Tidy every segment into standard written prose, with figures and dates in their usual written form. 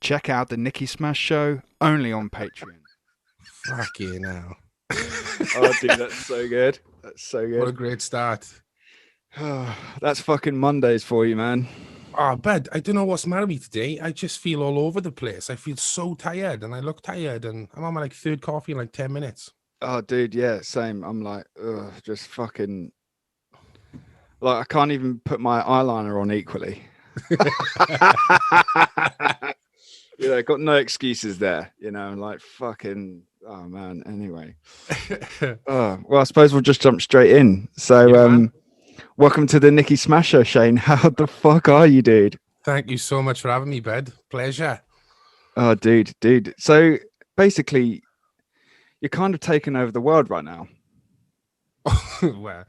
Check out the Nikki Smash Show only on Patreon. Fuck you now. Oh, dude, that's so good. That's so What a good. great start. That's fucking Mondays for you, man. Oh, bud, I don't know what's the matter with me today. I just feel all over the place. I feel so tired and I look tired and I'm on my third coffee in 10 minutes. Oh, dude, yeah, same. I'm like, just fucking like I can't even put my eyeliner on equally. Got no excuses there. Like fucking. Oh man. Anyway. Well, I suppose we'll just jump straight in. So, Yeah, welcome to the Nikki Smasher, Shane. How the fuck are you, dude? thank you so much for having me, bud. Pleasure. Oh, dude. So basically, you're kind of taking over the world right now. Well,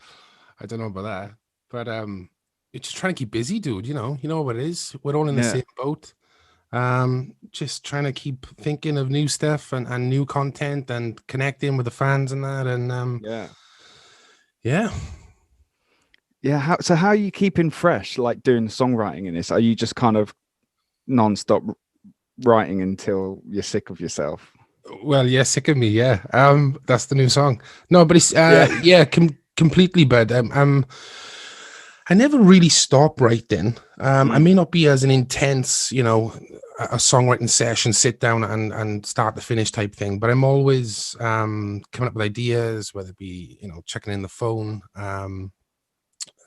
I don't know about that, but you're just trying to keep busy, dude. You know what it is. We're all in the Yeah. same boat. Just trying to keep thinking of new stuff and new content and connecting with the fans and that. And Yeah. yeah. Yeah. How are you keeping fresh, like doing songwriting in this? Are you just kind of non-stop writing until you're sick of yourself? Well, yeah, sick of me. Yeah. That's the new song. No, but it's Yeah. yeah, completely. But I never really stop writing. I may not be as an intense, a songwriting session, sit down and start to finish type thing, but I'm always coming up with ideas, whether it be, checking in the phone,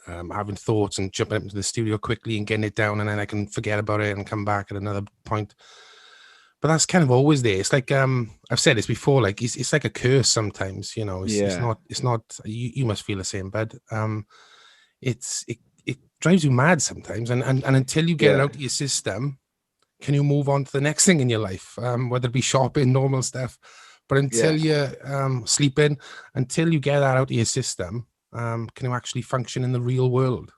having thoughts and jumping up into the studio quickly and getting it down, and then I can forget about it and come back at another point. But that's kind of always there. It's like I've said this before, like it's like a curse sometimes, Yeah. it's not you must feel the same, bud. It drives you mad sometimes, and until you get it Yeah. out of your system, can you move on to the next thing in your life, whether it be shopping, normal stuff. But until Yeah. you sleeping, until you get that out of your system, can you actually function in the real world?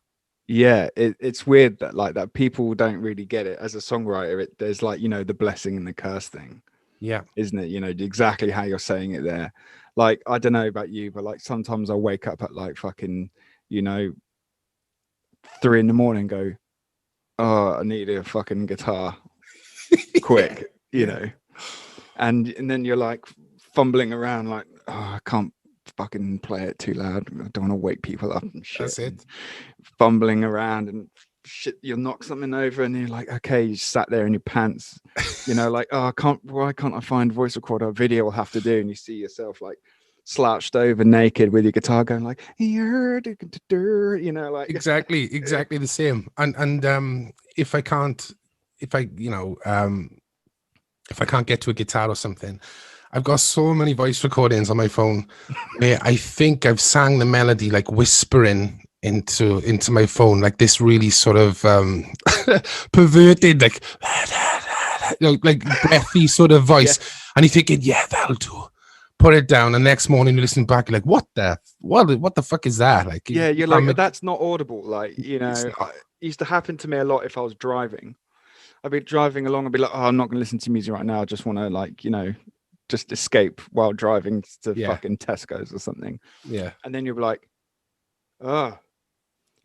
Yeah, it's weird that like that people don't really get it as a songwriter. There's like the blessing and the curse thing, Yeah. isn't it? Exactly how you're saying it there. Like I don't know about you, but like sometimes I wake up at like fucking you know 3 in the morning, and go, oh, I need a fucking guitar, Yeah. quick, Yeah. and then you're like fumbling around like, oh, I can't fucking play it too loud. I don't want to wake people up and shit. That's it. Fumbling around and shit, you'll knock something over and you're like, okay, you sat there in your pants, like, oh, why can't I find voice recorder? A video will have to do. And you see yourself like slouched over naked with your guitar going like, like Exactly the same. And if I can't, if I you know if I can't get to a guitar or something, I've got so many voice recordings on my phone where I think I've sang the melody like whispering into my phone, like this really sort of perverted, like breathy sort of yeah. voice. And you're thinking, yeah, that'll do. Put it down. The next morning you listen back, you're like, what the fuck is that? Like Yeah, you you're can't like, make that's not audible. Like, it's it not. used to happen to me a lot if I was driving. I'd be driving along and be like, oh, I'm not going to listen to music right now. I just want to, like, just escape while driving to Yeah. fucking Tesco's or something. Yeah. And then you'll be like, oh,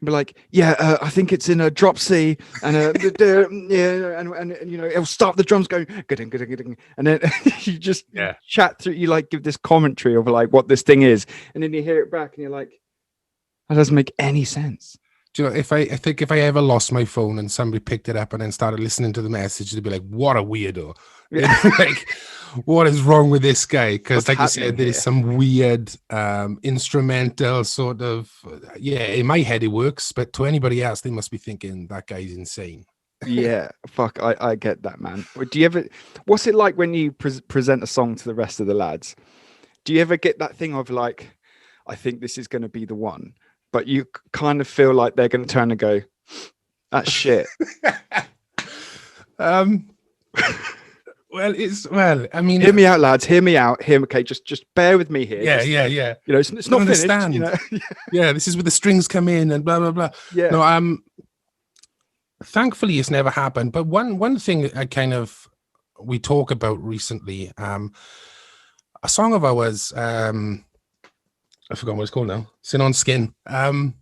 be like, yeah, I think it's in a drop C, and yeah, and it'll start the drums going, and then you just Yeah. chat through, you like give this commentary of like what this thing is, and then you hear it back, and you're like, that doesn't make any sense. Do you know, I think if I ever lost my phone and somebody picked it up and then started listening to the message, they'd be like, what a weirdo. Yeah. Like, what is wrong with this guy? Because What's like you happening said, there is here? some weird instrumental sort of, yeah, in my head it works, but to anybody else, they must be thinking that guy's insane. Yeah, fuck, I get that, man. Do you ever, what's it like when you present a song to the rest of the lads? Do you ever get that thing of like, I think this is going to be the one, but you kind of feel like they're going to turn and go, that's shit. um, I mean, Hear me out, lads. Hear me out. Okay, just bear with me here. Yeah, just, yeah. It's not Understand. finished. Yeah, this is where the strings come in and blah blah blah. Yeah. No, thankfully it's never happened. But one thing we talk about recently, a song of ours, I forgot what it's called now. Sin on Skin. I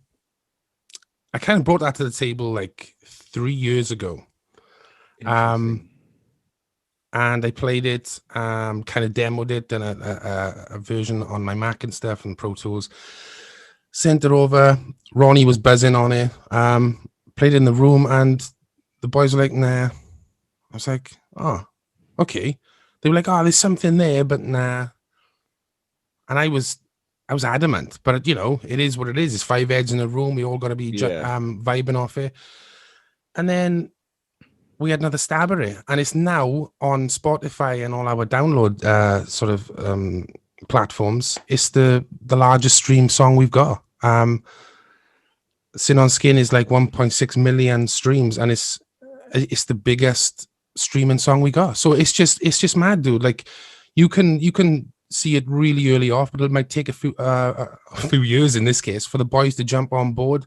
kind of brought that to the table like 3 years ago. and I played it, kind of demoed it, done a version on my Mac and stuff and Pro Tools. Sent it over. Ronnie was buzzing on it. Played it in the room, and the boys were like, "Nah." I was like, "Oh, okay." They were like, "Oh, there's something there, but nah." And I was adamant, but it is what it is. It's five heads in a room. We all got to be vibing off it. And then we had another stab at it, and it's now on Spotify and all our download platforms. It's the largest stream song we've got. Sin on Skin is like 1.6 million streams, and it's the biggest streaming song we got. So it's just mad, dude. Like you can see it really early off, but it might take a few years in this case for the boys to jump on board.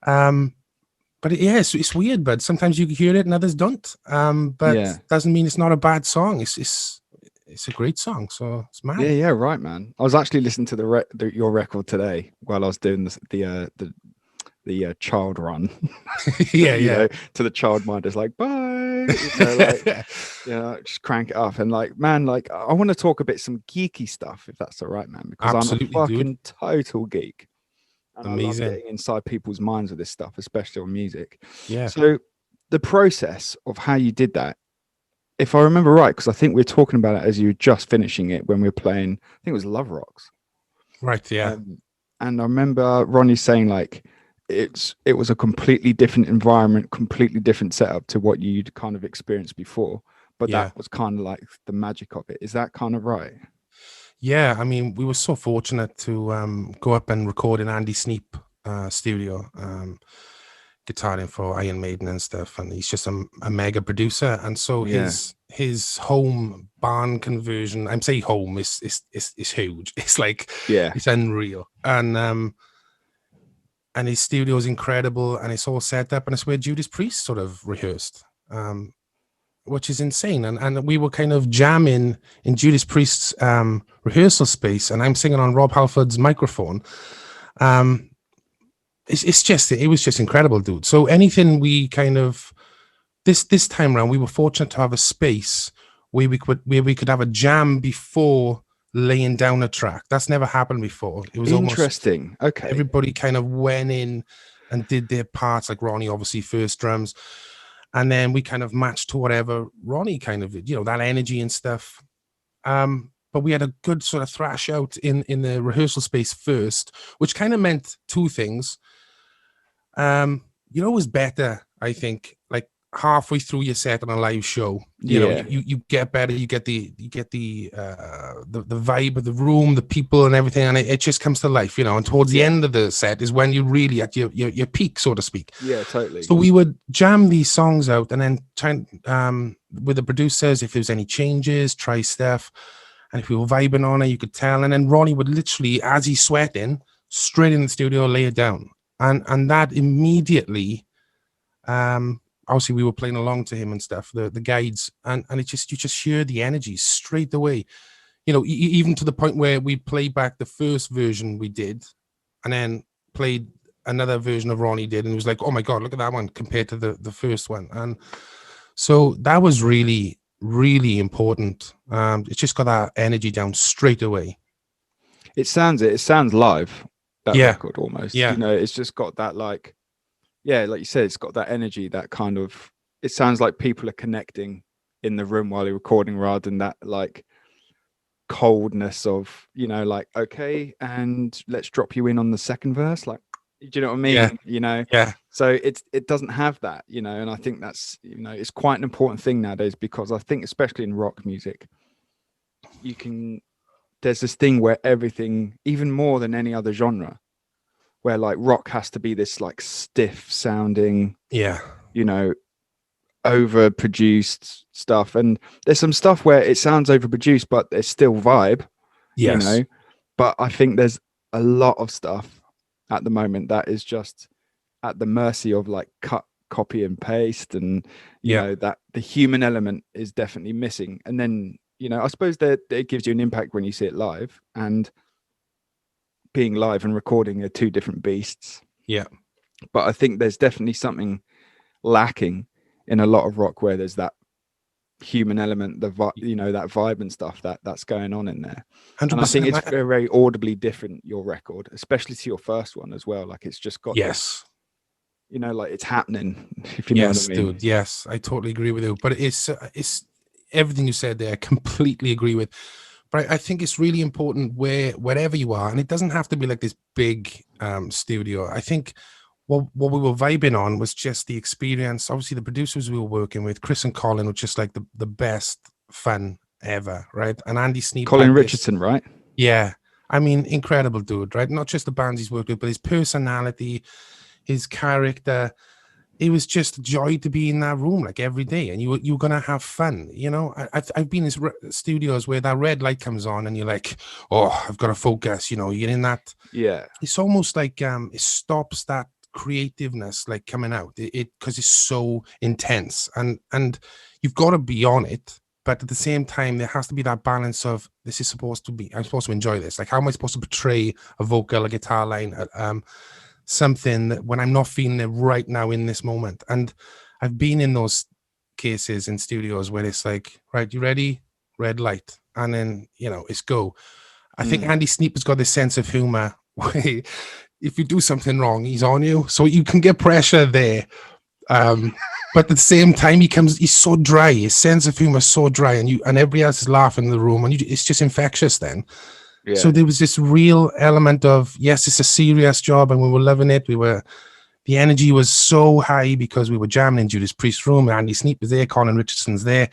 But it's weird, but sometimes you hear it and others don't. But doesn't mean it's not a bad song. It's a great song. So it's mad. Yeah, right, man. I was actually listening to your record today while I was doing the child run. yeah. To the child mind is like, bye. Just crank it up and like, man, like I want to talk a bit some geeky stuff if that's all right, man, because absolutely, I'm a fucking dude. total geek. And amazing. I love getting inside people's minds with this stuff, especially on music. Yeah. So the process of how you did that, if I remember right, because I think we were talking about it as you were just finishing it when we were playing, I think it was Love Rocks. Right, yeah. And I remember Ronnie saying like it was a completely different environment, completely different setup to what you'd kind of experienced before. But that was kind of like the magic of it. Is that kind of right? Yeah, I mean, we were so fortunate to go up and record in Andy Sneap studio, guitaring for Iron Maiden and stuff, and he's just a mega producer. And so his home barn conversion, I'm saying home, is huge. It's like it's unreal, and his studio is incredible, and it's all set up, and it's where Judas Priest sort of rehearsed. Which is insane. And we were kind of jamming in Judas Priest's rehearsal space, and I'm singing on Rob Halford's microphone. It was just incredible, dude. So anything we kind of this time around, we were fortunate to have a space where we could have a jam before laying down a track. That's never happened before. It was interesting. Okay. Everybody kind of went in and did their parts, like Ronnie, obviously first drums. And then we kind of matched to whatever Ronnie kind of did, that energy and stuff. But we had a good sort of thrash out in the rehearsal space first, which kind of meant two things. It was better, I think, like halfway through your set on a live show. You get better, you get the vibe of the room, the people and everything, and it just comes to life, and towards the end of the set is when you're really at your peak, so to speak. Yeah, totally. So we would jam these songs out and then try with the producers, if there was any changes, try stuff, and if we were vibing on it, you could tell. And then Ronnie would literally, as he's sweating, straight in the studio, lay it down, and that immediately obviously we were playing along to him and stuff, the guides, and you just hear the energy straight away, even to the point where we played back the first version we did and then played another version of Ronnie did, and it was like, oh my god, look at that one compared to the first one. And so that was really, really important. It's just got that energy down straight away. It sounds live, that record almost. It's just got that like you said, it's got that energy, that kind of, it sounds like people are connecting in the room while you're recording rather than that like coldness of, like, okay, and let's drop you in on the second verse. Like, do you know what I mean? Yeah. So it doesn't have that, and I think that's, it's quite an important thing nowadays, because I think especially in rock music, there's this thing where everything, even more than any other genre, where like rock has to be this like stiff sounding, overproduced stuff. And there's some stuff where it sounds overproduced, but there's still vibe, But I think there's a lot of stuff at the moment that is just at the mercy of like cut, copy and paste. And, that the human element is definitely missing. And then, I suppose that it gives you an impact when you see it live, and being live and recording are two different beasts. Yeah. But I think there's definitely something lacking in a lot of rock where there's that human element, you know, that vibe and stuff that's going on in there. And I think 100%. it's very, very audibly different, your record, especially to your first one as well. Like it's just got this, Yes. you know, like it's happening, if you know what Yes, I mean. dude. Yes, I totally agree with you. But it's everything you said there. I completely agree with. But I think it's really important wherever you are, and it doesn't have to be like this big studio. I think what we were vibing on was just the experience. Obviously, the producers we were working with, Chris and Colin, were just like the best fun ever, right? And Andy Sneap Colin had this, Richardson, right? yeah. I mean, incredible dude, right? Not just the bands he's worked with, but his personality, his character. It was just a joy to be in that room like every day, and you were gonna have fun. You know, I've been in studios where that red light comes on, and you're like, oh, I've got to focus. You know, you're in that. Yeah. It's almost like it stops that creativeness like coming out. It because it's so intense, and you've got to be on it. But at the same time, there has to be that balance of this is supposed to be. I'm supposed to enjoy this. Like, how am I supposed to portray a vocal, a guitar line, something that when I'm not feeling it right now in this moment? And I've been in those cases in studios where it's like, right, you ready? Red light. And then, you know, it's go. I think Andy Sneap has got this sense of humor where if you do something wrong, he's on you. So you can get pressure there. But at the same time, he's so dry. His sense of humor is so dry, and everybody else is laughing in the room, and it's just infectious then. Yeah. So there was this real element of, yes, it's a serious job, and we were loving it. The energy was so high because we were jamming in Judas Priest's room. Andy Sneap was there, Colin Richardson's there.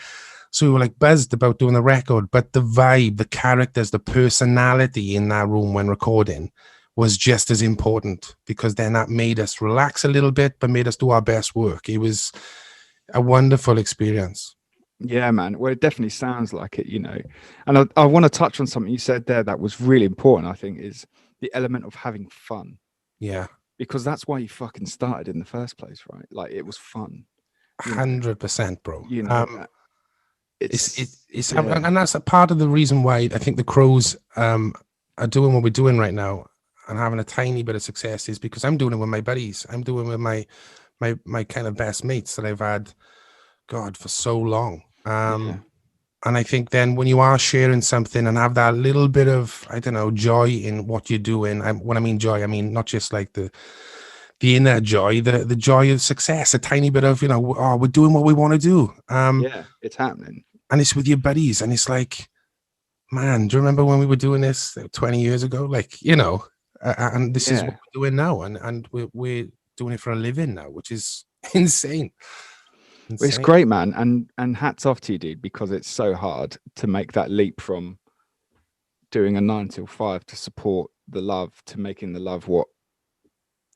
So we were like buzzed about doing the record, but the vibe, the characters, the personality in that room when recording was just as important, because then that made us relax a little bit, but made us do our best work. It was a wonderful experience. Yeah, man. Well, it definitely sounds like it, you know. And I want to touch on something you said there that was really important, I think, is the element of having fun. Yeah. Because that's why you fucking started in the first place, right? Like it was fun. 100%, bro. You know, it's and that's a part of the reason why I think the Crows are doing what we're doing right now and having a tiny bit of success, is because I'm doing it with my buddies. I'm doing it with my kind of best mates that I've had, God, for so long. And I think then when you are sharing something and have that little bit of, I don't know, joy in what you're doing. When I mean joy, I mean not just like the inner joy, the joy of success, a tiny bit of, you know, oh, we're doing what we want to do. Yeah, it's happening. And it's with your buddies, and it's like, man, do you remember when we were doing this 20 years ago? Like, you know, and this is what we're doing now, and we're doing it for a living now, which is insane. It's great, man, and hats off to you, dude, because it's so hard to make that leap from doing a 9 till 5 to support the love to making the love what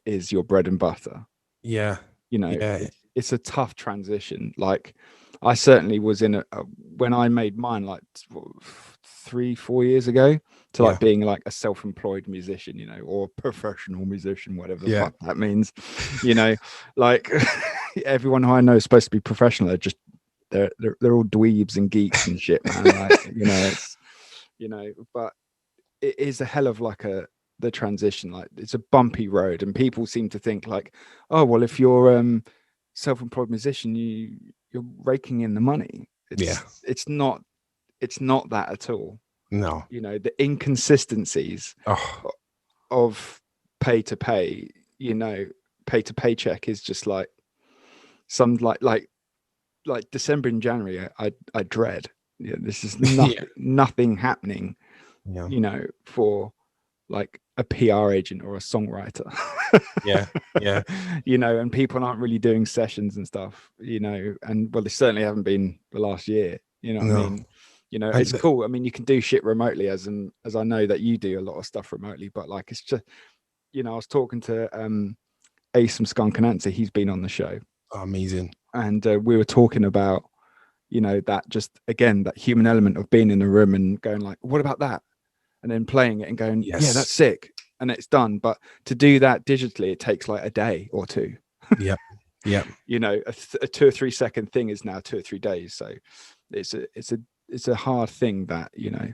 is your bread and butter. Yeah, you know, it's a tough transition. Like I certainly was in when I made mine like 3-4 years ago, to like being like a self-employed musician, you know, or professional musician, whatever the fuck that means. You know, like everyone who I know is supposed to be professional. They're all dweebs and geeks and shit, man. Like, you know, it's, you know, but it is a hell of like the transition. Like it's a bumpy road, and people seem to think like, oh well, if you're self-employed musician, you're raking in the money. It's not that at all. No, you know, the inconsistencies of pay to pay, you know, pay to paycheck is just like some like December and January I dread. This is nothing happening, you know, for like a PR agent or a songwriter. You know, and people aren't really doing sessions and stuff, you know, and well, they certainly haven't been the last year, you know what I mean? You know, it's cool. I mean, you can do shit remotely, as I know that you do a lot of stuff remotely, but like it's just, you know, I was talking to Ace from Skunk Anansi. He's been on the show. Oh, amazing. And we were talking about, you know, that just again that human element of being in the room and going like, what about that? And then playing it and going, yeah, that's sick, and it's done. But to do that digitally, it takes like a day or two. Yeah. You know, a 2 or 3 second thing is now 2 or 3 days. So it's a hard thing that, you know.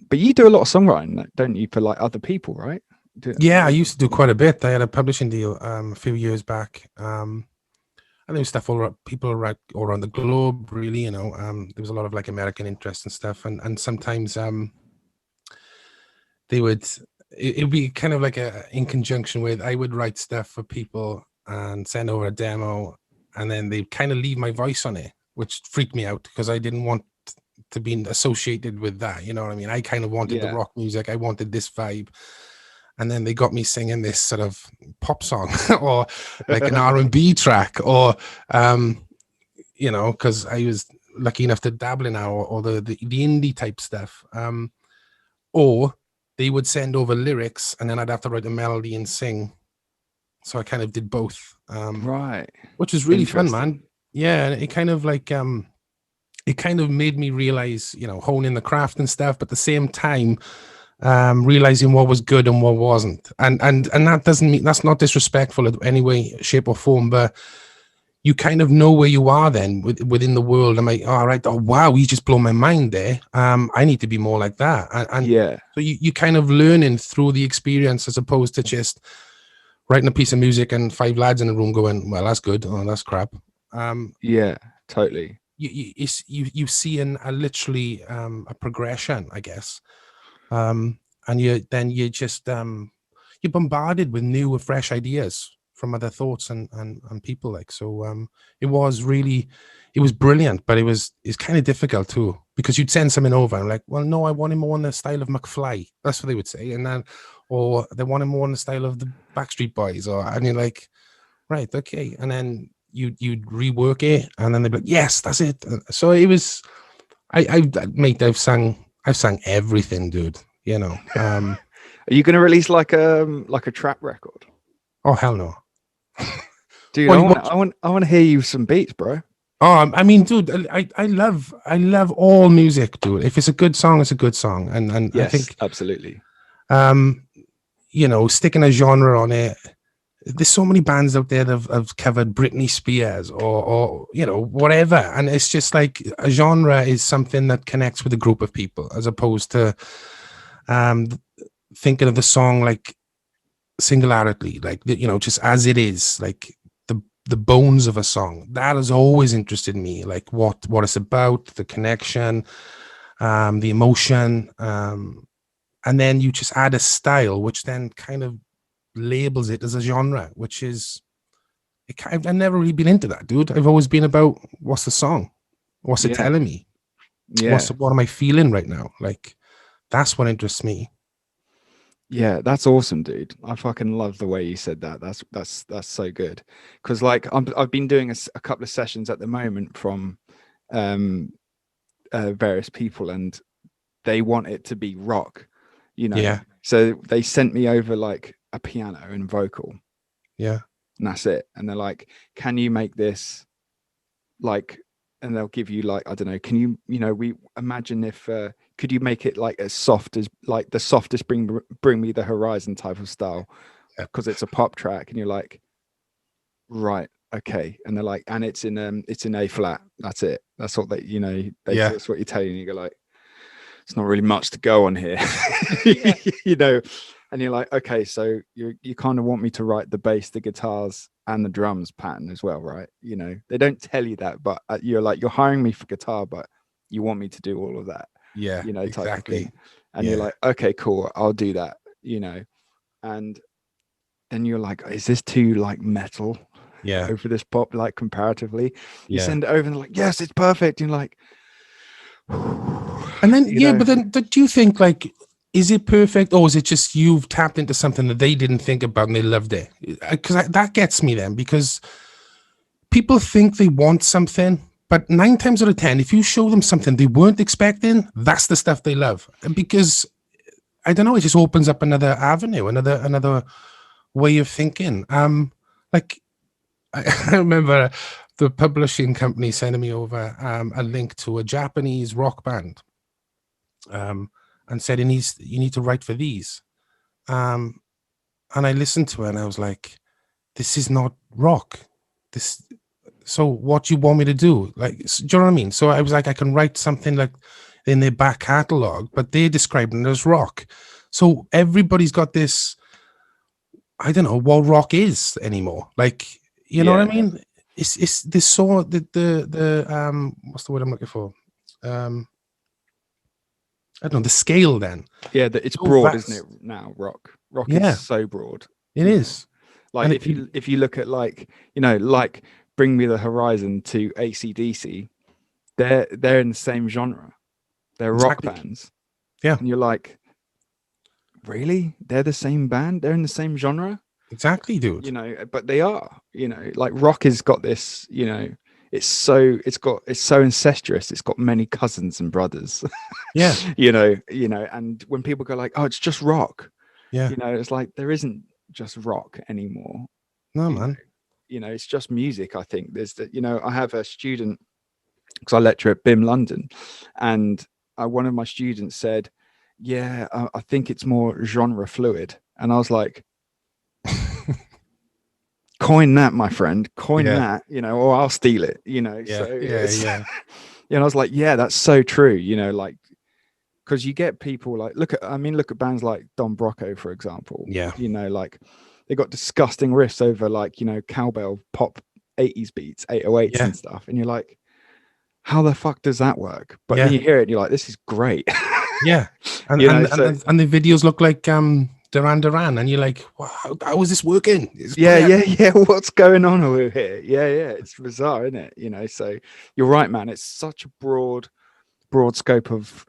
But you do a lot of songwriting, don't you, for like other people, right? I used to do quite a bit. I had a publishing deal a few years back. And there was stuff people all around the globe, really, there was a lot of like American interest and stuff. And sometimes they would, it'd be kind of like in conjunction with, I would write stuff for people and send over a demo, and then they'd kind of leave my voice on it, which freaked me out because I didn't want to be associated with that. You know what I mean? I kind of wanted the rock music. I wanted this vibe. And then they got me singing this sort of pop song or like an R&B track, or, because I was lucky enough to dabble in now, or the indie type stuff. Or they would send over lyrics and then I'd have to write a melody and sing. So I kind of did both. Right. Which was really fun, man. Yeah. It kind of like, it kind of made me realize, hone in the craft and stuff, but at the same time, realizing what was good and what wasn't, and that doesn't mean, that's not disrespectful in any way, shape or form, but you kind of know where you are then within the world. I'm like, all right, oh wow, you just blow my mind there. I need to be more like that, and so you kind of learning through the experience, as opposed to just writing a piece of music and 5 lads in the room going, well, that's good, oh, that's crap. Yeah, totally. You see literally a progression, I guess. And you're bombarded with new or fresh ideas from other thoughts and people, like, so it was brilliant, but it's kind of difficult too, because you'd send something over and like, well, no, I want him more in the style of McFly, that's what they would say, and then, or they want him more in the style of the Backstreet Boys, and you're like, right, okay, and then you'd rework it, and then they'd be like, yes, that's it. So it was, I've sung everything, dude. Are you going to release like a trap record? Oh hell no, dude! I want to hear you some beats, bro. Oh, I mean, dude, I love all music, dude. If it's a good song, it's a good song, and yes, I think absolutely. Sticking a genre on it. There's so many bands out there that have covered Britney Spears or whatever, and it's just like a genre is something that connects with a group of people, as opposed to thinking of the song like singularly, like just as it is, like the bones of a song. That has always interested me, like what it's about, the connection, the emotion, and then you just add a style, which then kind of labels it as a genre, which is, I've never really been into that, dude. I've always been about, what's the song, what's it telling me, what am I feeling right now, like that's what interests me. Yeah, that's awesome, dude. I fucking love the way you said that. That's so good, because like I've been doing a couple of sessions at the moment from various people, and they want it to be rock, so they sent me over like a piano and vocal, and that's it, and they're like, can you make this like, and they'll give you like, I don't know, can you we imagine if could you make it like as soft as like the softest bring me the horizon type of style, because it's a pop track, and you're like, right, okay, and they're like, and it's in A flat, that's it, that's what that's what you tell you, and you go like, it's not really much to go on here. And you're like, okay, so you kind of want me to write the bass, the guitars, and the drums pattern as well, right? They don't tell you that, but you're like, you're hiring me for guitar, but you want me to do all of that, exactly. type of thing. And you're like, okay, cool, I'll do that, and then you're like, is this too like metal over this pop, like comparatively? You send it over and they're like, yes, it's perfect. And you're like, and then but then do you think, like, is it perfect, or is it just you've tapped into something that they didn't think about and they loved it? Because that gets me then, because people think they want something, but 9 times out of 10, if you show them something they weren't expecting, that's the stuff they love. And because I don't know, it just opens up another avenue, another way of thinking. Like I remember the publishing company sending me over a link to a Japanese rock band, and said, you need to write for these. And I listened to it and I was like, this is not rock. So what do you want me to do? Like, do you know what I mean? So I was like, I can write something like in their back catalog, but they're describing it as rock. So everybody's got this, I don't know what rock is anymore. Like, you know what I mean? it's this so the what's the word I'm looking for? I don't know, the scale then. Yeah, that it's So broad, isn't it? vast. Now, rock is Yeah, so broad. it You know, is. like And if you look at like like Bring Me the Horizon to AC/DC, they're in the same genre. They're rock exactly. bands, Yeah, and you're like, really? They're the same band? They're in the same genre? exactly, dude. But they are. Like rock has got this. It's so incestuous. It's got many cousins and brothers. Yeah, And when people go like, "Oh, it's just rock," yeah. it's like there isn't just rock anymore. No, You know, man. it's just music. I think there's that. I have a student because I lecture at BIM London, and one of my students said, "Yeah, I think it's more genre fluid," and I was like, "Coin that, my friend. Coin Yeah, that, or I'll steal it." So yeah, yeah, it's, yeah, I was like, "Yeah, that's so true." Like because you get people like look at bands like Don Brocco, for example. yeah, Like they got disgusting riffs over like cowbell pop 80s beats, 808s yeah, and stuff, and you're like, how the fuck does that work? But then yeah, you hear it and you're like, this is great. yeah. And So and the videos look like Duran Duran, and you're like, wow, how is this working? It's yeah, brilliant. yeah, yeah. What's going on over here? Yeah, yeah. It's bizarre, isn't it? So you're right, man. It's such a broad scope of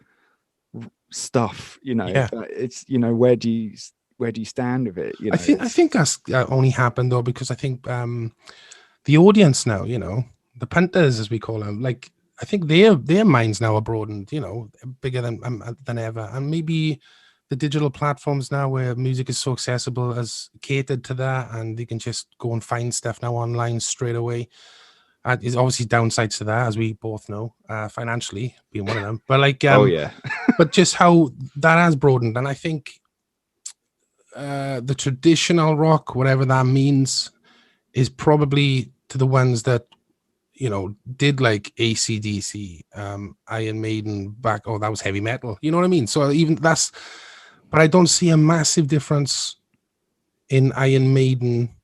stuff. Yeah. It's where do you stand with it? I It's think that's only happened though because I think the audience now, the punters as we call them, like I think their minds now are broadened, bigger than ever, and maybe the digital platforms now where music is so accessible has catered to that, and they can just go and find stuff now online straight away. Is obviously downsides to that, as we both know, financially being one of them. But like, oh yeah, but just how that has broadened, and I think the traditional rock, whatever that means, is probably to the ones that did like AC/DC, Iron Maiden back. Oh, that was heavy metal. You know what I mean? So even that's, but I don't see a massive difference in Iron Maiden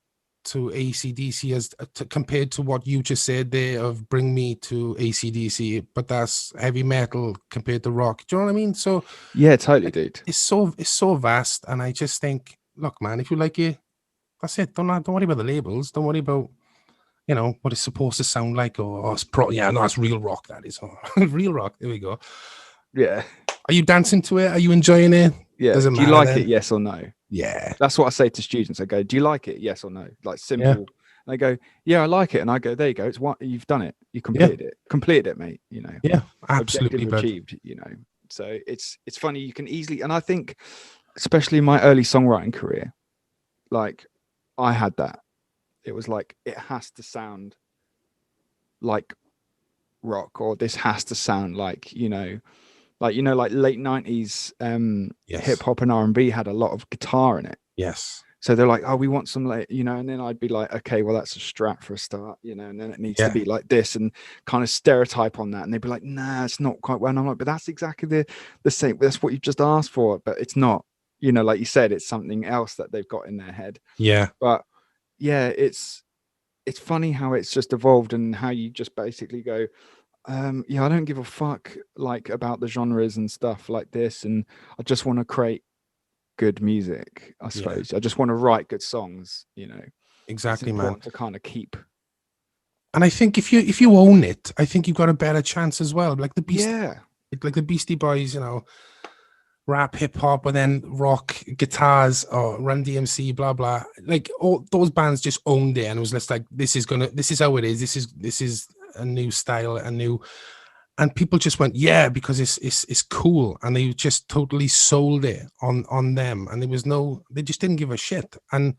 to AC/DC as compared to what you just said there of Bring Me to AC/DC, but that's heavy metal compared to rock. Do you know what I mean? So yeah, totally, like, dude. it's so vast, and I just think, look, man, if you like it, that's it. Don't worry about the labels. Don't worry about what it's supposed to sound like, or it's yeah, no, it's real rock. That is real rock. There we go. Yeah, Are you dancing to it? Are you enjoying it? yeah. Doesn't Do you matter like it? then. Yes or no? Yeah, That's what I say to students. I go, "Do you like it? Yes or no?" Like yeah, simple. And they go, "Yeah, I like it." And I go, "There you go. It's what you've done it. You yeah, completed it, mate. yeah. Absolutely, Objective bud. achieved. So it's funny. You can easily, and I think, especially in my early songwriting career, like I had that. It was like it has to sound like rock, or this has to sound like like late 90s hip Yes, hop and R&B had a lot of guitar in it. yes, So they're like, "Oh, we want some like, and then I'd be like, okay, well, that's a Strat for a start, and then it needs to yeah, be like this and kind of stereotype on that." And they'd be like, "Nah, it's not quite well." And I'm like, "But that's exactly the same. That's what you just asked for, but it's not. Like you said, it's something else that they've got in their head." yeah, But yeah, it's funny how it's just evolved and how you just basically go, yeah, I don't give a fuck like about the genres and stuff like this, and I just want to create good music, I yeah. suppose. I just want to write good songs. It's Exactly, man. important to kind of keep. And I think if you own it, I think you've got a better chance as well. Yeah, Like the Beastie Boys, rap, hip hop, and then rock, guitars, or Run DMC, blah blah. Like all those bands just owned it, and it was just like, this is how it is. This is a new style, and people just went, yeah, because it's cool, and they just totally sold it on them, and they just didn't give a shit. And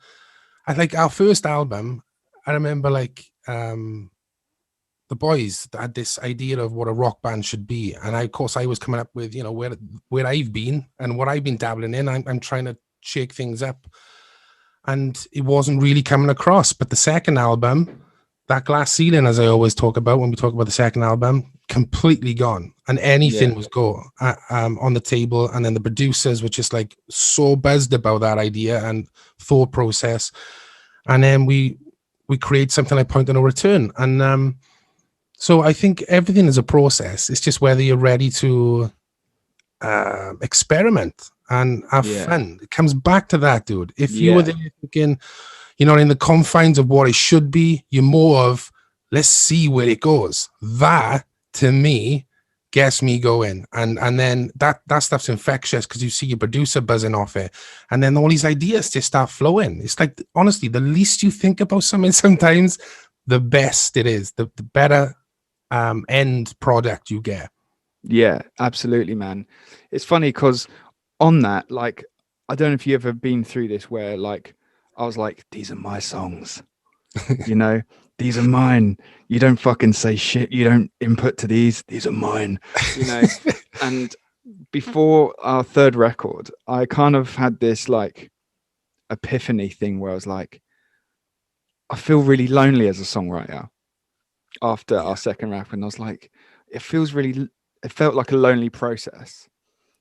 I like our first album. I remember like the boys that had this idea of what a rock band should be, and of course I was coming up with where I've been and what I've been dabbling in. I'm trying to shake things up, and it wasn't really coming across. But the second album, that glass ceiling, as I always talk about when we talk about the second album, completely gone, and anything yeah, was on the table. And then the producers were just like so buzzed about that idea and thought process, and then we we create something like Point of No Return. And so I think everything is a process. It's just whether you're ready to experiment and have Yeah. fun. It comes back to that, dude. If you were Yeah. there thinking, you're not in the confines of what it should be, you're more of, let's see where it goes. That, to me, gets me going. And then that stuff's infectious because you see your producer buzzing off it. And then all these ideas just start flowing. It's like, honestly, the least you think about something sometimes, the best it is, the better end product you get. Yeah, absolutely, man. It's funny because on that, like, I don't know if you ever been through this where like I was like, these are my songs, you know, these are mine. You don't fucking say shit. You don't input to these are mine, you know. And before our third record, I kind of had this like epiphany thing where I was like, I feel really lonely as a songwriter after our second record. And I was like, it felt like a lonely process,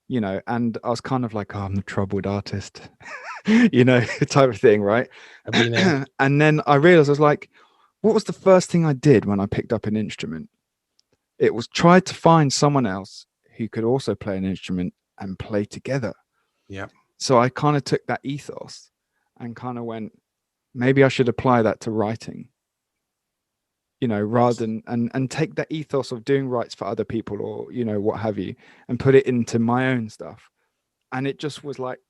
you know. And I was kind of like, oh, I'm the troubled artist, you know, type of thing, right? I've been there. And then I realized, I was like, what was the first thing I did when I picked up an instrument? It was try to find someone else who could also play an instrument and play together. Yeah. So I kind of took that ethos and kind of went, maybe I should apply that to writing, you know, rather than and take that ethos of doing rights for other people, or, you know, what have you, and put it into my own stuff. And it just was like,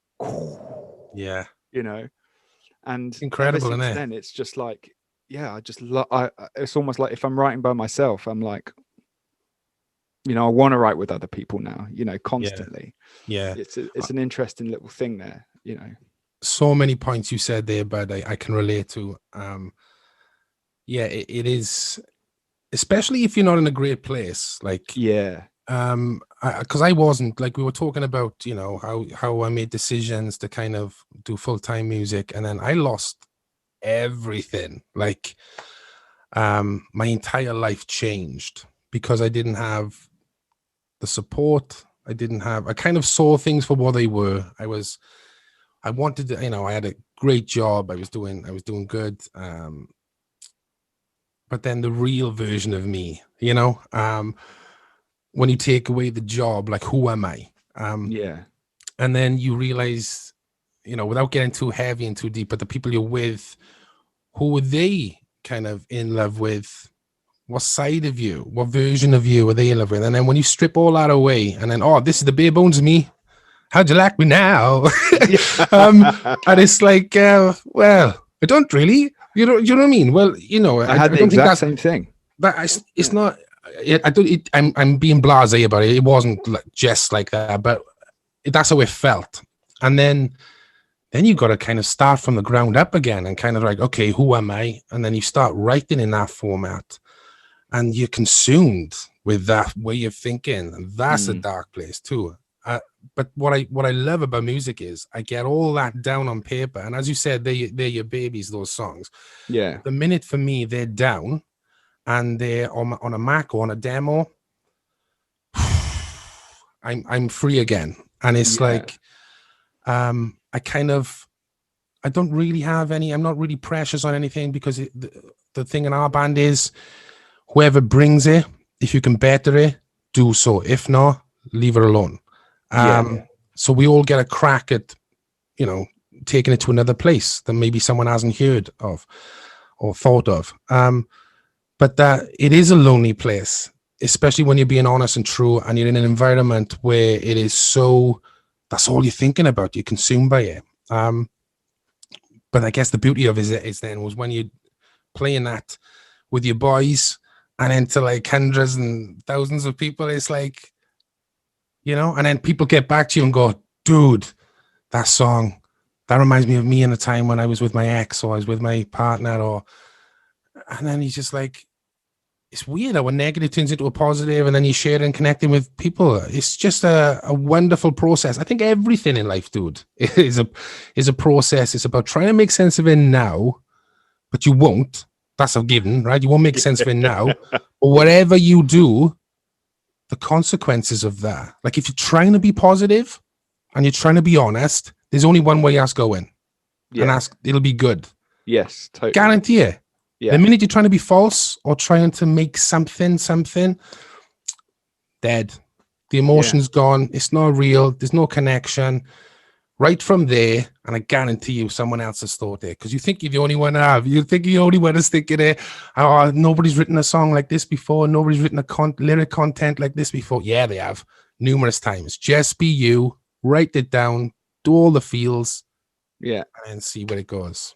Yeah. you know, and Incredible, ever isn't since it? then, it's just like, yeah, I just love, it's almost like if I'm writing by myself, I'm like, you know, I want to write with other people now, you know, constantly. Yeah. It's an interesting little thing there, you know. So many points you said there, but I can relate to. Yeah, it is, especially if you're not in a great place. Like, Yeah. because I wasn't, like we were talking about, you know, how I made decisions to kind of do full-time music, and then I lost everything. Like, my entire life changed because I didn't have the support. I kind of saw things for what they were. I wanted to, you know, I had a great job. I was doing good. But then the real version of me, you know, when you take away the job, like, who am I? Yeah. And then you realize, you know, without getting too heavy and too deep, but the people you're with, who are they kind of in love with? What side of you, what version of you are they in love with? And then when you strip all that away, and then, oh, this is the bare bones of me. How'd you like me now? And it's like, well, I don't really. You know what I mean? Well, you know, I had the don't think exact that's same thing. it's not. I don't. I'm being blasé about it. It wasn't just like that, but that's how it felt. And then you got to kind of start from the ground up again, and kind of like, okay, who am I? And then you start writing in that format, and you're consumed with that way of thinking. And that's a dark place too. But what I love about music is I get all that down on paper, and as you said, they're your babies. Those songs. Yeah. The minute for me they're down, and they're on a Mac or on a demo, I'm free again. And it's like, I don't really have any. I'm not really precious on anything, because the thing in our band is, whoever brings it, if you can better it, do so. If not, leave it alone. So we all get a crack at, you know, taking it to another place that maybe someone hasn't heard of or thought of. But that it is a lonely place, especially when you're being honest and true, and you're in an environment where it is so, that's all you're thinking about. You're consumed by it. But I guess the beauty of it is then was when you're playing that with your boys, and then to like hundreds and thousands of people, it's like, you know, and then people get back to you and go, dude, that song, that reminds me of me in a time when I was with my ex, or I was with my partner, and then he's just like, it's weird how a negative turns into a positive, and then you share and connecting with people. It's just a wonderful process. I think everything in life, dude, is a process. It's about trying to make sense of it now, but you won't. That's a given, right? You won't make sense of it now. But whatever you do, the consequences of that, like if you're trying to be positive and you're trying to be honest, there's only one way that's going, and it'll be good. Yes, totally. Guarantee it. The minute you're trying to be false or trying to make something, dead. The emotion's gone. It's not real. There's no connection. Right from there, and I guarantee you someone else has thought it, because you think you're the only one to have. You think you're the only one that's thinking it. Oh, nobody's written a song like this before. Nobody's written a lyric content like this before. Yeah, they have. Numerous times. Just be you. Write it down. Do all the feels. Yeah. And see where it goes.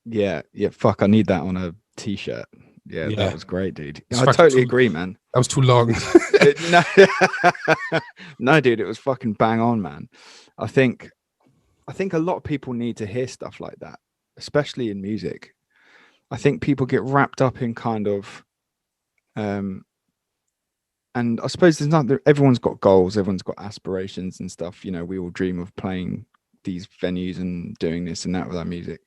Yeah. Fuck, I need that on a t-shirt. Yeah, that was great, dude. I totally agree, man. That was too long. No, dude, it was fucking bang on, man. I think a lot of people need to hear stuff like that, especially in music. I think people get wrapped up in kind of, and I suppose there's not. Everyone's got goals, everyone's got aspirations and stuff. You know, we all dream of playing these venues and doing this and that with our music.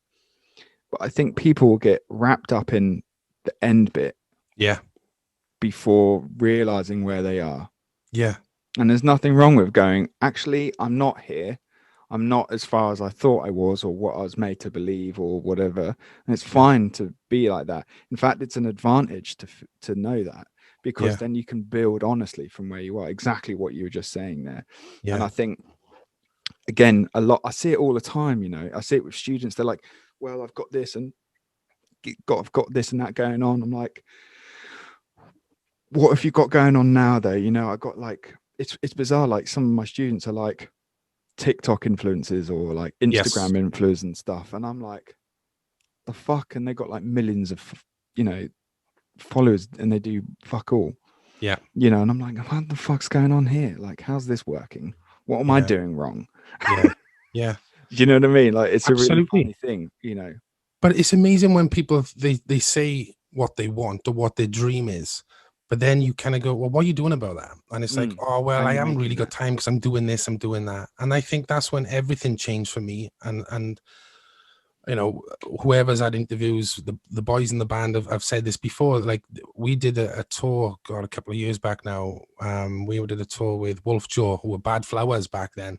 But I think people will get wrapped up in the end bit, before realizing where they are. And there's nothing wrong with going, actually, I'm not here. I'm not as far as I thought I was, or what I was made to believe, or whatever. And it's fine to be like that. In fact, it's an advantage to know that, because then you can build honestly from where you are. Exactly what you were just saying there. And I think, again, I see it all the time. You know, I see it with students. They're like, well, I've got this and I've got this and that going on. I'm like, what have you got going on now though? You know, I got like, it's bizarre. Like some of my students are like TikTok influencers or like Instagram influencers and stuff. And I'm like, the fuck? And they got like millions of, you know, followers, and they do fuck all. You know, and I'm like, what the fuck's going on here? Like, how's this working? What am I doing wrong? Do you know what I mean? Like, it's a really funny thing, you know. But it's amazing when people they say what they want or what their dream is, but then you kind of go, well, what are you doing about that? And it's like, oh, well, I haven't really got time because I'm doing this, I'm doing that. And I think that's when everything changed for me. And you know, whoever's had interviews, the boys in the band have said this before. Like, we did a tour, God, a couple of years back now. We did a tour with Wolf Jaw, who were Bad Flowers back then.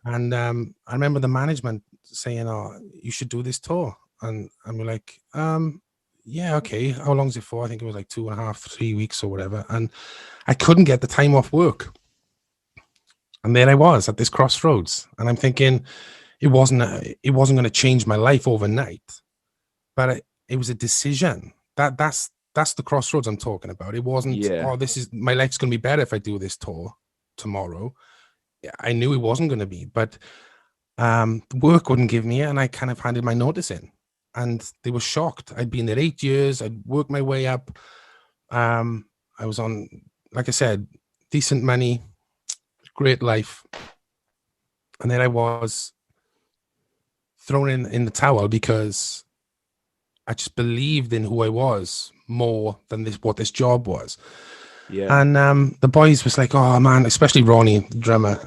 And I remember the management saying, oh, you should do this tour. And we're like, yeah, okay. How long is it for? I think it was like 2.5, 3 weeks or whatever. And I couldn't get the time off work. And there I was at this crossroads. And I'm thinking, it wasn't going to change my life overnight, but it was a decision. That's the crossroads I'm talking about. It wasn't, oh, my life's going to be better if I do this tour tomorrow. I knew it wasn't going to be, but work wouldn't give me it, and I kind of handed my notice in. And they were shocked. I'd been there 8 years. I'd worked my way up. I was on, like I said, decent money, great life. And then I was thrown in the towel because I just believed in who I was more than what this job was. And the boys was like, oh man, especially Ronnie, the drummer.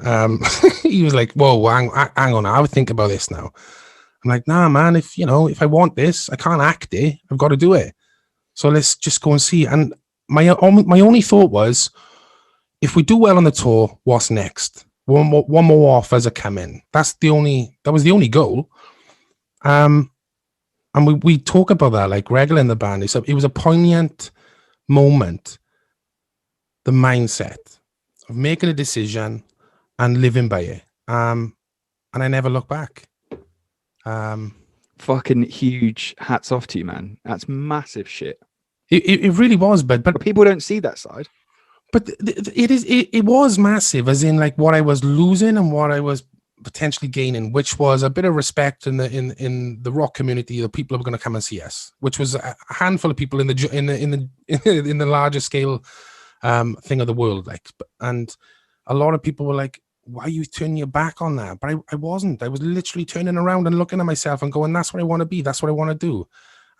He was like, whoa, hang on, I would think about this now. I'm like, nah, man, if I want this, I can't act it. I've got to do it. So let's just go and see. And my only thought was, if we do well on the tour, what's next? One more offers are coming. That was the only goal. And we talk about that like regular in the band. It was a poignant moment. The mindset of making a decision and living by it. And I never look back. Fucking huge hats off to you, man. That's massive shit. It really was, but people don't see that side. But it was massive, as in like what I was losing and what I was potentially gaining, which was a bit of respect in the rock community. The people who were going to come and see us, which was a handful of people in the larger scale thing of the world, like. And a lot of people were like, why are you turning your back on that? But I wasn't. I was literally turning around and looking at myself and going, that's what I want to be. That's what I want to do.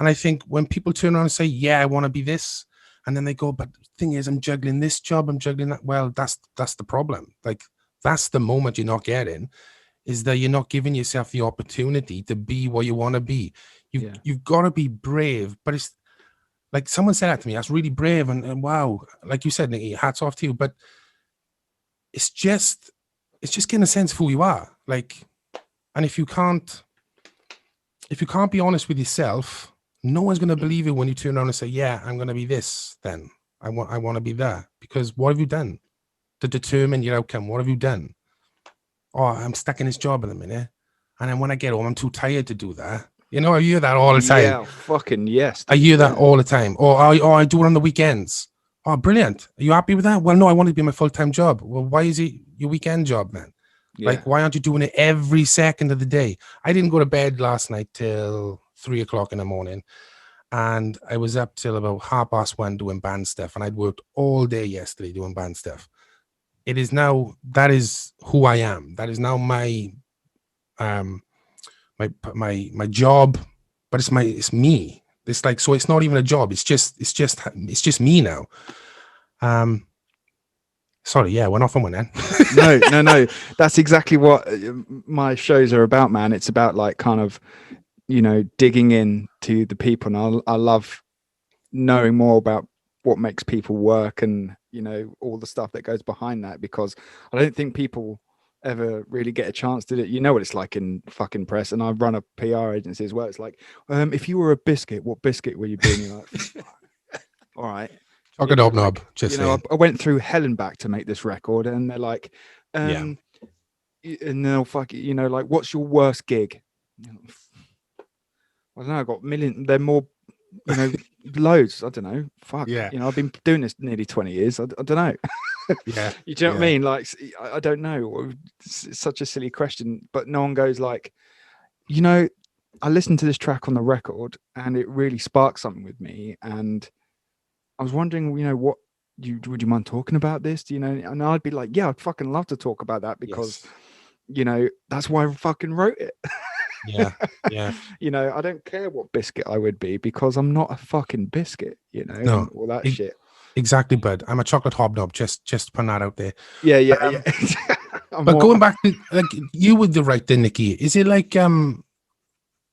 And I think when people turn around and say, yeah, I want to be this, and then they go, but the thing is, I'm juggling this job, I'm juggling that. Well, that's the problem. Like, that's the moment you're not getting, is that you're not giving yourself the opportunity to be what you want to be. You've got to be brave. But it's like someone said that to me, that's really brave. And wow, like you said, Nikki, hats off to you. But it's just getting a sense of who you are. Like, and if you can't be honest with yourself, no one's going to believe you when you turn around and say, yeah, I'm going to be this. Then I want to be that. Because what have you done to determine your outcome? What have you done? Oh, I'm stuck in this job at the minute, and then when I get home, I'm too tired to do that. You know, I hear that all the time. Yeah, fucking yes, I dude. hear that Yeah. all the time. Or I do it on the weekends. Oh, brilliant. Are you happy with that? Well, no, I want it to be my full-time job. Well, why is it your weekend job then? Yeah. Like, why aren't you doing it every second of the day? I didn't go to bed last night till 3 o'clock in the morning. And I was up till about 1:30 doing band stuff. And I'd worked all day yesterday doing band stuff. It is now, that is who I am. That is now my my job, but it's me. It's like, so it's not even a job. It's just me now. Sorry, yeah, went off on one then. No. That's exactly what my shows are about, man. It's about like kind of, digging into the people, and I love knowing more about what makes people work, and all the stuff that goes behind that, because I don't think people ever really get a chance to do it. You know what it's like in fucking press, and I run a PR agency as well. It's like, if you were a biscuit, what biscuit were you being? You're like, all right. Chocolate hobnob, just saying. I went through hell and back to make this record, and they're like, Yeah. and they'll like, what's your worst gig? I don't know. I got million. They're more, loads. I don't know. Fuck. Yeah. I've been doing this nearly 20 years. I don't know. Yeah. You know what I mean? Like, I don't know. It's such a silly question, but no one goes like, I listened to this track on the record, and it really sparked something with me, and I was wondering, what would you mind talking about this? And I'd be like, yeah, I'd fucking love to talk about that, because, that's why I fucking wrote it. Yeah. Yeah. I don't care what biscuit I would be, because I'm not a fucking biscuit, No, and all that shit. Exactly, bud. I'm a chocolate hobnob. Just putting that out there. Yeah. But going back to, like, you with the writer, Nikki, is it like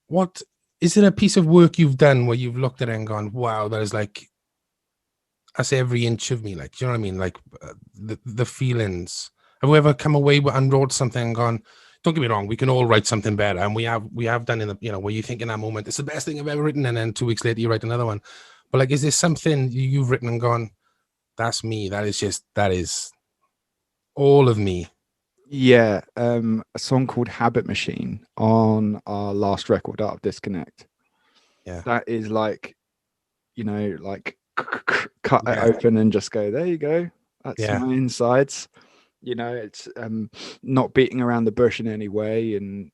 what is it a piece of work you've done where you've looked at it and gone, wow, that is like, that's every inch of me, like, do you know what I mean? Like, the feelings. Have we ever come away and wrote something and gone, don't get me wrong, we can all write something better, and we have done in the, where you think in that moment it's the best thing I've ever written, and then 2 weeks later you write another one. But like, is there something you've written and gone, that's me, that is all of me? Yeah, a song called Habit Machine on our last record, Art of Disconnect. Yeah, that is like, like cut it open and just go, there you go, that's my insides. It's not beating around the bush in any way, and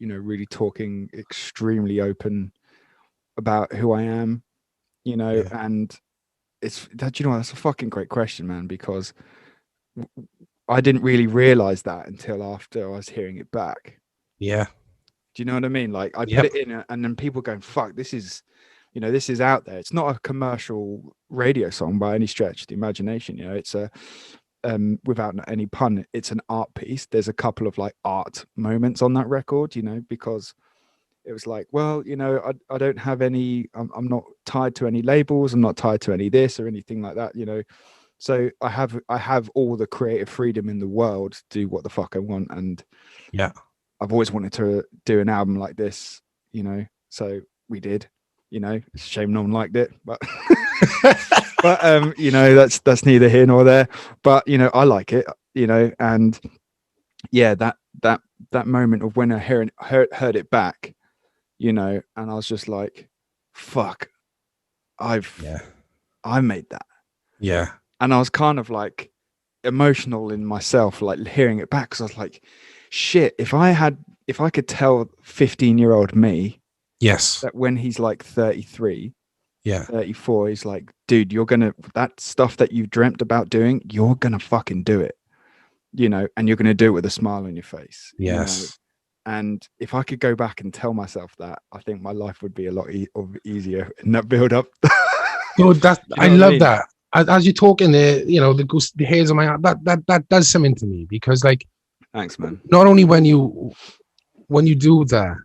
really talking extremely open about who I am, and it's that, that's a fucking great question, man, because I didn't really realize that until after I was hearing it back. Yeah. Do you know what I mean? Like, I put it in, and then people going, fuck, this is, this is out there. It's not a commercial radio song by any stretch of the imagination. It's a, without any pun, it's an art piece. There's a couple of like art moments on that record, because it was like, well, I don't have any, I'm not tied to any labels. I'm not tied to any this or anything like that, So I have all the creative freedom in the world to do what the fuck I want. And yeah, I've always wanted to do an album like this, so we did. It's a shame no one liked it, but but that's neither here nor there. But I like it, and yeah, that moment of when I heard it back, and I was just like, fuck, I made that. Yeah. And I was kind of like emotional in myself, like hearing it back, because I was like, shit, if I could tell 15-year-old me, yes, that when he's like 33, 34, he's like, dude, that stuff that you dreamt about doing, you're gonna fucking do it, and you're gonna do it with a smile on your face. Yes. And if I could go back and tell myself that, I think my life would be a lot easier in that build up. No, I love that. As you're talking there, the hairs on my heart, that does something to me, because like, thanks, man. Not only when you do that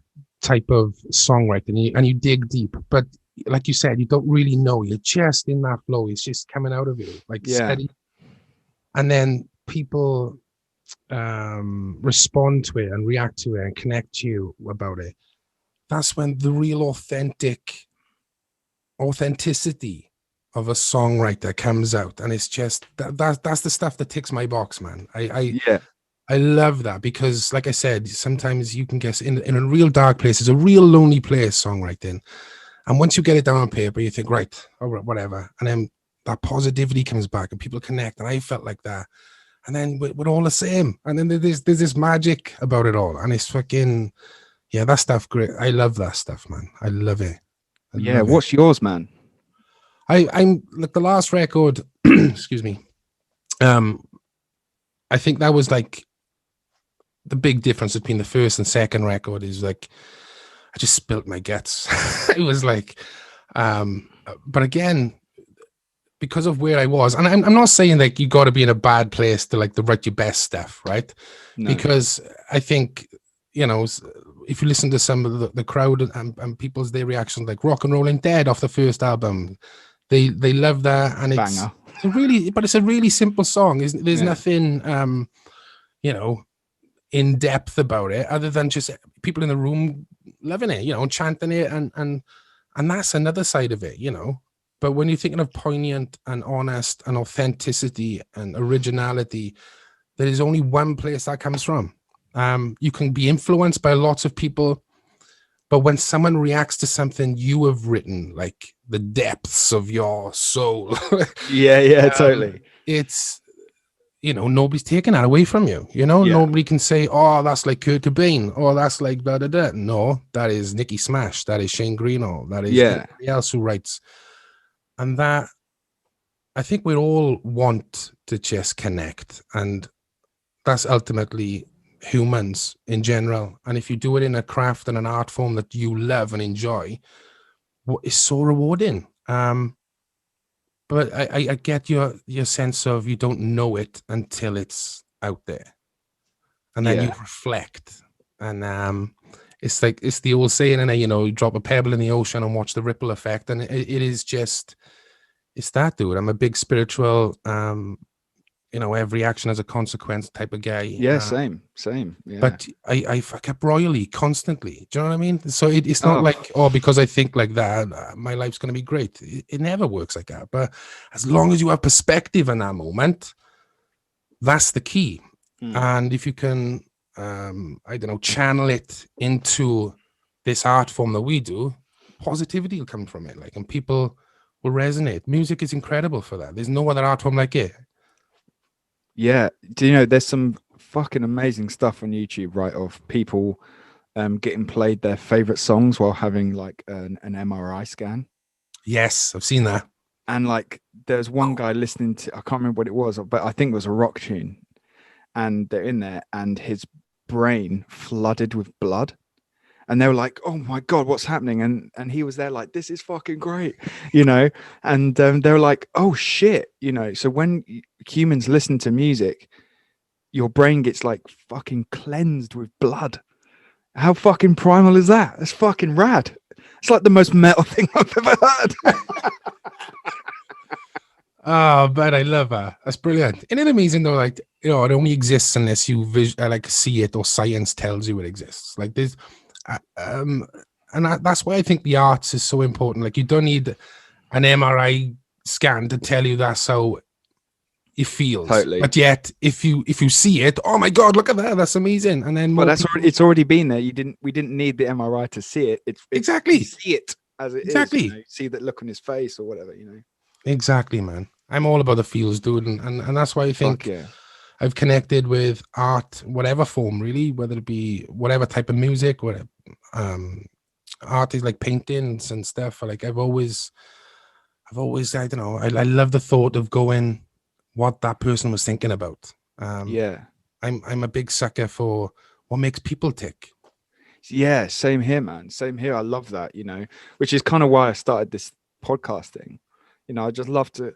type of songwriting and you dig deep, but like you said, you don't really know. You're just in that flow. It's just coming out of you, like steady. And then people respond to it and react to it and connect to you about it. That's when the real authentic authenticity of a songwriter comes out, and it's just that's the stuff that ticks my box, man. Yeah. I love that because, like I said, sometimes you can get in a real dark place. It's a real lonely place, songwriting. And once you get it down on paper, you think, right, all right, whatever. And then that positivity comes back and people connect. And I felt like that. And then we're all the same. And then there's this magic about it all. And it's fucking, yeah, that stuff great. I love that stuff, man. I love it. I Yeah. love it. What's yours, man? I'm like the last record, excuse me. I think that was like the big difference between the first and second record is like I just spilt my guts. It was like, but again, because of where I was, and I'm not saying like you got to be in a bad place to like to write your best stuff, right? No. Because I think, you know, if you listen to some of the crowd and people's their reactions, like Rock and Rolling Dead off the first album, they love that, and Banger. it's a really simple song. There's Yeah. nothing, you know, in depth about it other than just people in the room loving it, you know, chanting it, and that's another side of it, you know. But when you're thinking of poignant and honest and authenticity and originality, there is only one place that comes from. You can be influenced by lots of people, but when someone reacts to something you have written, like the depths of your soul, Yeah. Yeah. Totally. it's, you know, nobody's taking that away from you. You know, Yeah. nobody can say, oh, that's like Kurt Cobain, or that's like da da da. No, that is Nikki Smash, that is Shane Greenhall, that is Yeah. anybody else who writes. And that, I think we all want to just connect, and that's ultimately humans in general. And if you do it in a craft and an art form that you love and enjoy, what is so rewarding. But I get your sense of you don't know it until it's out there, and then you Yeah. reflect. And it's like it's the old saying, and you know, you drop a pebble in the ocean and watch the ripple effect, and it is just it's that, dude. I'm a big spiritual, you know, every action has a consequence type of guy. Yeah. Same. Same. Yeah. But I fuck up royally constantly. Do you know what I mean? So it's not Oh. like, oh, because I think like that, my life's going to be great. It never works like that. But as long as you have perspective in that moment, that's the key. And if you can, I don't know, channel it into this art form that we do, positivity will come from it. Like, and people will resonate. Music is incredible for that. There's no other art form like it. Yeah. Do you know there's some fucking amazing stuff on YouTube, right? Of people getting played their favorite songs while having like an MRI scan. Yes, I've seen that. And like there's one guy listening to, I can't remember what it was, but I think it was a rock tune. And they're in there and his brain flooded with blood. And they were like, "Oh my god, what's happening?" And he was there like, "This is fucking great," you know. And they were like, "Oh shit," you know. So when humans listen to music, your brain gets like fucking cleansed with blood. How fucking primal is that? That's fucking rad. It's like the most metal thing I've ever heard. Oh, but I love that. That's brilliant. Isn't it amazing though? Like, you know, it only exists unless you like see it or science tells you it exists. Like this, um, and that's why I think the arts is so important. Like, you don't need an MRI scan to tell you that's how it feels. Totally. But yet, if you see it, oh my god, look at that, that's amazing. And then Well, more that's people... already, it's already been there. We didn't need the MRI to see it. It's Exactly. You see it as it Exactly. is. You know? See that look on his face or whatever. You know. Exactly, man. I'm all about the feels, dude, and that's why I think Fuck yeah. I've connected with art, whatever form, really, whether it be whatever type of music, whatever, art is like paintings and stuff. Like I've always, I don't know, I love the thought of going what that person was thinking about. Yeah. I'm a big sucker for what makes people tick. Yeah. Same here, man. Same here. I love that. You know, which is kind of why I started this podcast thing. You know, I just love to.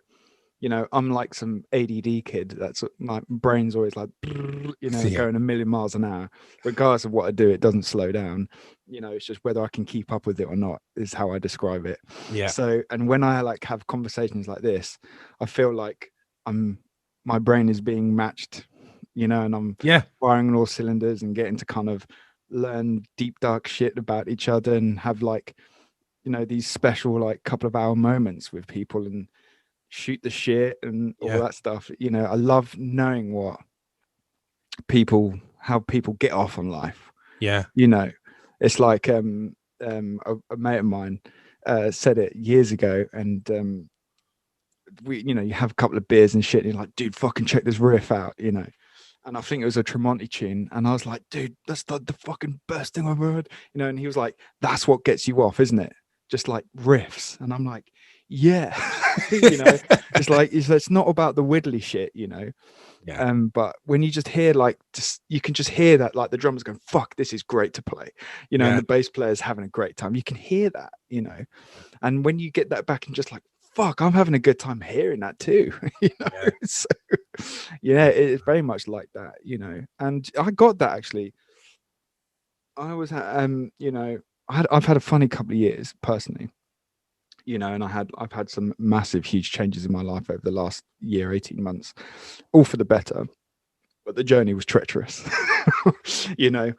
You know, I'm like some ADD kid. That's my brain's always like, you know, Yeah. going a million miles an hour. Regardless of what I do, it doesn't slow down. You know, it's just whether I can keep up with it or not is how I describe it. Yeah. So, and when I like have conversations like this, I feel like my brain is being matched, you know, and I'm firing on all cylinders and getting to kind of learn deep dark shit about each other and have like you know, these special like couple of hour moments with people and shoot the shit and all Yeah. that stuff. You know, I love knowing how people get off on life. Yeah. You know, it's like a mate of mine said it years ago, and we, you know, you have a couple of beers and shit, and you're like, dude, fucking check this riff out, you know. And I think it was a Tremonti tune, and I was like, dude, that's the fucking best thing I've heard, you know. And he was like, that's what gets you off, isn't it? Just like riffs. And I'm like, yeah, you know, it's not about the widdly shit, you know. Yeah. But when you just hear like, just you can just hear that, like the drummers going, fuck, this is great to play, you know, and Yeah. the bass player's having a great time. You can hear that, you know. And when you get that back and just like, fuck, I'm having a good time hearing that too. You know, Yeah. so yeah, it's very much like that, you know. And I got that actually. I was you know, I've had a funny couple of years personally, you know, and I've had some massive huge changes in my life over the last year, 18 months, all for the better. But the journey was treacherous. You know.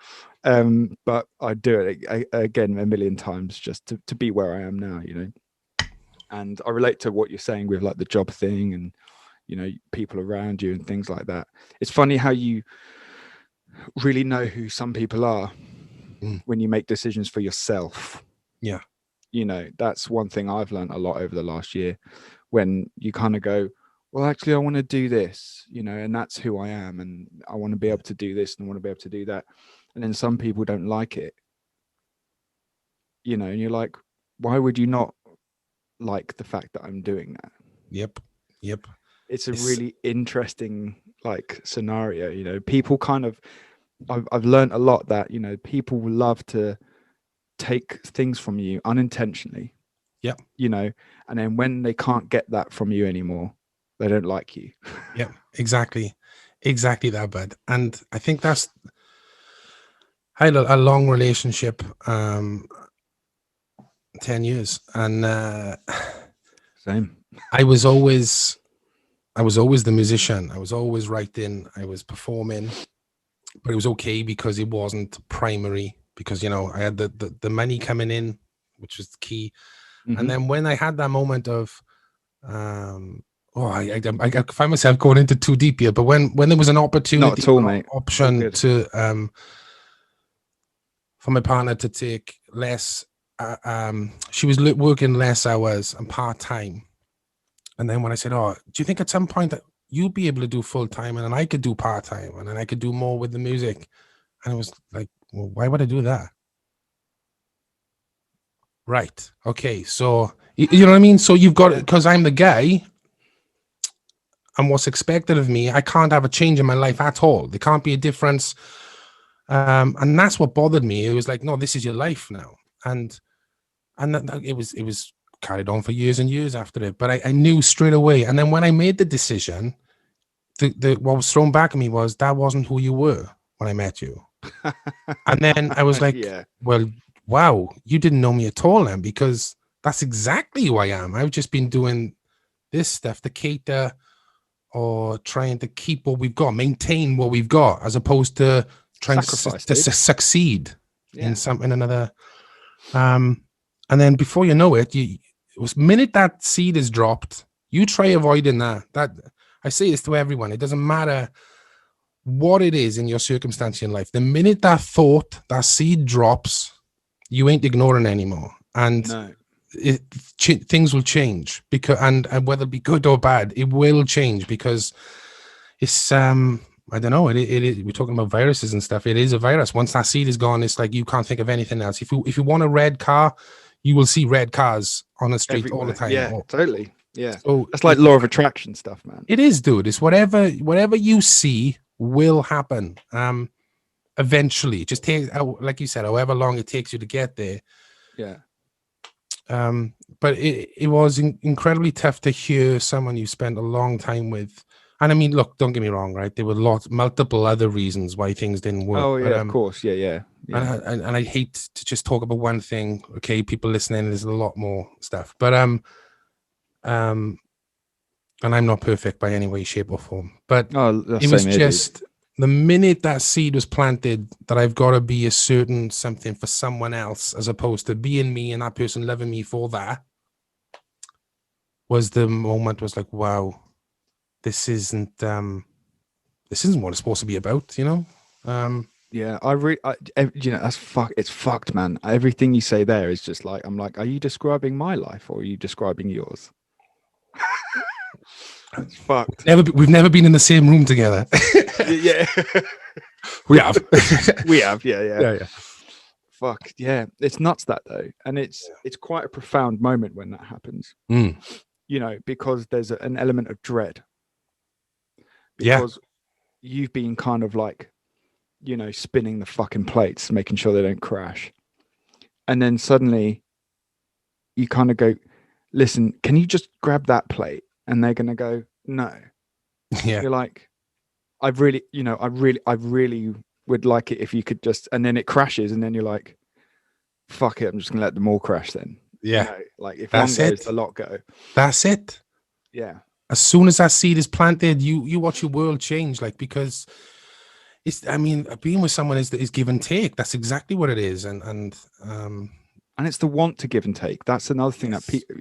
But I'd do it again a million times just to be where I am now, you know. And I relate to what you're saying with like the job thing and, you know, people around you and things like that. It's funny how you really know who some people are when you make decisions for yourself. Yeah. You know, that's one thing I've learned a lot over the last year, when you kind of go, well, actually, I want to do this, you know, and that's who I am. And I want to be able to do this and I want to be able to do that. And then some people don't like it, you know, and you're like, why would you not like the fact that I'm doing that? Yep. It's a really interesting like scenario, you know. People kind of, I've learned a lot that, you know, people love to take things from you unintentionally. Yeah. You know, and then when they can't get that from you anymore, they don't like you. Yeah. Exactly that, bud. And I think I had a long relationship, 10 years, and Same. I was always the musician. I was always writing, I was performing, but it was okay because it wasn't primary, because, you know, I had the money coming in, which was the key. And then when I had that moment of I find myself going into too deep here, but when there was an opportunity, not at all, mate, option to for my partner to take less, she was working less hours and part-time. And then when I said, oh, do you think at some point that you'll be able to do full-time and then I could do part-time and then I could do more with the music? And it was like, well, why would I do that? Right. Okay. So, you know what I mean? So you've got, because I'm the guy and what's expected of me, I can't have a change in my life at all. There can't be a difference. And that's what bothered me. It was like, no, this is your life now. And it was carried on for years and years after it. But I knew straight away. And then when I made the decision, what was thrown back at me was, that wasn't who you were when I met you. And then I was like, yeah. Well, wow, you didn't know me at all then, because that's exactly who I am. I've just been doing this stuff to cater or trying to keep what we've got, maintain what we've got, as opposed to trying to succeed in another. And then before you know it, it was minute that seed is dropped, you try avoiding that. That I say this to everyone. It doesn't matter what it is in your circumstance in life. The minute that thought, that seed drops, you ain't ignoring anymore. And things will change, because and whether it be good or bad, it will change, because it's I don't know, it we're talking about viruses and stuff. It is a virus. Once that seed is gone, it's like you can't think of anything else. If you want a red car, you will see red cars on the street everywhere, all the time. Yeah, totally. Yeah. So that's like law of attraction stuff, man. It is, dude. It's whatever you see will happen. Eventually, just take, like you said, however long it takes you to get there. Yeah. But it was incredibly tough to hear someone you spent a long time with. And I mean, look, don't get me wrong, right? There were multiple other reasons why things didn't work. Oh, yeah, but, of course. Yeah. And I hate to just talk about one thing. Okay, people listening, there's a lot more stuff. But and I'm not perfect by any way, shape, or form. But it was just the minute that seed was planted, that I've got to be a certain something for someone else, as opposed to being me and that person loving me for that, was the moment. Was like, wow, this isn't what it's supposed to be about, you know. Yeah, you know, it's fucked, man. Everything you say there is just like, I'm like, are you describing my life or are you describing yours? It's fucked. We've never been in the same room together. Yeah. We have. We have, yeah. Yeah. Fuck, yeah. It's nuts, that though. And it's quite a profound moment when that happens. Mm. You know, because there's an element of dread. Yeah. Because you've been kind of like, you know, spinning the fucking plates, making sure they don't crash. And then suddenly you kind of go, listen, can you just grab that plate? And they're going to go, no. Yeah. You're like, I really would like it if you could just, and then it crashes. And then you're like, fuck it. I'm just going to let them all crash then. Yeah. You know, like if That's one goes, it. the lot go. That's it. Yeah. As soon as that seed is planted, you watch your world change. Like, because being with someone is give and take. That's exactly what it is. And it's the want to give and take. That's another thing that people,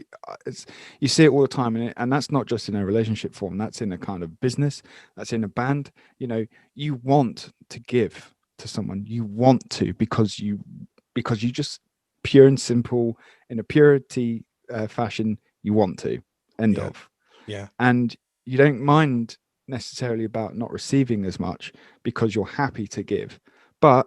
you see it all the time, and that's not just in a relationship form. That's in a kind of business. That's in a band. You know, you want to give to someone. You want to because you just pure and simple in a purity fashion. You want to. End of. Yeah. And you don't mind necessarily about not receiving as much because you're happy to give, but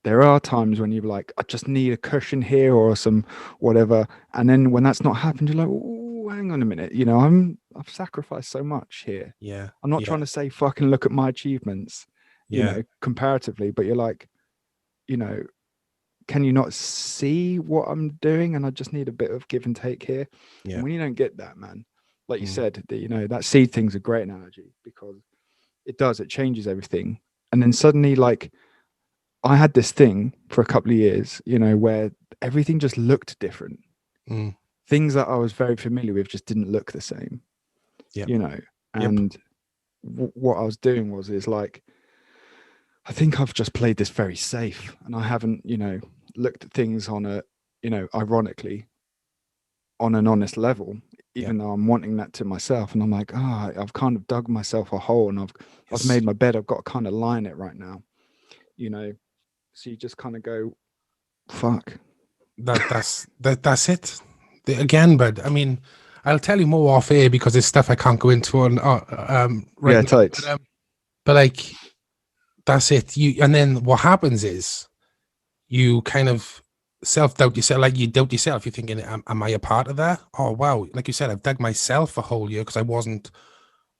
there are times when you're like, I just need a cushion here or some whatever. And then when that's not happened, you're like, oh, hang on a minute. You know, I've sacrificed so much here. Yeah. I'm not trying to say fucking look at my achievements, you know, comparatively, but you're like, you know, can you not see what I'm doing? And I just need a bit of give and take here. Yeah. And when you don't get that, man, like you said, that, you know, that seed thing's a great analogy because it changes everything. And then suddenly, like, I had this thing for a couple of years, you know, where everything just looked different. Things that I was very familiar with just didn't look the same, you know. And what I was doing is like, I think I've just played this very safe, and I haven't, you know, looked at things on a, you know, ironically, on an honest level, even though I'm wanting that to myself. And I'm like, I've kind of dug myself a hole, and I've made my bed. I've got to kind of lie in it right now, you know. So you just kind of go, fuck. That's it. Again, but I mean, I'll tell you more off air because there's stuff I can't go into on right now. Tight. But like, that's it. And then what happens is you kind of self-doubt yourself. Like, you doubt yourself. You're thinking, am I a part of that? Oh wow, like you said, I've dug myself a whole year because I wasn't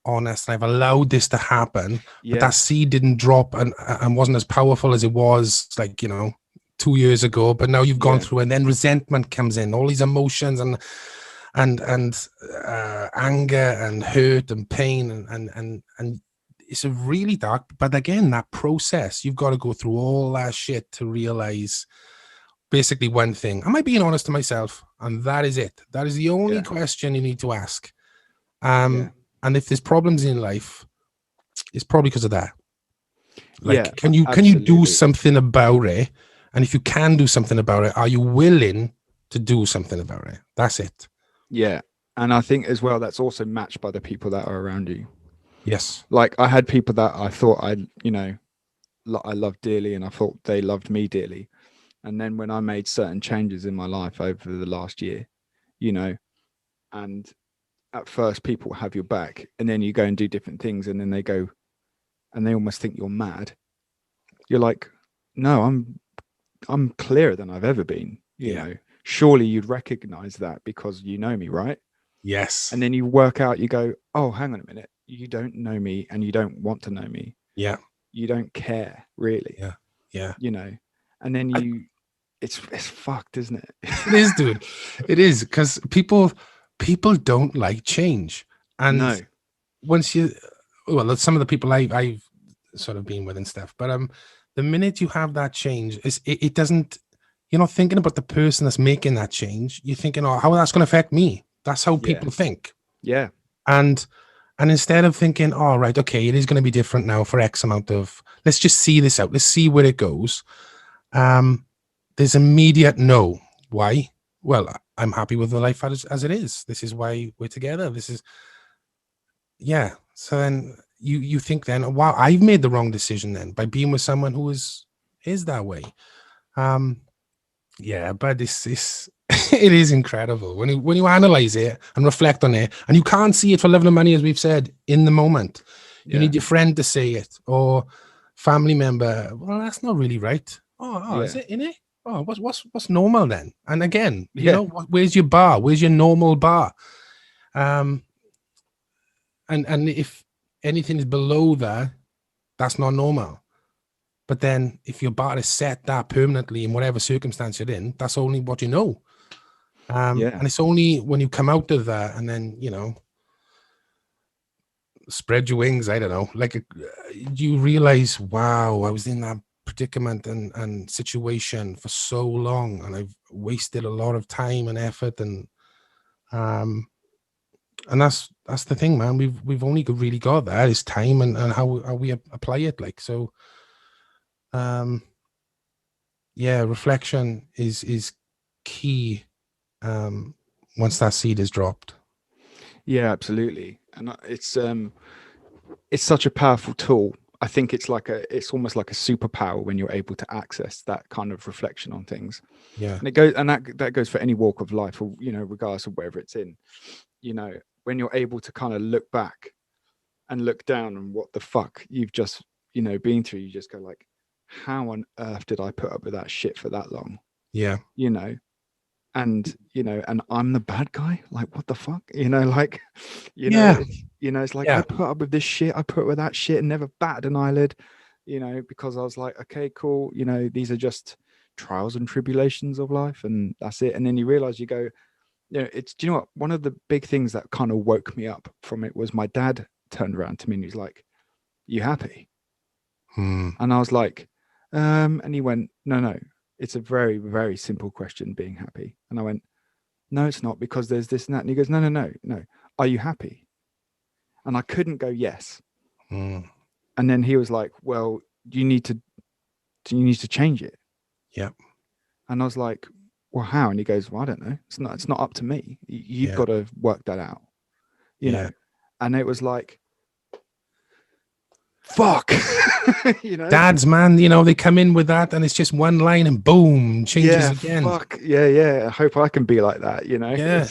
honest, and I've allowed this to happen. But that seed didn't drop and wasn't as powerful as it was, like, you know, 2 years ago. But now you've gone through, and then resentment comes in, all these emotions and anger and hurt and pain and it's a really dark. But again, that process, you've got to go through all that shit to realize basically one thing: am I being honest to myself? And that is it. That is the only question you need to ask. And if there's problems in life, it's probably because of that. Like, can you do something about it? And if you can do something about it, are you willing to do something about it? That's it. Yeah. And I think as well, that's also matched by the people that are around you. Yes. Like, I had people that I thought I loved dearly, and I thought they loved me dearly. And then when I made certain changes in my life over the last year, you know, and at first people have your back, and then you go and do different things, and then they go and they almost think you're mad. You're like, no, I'm clearer than I've ever been. You know, surely you'd recognize that because you know me, right? Yes. And then you work out, you go, oh, hang on a minute, you don't know me and you don't want to know me. Yeah. You don't care, really. Yeah. Yeah. You know, and then it's fucked, isn't it? It is, dude. It is, because people don't like change. And once some of the people I've sort of been with and stuff, but the minute you have that change, it doesn't, you're not thinking about the person that's making that change. You're thinking, oh, how that's going to affect me. That's how people think. Yeah. And And instead of thinking, oh, right, okay, it is going to be different now for X amount of, let's just see this out. Let's see where it goes. There's immediate no. Why? Well, I'm happy with the life as it is. This is why we're together. This is, yeah. So then you think then, wow, I've made the wrong decision then by being with someone who is that way. Yeah, but this it is incredible when you analyze it and reflect on it, and you can't see it for love and money, as we've said, in the moment. You need your friend to say it, or family member. Well, that's not really right. Oh, is it in it? Oh, what's normal then? And again, you know, where's your bar? Where's your normal bar? And if anything is below that, that's not normal. But then if your bar is set that permanently in whatever circumstance you're in, that's only what you know. And it's only when you come out of that and then, you know, spread your wings, I don't know, like you realize, wow, I was in that predicament and situation for so long, and I've wasted a lot of time and effort, and that's the thing, man. We've only really got that is time and how we apply it, like. So yeah, reflection is key once that seed is dropped. Yeah, absolutely. And it's such a powerful tool. I think it's almost like a superpower when you're able to access that kind of reflection on things. Yeah. And that goes for any walk of life, or, you know, regardless of wherever it's in. You know, when you're able to kind of look back and look down on what the fuck you've just, you know, been through, you just go like, how on earth did I put up with that shit for that long? Yeah. You know, and you know, and I'm the bad guy. Like, what the fuck? You know, like, it's like, I put up with this shit, I put up with that shit, and never batted an eyelid. You know, because I was like, okay, cool. You know, these are just trials and tribulations of life, and that's it. And then you realize, you go, you know, do you know what? One of the big things that kind of woke me up from it was my dad turned around to me and he's like, "You happy?" And I was like, and he went, no, it's a very, very simple question, being happy. And I went, no, it's not, because there's this and that. And he goes, no. Are you happy? And I couldn't go yes. And then he was like, well, you need to change it. Yeah. And I was like, well, how? And he goes, well, I don't know. It's not up to me. You've got to work that out, you know? And it was like, fuck. You know, dads, man, you know, they come in with that and it's just one line and boom, changes again. Fuck yeah. I hope I can be like that, you know. Yeah,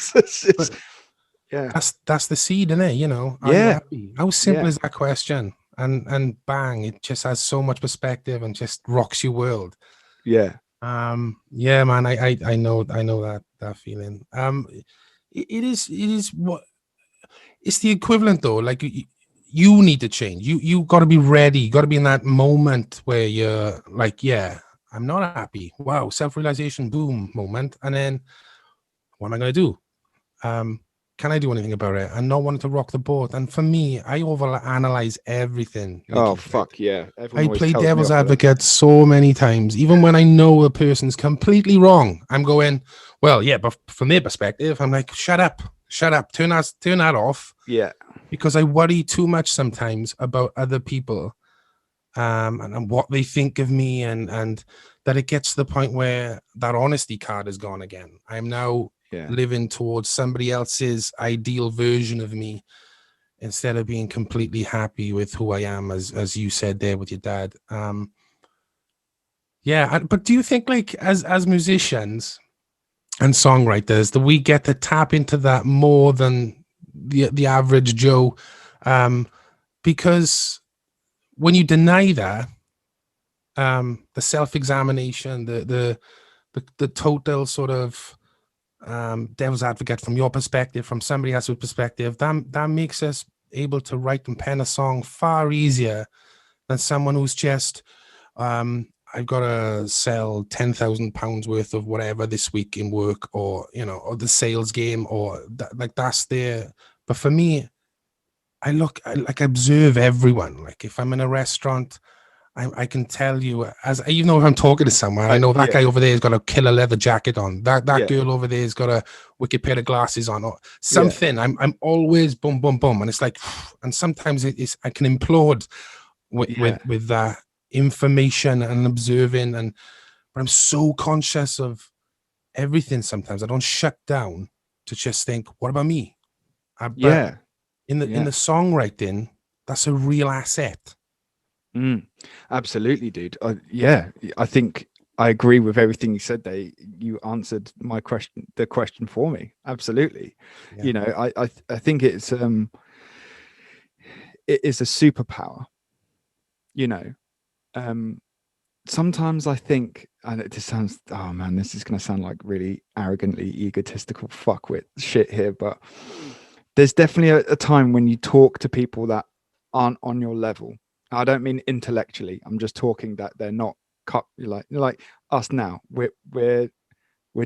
that's the seed, isn't it? You know, are you happy? How simple is that question? And bang, it just has so much perspective and just rocks your world. Yeah man, I know that feeling. It is what it's the equivalent though, like you need to change. You got to be ready. You got to be in that moment where you're like, yeah, I'm not happy. Wow, self-realization, boom, moment. And then what am I going to do? Can I do anything about it? And not wanting to rock the boat. And for me, I overanalyze everything. Nikki, oh, fuck yeah. I play devil's advocate so many times. Even when I know a person's completely wrong, I'm going, well, yeah, but from their perspective, I'm like, shut up, turn that off. Yeah. Because I worry too much sometimes about other people and what they think of me, and that it gets to the point where that honesty card is gone again. I'm now living towards somebody else's ideal version of me instead of being completely happy with who I am, as you said there with your dad. But do you think, like, as musicians and songwriters, that we get to tap into that more than the average Joe, because when you deny that, the self-examination, the total sort of devil's advocate from your perspective, from somebody else's perspective, that makes us able to write and pen a song far easier than someone who's just I've got to sell £10,000 worth of whatever this week in work, or, you know, or the sales game, or that's there. But for me, I observe everyone. Like if I'm in a restaurant, I can tell you, as even though if I'm talking to someone, I know that guy over there has got a killer leather jacket on. That girl over there has got a wicked pair of glasses on, or something. I'm always boom, boom, boom, and it's like, and sometimes it's I can implode with that information and observing, but I'm so conscious of everything. Sometimes I don't shut down to just think, what about me? But in the songwriting, that's a real asset. Absolutely, dude. I think I agree with everything you said there. You answered my question, the question for me. Absolutely. You know, I think it is a superpower, you know. Sometimes I think, and it just sounds, oh man, this is going to sound like really arrogantly egotistical fuckwit shit here, but there's definitely a time when you talk to people that aren't on your level. I don't mean intellectually. I'm just talking that they're not cut like us now. We're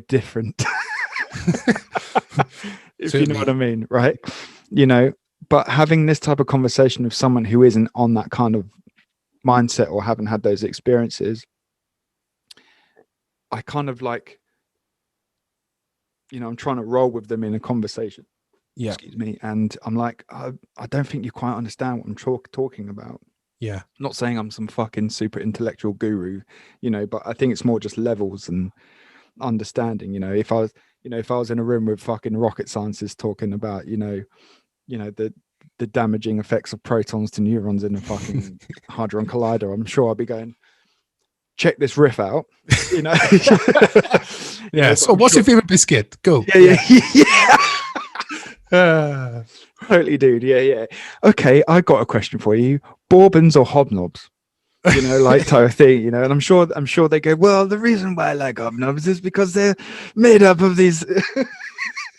different. If you know what I mean, right? You know, but having this type of conversation with someone who isn't on that kind of mindset or haven't had those experiences, I kind of like, you know, I'm trying to roll with them in a conversation. Excuse me. And I'm like, I don't think you quite understand what I'm talking about. Not saying I'm some fucking super intellectual guru, you know, but I think it's more just levels and understanding. You know, if I was in a room with fucking rocket scientists talking about, you know, the damaging effects of protons to neurons in a fucking hadron collider, I'm sure I'd be going, check this riff out, you know. So what's your favorite biscuit? Go. Totally, dude. Okay, I got a question for you. Bourbons or hobnobs? You know, like type of thing, you know. And I'm sure they go, well, the reason why I like hobnobs is because they're made up of these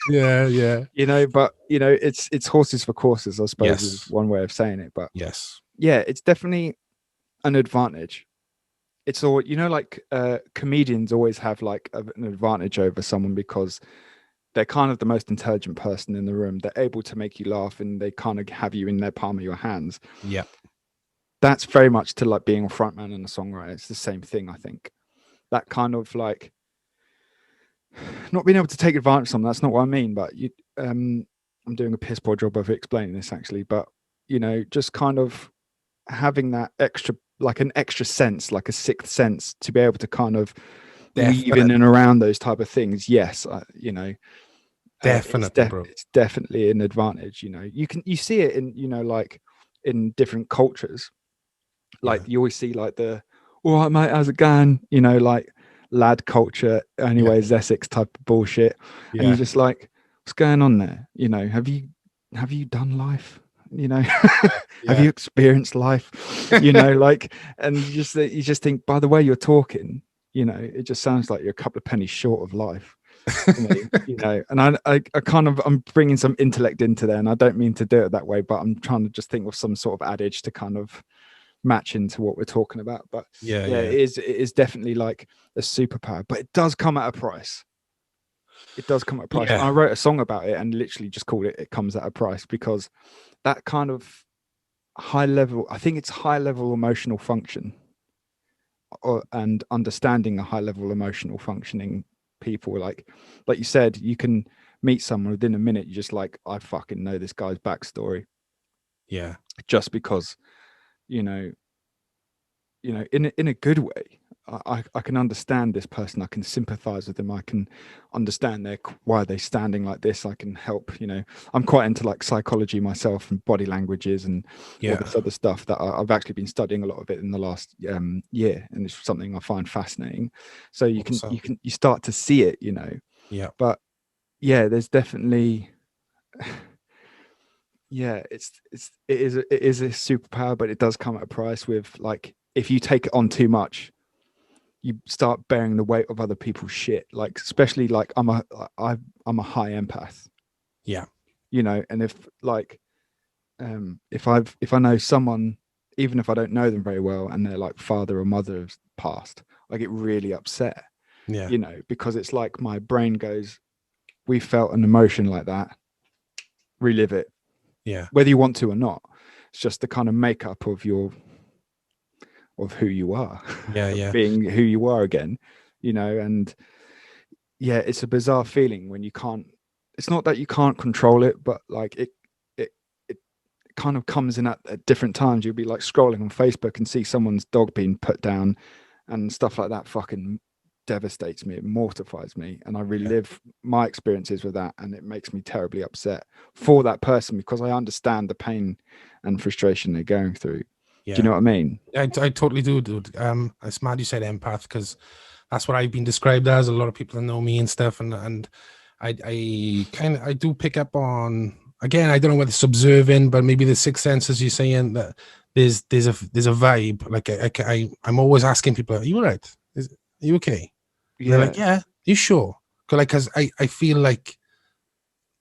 you know, but you know, it's horses for courses, I suppose, is one way of saying it. But it's definitely an advantage. It's all, you know, like comedians always have like an advantage over someone because they're kind of the most intelligent person in the room. They're able to make you laugh and they kind of have you in their palm of your hands. That's very much to like being a frontman and a songwriter. It's the same thing, I think. That kind of like not being able to take advantage of someone, that's not what I mean, but you I'm doing a piss poor job of explaining this actually, but you know, just kind of having that extra, like an extra sense, like a sixth sense to be able to kind of weave in and around those type of things. Yes, you know, it's definitely an advantage. You know, you see it in, you know, like in different cultures. Like you always see like the, all right, mate, how's it going? You know, like lad culture, anyways, Essex type of bullshit. And you're just like, what's going on there? You know, have you done life? You know, have you experienced life? You know, like, and you just think, by the way you're talking, you know, it just sounds like you're a couple of pennies short of life. You know, and I kind of, I'm bringing some intellect into there, and I don't mean to do it that way, but I'm trying to just think of some sort of adage to kind of match into what we're talking about. But it is definitely like a superpower, but it does come at a price. It does come at a price. I wrote a song about it and literally just called it Comes at a Price, because that kind of high level, I think it's high level emotional function, and understanding a high level emotional functioning people, like you said, you can meet someone within a minute, you're just like, I fucking know this guy's backstory, just because, you know, in a good way. I can understand this person. I can sympathize with them. I can understand why they're standing like this. I can help, you know, I'm quite into like psychology myself and body languages and all this other stuff that I've actually been studying a lot of it in the last year. And it's something I find fascinating. So you start to see it, you know, but there's definitely, it is a superpower, but it does come at a price. With like, if you take it on too much, you start bearing the weight of other people's shit. Like, especially like I'm a high empath. You know, and if like, if I know someone, even if I don't know them very well, and their like father or mother has passed, I get really upset. You know, because it's like my brain goes, we felt an emotion like that, relive it. Whether you want to or not. It's just the kind of makeup of your of who you are, Yeah, of yeah. being who you are again, you know. And yeah, it's a bizarre feeling when you can't, it's not that you can't control it, but like it kind of comes in at different times. You'll be like scrolling on Facebook and see someone's dog being put down and stuff like that. Fucking devastates me, it mortifies me, and I Yeah. relive my experiences with that, and it makes me terribly upset for that person because I understand the pain and frustration they're going through. Do you Yeah. know what I mean? I totally do, dude. It's mad you said empath, because that's what I've been described as. A lot of people that know me and stuff, and I kind of, I do pick up on, again, I don't know whether it's observing, but maybe the sixth sense, as you're saying, that there's a vibe. Like I'm always asking people, "Are you all right? Are you okay?" And they're like, Yeah, "Yeah, you sure?" Because I feel like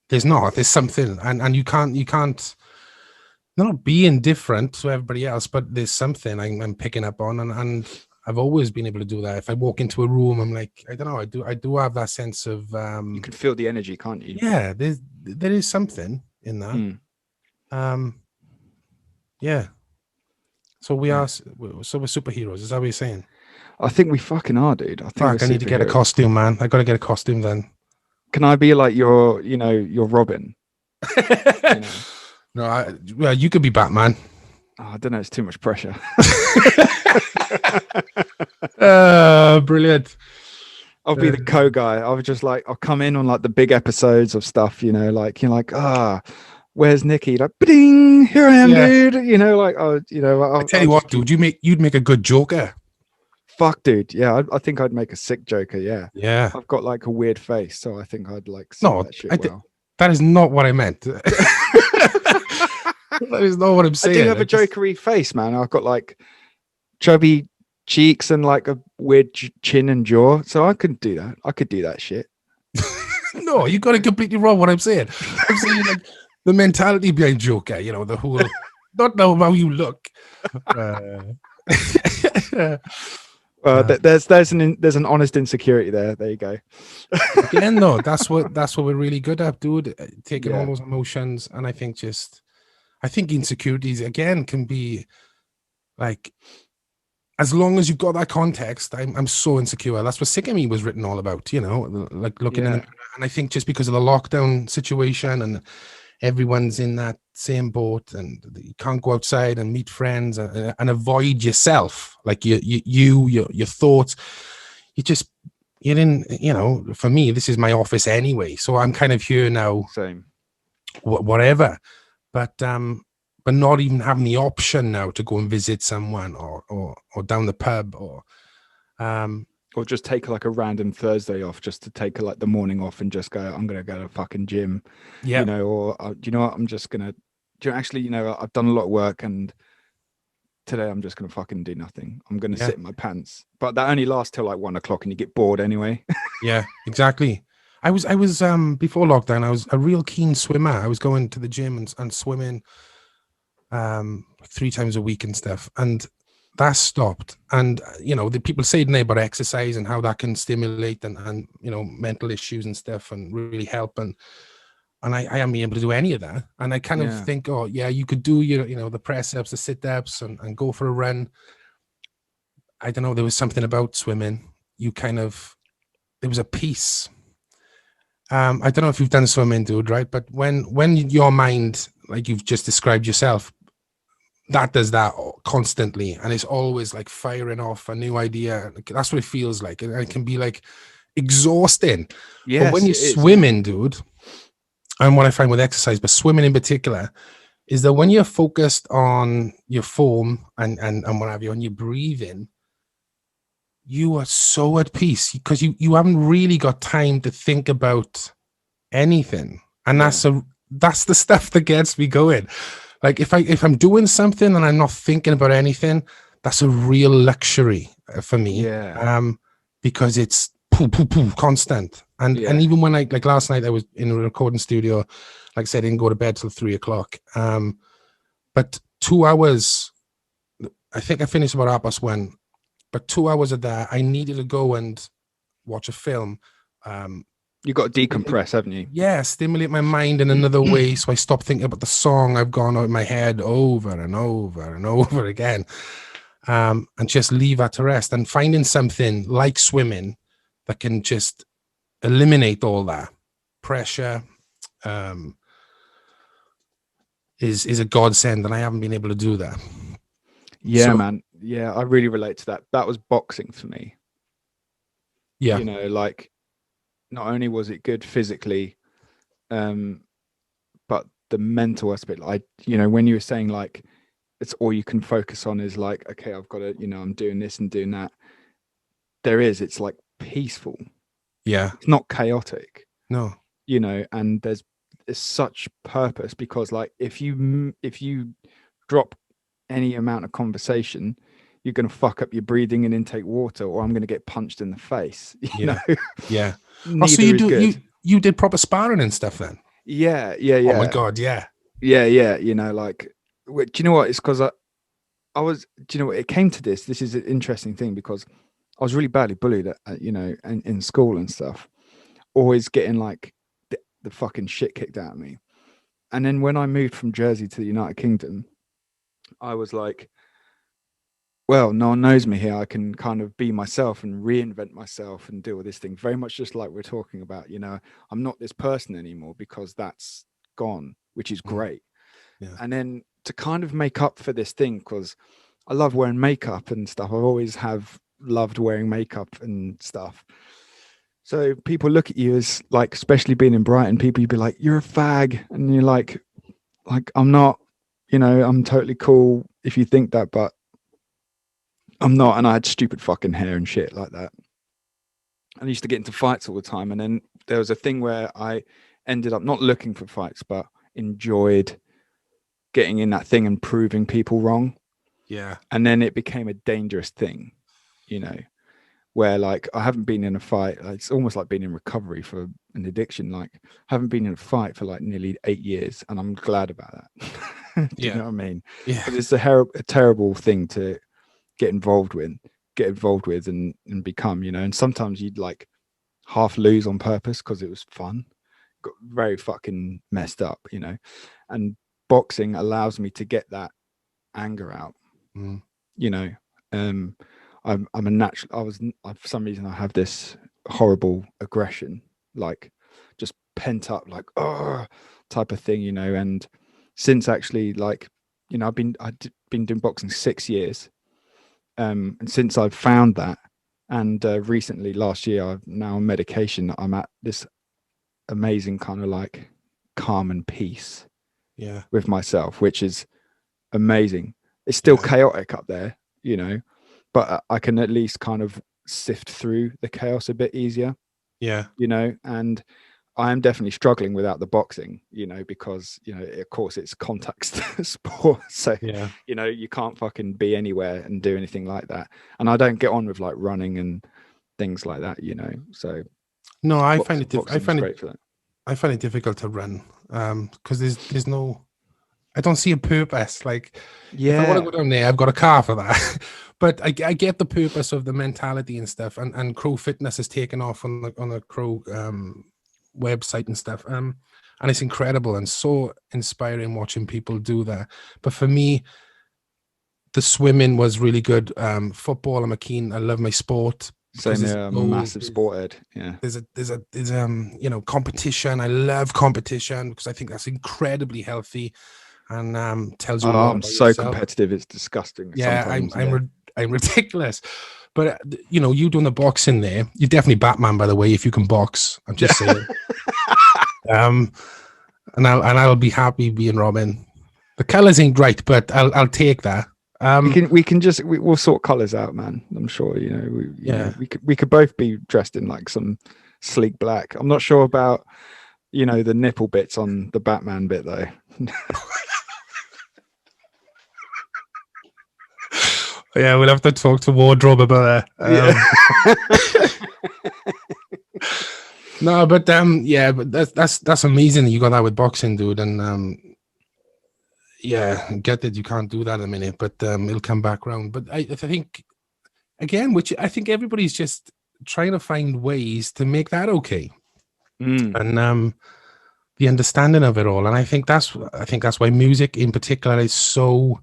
there's something, and you can't not be indifferent to everybody else, but there's something I'm picking up on, and I've always been able to do that. If I walk into a room, I'm like, I don't know, I do have that sense of you can feel the energy, can't you? yeah, there is something in that. Mm. Um, yeah. So we Yeah, are, so we're superheroes. Is that what you're saying? I think we fucking are, dude. I think we're Fuck, I need to get a superheroes. costume, man. I gotta get a costume then. Can I be like your, you know, your Robin? You know, No, well, you could be Batman. oh, I don't know. It's too much pressure. Brilliant. I'll be the guy. I'll just like, I'll come in on like the big episodes of stuff, you know, like you're like, where's Nikki? Like, ding, here I am, Yeah. dude. You know, like, oh, you know, I tell you what, dude, you'd make a good Joker. fuck, dude. Yeah, I think I'd make a sick Joker. Yeah, Yeah. I've got like a weird face, so I think I'd like sell No, that shit well. that is not what I meant. That is not what I'm I saying. do have a jokery face, man. I've got like chubby cheeks and like a weird chin and jaw, so I could do that. I could do that shit. No, you got it completely wrong. What I'm saying, like the mentality behind Joker. You know, the whole not know how you look. There's an honest insecurity there. There you go. Again, no, that's what we're really good at, dude. Taking all Yeah. those emotions, and I think insecurities again can be like, as long as you've got that context. I'm so insecure. That's what Sick of Me was written all about, you know, like looking in the Yeah. mirror. And I think just because of the lockdown situation and everyone's in that same boat, and you can't go outside and meet friends, and avoid yourself, like your thoughts, you're in, you know, for me, this is my office anyway. So I'm kind of here now, Same. whatever. But not even having the option now to go and visit someone, or down the pub, Or just take like a random Thursday off, just to take like the morning off and just go, I'm gonna go to fucking gym, yeah, you know, or you know what, I'm just gonna actually, you know, I've done a lot of work and today I'm just gonna fucking do nothing. I'm gonna yeah, sit in my pants. But that only lasts till like 1 o'clock and you get bored anyway. yeah, exactly. I was before lockdown, I was a real keen swimmer. I was going to the gym and swimming 3 times a week and stuff, and that stopped. And you know, the people say today about exercise and how that can stimulate and you know, mental issues and stuff, and really help, and I haven't been able to do any of that. And I kind of Yeah. think, oh yeah, you could do you know, the press ups, the sit ups, and go for a run. I don't know, there was something about swimming, there was a peace. I don't know if you've done swimming, dude, right? But when your mind, like you've just described yourself, that does that constantly, and it's always like firing off a new idea. That's what it feels like, and it can be like exhausting. But when Yes, you're it is. swimming, dude, and what I find with exercise, but swimming in particular, is that when you're focused on your form and what have you, and you're breathing, you are so at peace, because you haven't really got time to think about anything. And Yeah. that's the stuff that gets me going. Like if I'm doing something and I'm not thinking about anything, that's a real luxury for me. Yeah. Because it's poo poo poo constant. And Yeah. even when like last night I was in a recording studio, like I said, I didn't go to bed till 3 o'clock. But 2 hours, I think I finished about 1:30. But 2 hours of that, I needed to go and watch a film. You got to decompress, haven't you? Yeah, stimulate my mind in another way, so I stopped thinking about the song I've gone out in my head over and over and over again. and just leave that to rest, and finding something like swimming that can just eliminate all that pressure is a godsend, and I haven't been able to do that. Yeah, So man. Yeah, I really relate to that. That was boxing for me. yeah, You know, like not only was it good physically, um, but the mental aspect. You know, when you were saying like it's all you can focus on is like, okay, I've got to, you know, I'm doing this and doing that. It's like peaceful. yeah, It's not chaotic, no, you know, and there's such purpose because like if you drop any amount of conversation, you're going to fuck up your breathing and intake water, or I'm going to get punched in the face. You yeah, know, yeah. Oh, so neither is good. you did proper sparring and stuff then? Yeah, yeah, Oh my yeah, god, yeah, yeah, yeah. You know, like, do you know what? It's because I was. Do you know what? It came to this. This is an interesting thing because I was really badly bullied you know, in school and stuff. Always getting like the fucking shit kicked out of me. And then when I moved from Jersey to the United Kingdom, I was like, well, no one knows me here. I can kind of be myself and reinvent myself and deal with this thing. Very much just like we're talking about, you know, I'm not this person anymore because that's gone, which is mm, great. yeah, And then to kind of make up for this thing, because I love wearing makeup and stuff. I've always have loved wearing makeup and stuff. So people look at you as like, especially being in Brighton, people you'd be like, you're a fag. And you're like, I'm not, you know, I'm totally cool if you think that, but I'm not. And I had stupid fucking hair and shit like that. And I used to get into fights all the time. And then there was a thing where I ended up not looking for fights, but enjoyed getting in that thing and proving people wrong. yeah, And then it became a dangerous thing, you know, where like I haven't been in a fight. It's almost like being in recovery for an addiction. Like I haven't been in a fight for like nearly 8 years, and I'm glad about that. Do you yeah, know what I mean? yeah, Because it's a terrible thing to get involved with, and become, you know. And sometimes you'd like half lose on purpose because it was fun. Got very fucking messed up, you know. And boxing allows me to get that anger out, mm, you know. um I'm a natural. For some reason I have this horrible aggression, like just pent up, like oh type of thing, you know. And since actually, like, you know, been doing boxing 6 years, and since I've found that, and recently last year, I've now on medication, I'm at this amazing kind of like calm and peace yeah, with myself, which is amazing. It's still yeah, chaotic up there, you know, but I can at least kind of sift through the chaos a bit easier, yeah, you know. And I am definitely struggling without the boxing, you know, because, you know, of course it's contact sport. So, yeah. you know, you can't fucking be anywhere and do anything like that. And I don't get on with like running and things like that, you know. So No, I find it boxing is great for that. I find it difficult to run because there's no, I don't see a purpose. Like if I want to Yeah. go down there, I've got a car for that. But I get the purpose of the mentality and stuff, and Crow Fitness has taken off on the Crow website and stuff. And it's incredible and so inspiring watching people do that. But for me, the swimming was really good. Football, I'm a keen. I love my sport because Same there's a here. I'm a goal. massive sport head. Yeah. There's you know, competition. I love competition because I think that's incredibly healthy and tells you a Oh, lot I'm about so yourself. competitive. It's disgusting Yeah, sometimes. Yeah. I'm ridiculous. But you know, you doing the boxing there, you're definitely Batman, by the way, if you can box. I'm just saying. Um, and I'll be happy being Robin. The colors ain't right, but I'll take that. We'll sort colors out, man. I'm sure, you know, Yeah. we could both be dressed in like some sleek black. I'm not sure about, you know, the nipple bits on the Batman bit though. Yeah, we'll have to talk to wardrobe about that. Yeah. No, but yeah, but that's amazing that you got that with boxing, dude. And yeah, I get that you can't do that in a minute, but it'll come back around. But I think again, which I think everybody's just trying to find ways to make that okay. Mm. And the understanding of it all. And I think that's why music in particular is so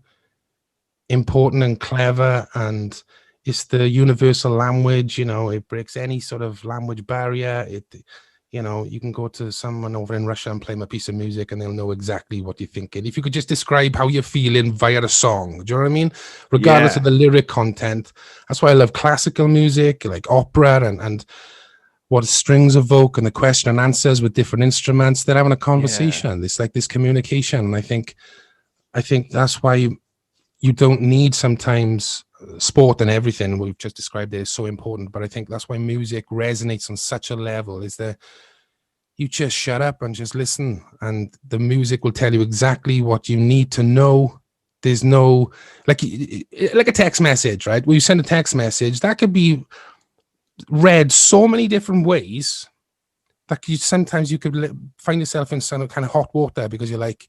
important and clever, and it's the universal language. You know, it breaks any sort of language barrier. You know, you can go to someone over in Russia and play them a piece of music and they'll know exactly what you're thinking. If you could just describe how you're feeling via a song, do you know what I mean? Regardless of the lyric content. That's why I love classical music, like opera, and what strings evoke, and the question and answers with different instruments. They're having a conversation. It's like this communication. And I think that's why you don't need sometimes sport and everything we've just described is so important, but I think that's why music resonates on such a level, is that you just shut up and just listen, and the music will tell you exactly what you need to know. There's no like a text message, right? When you send a text message, that could be read so many different ways that sometimes you could find yourself in some kind of hot water because you're like,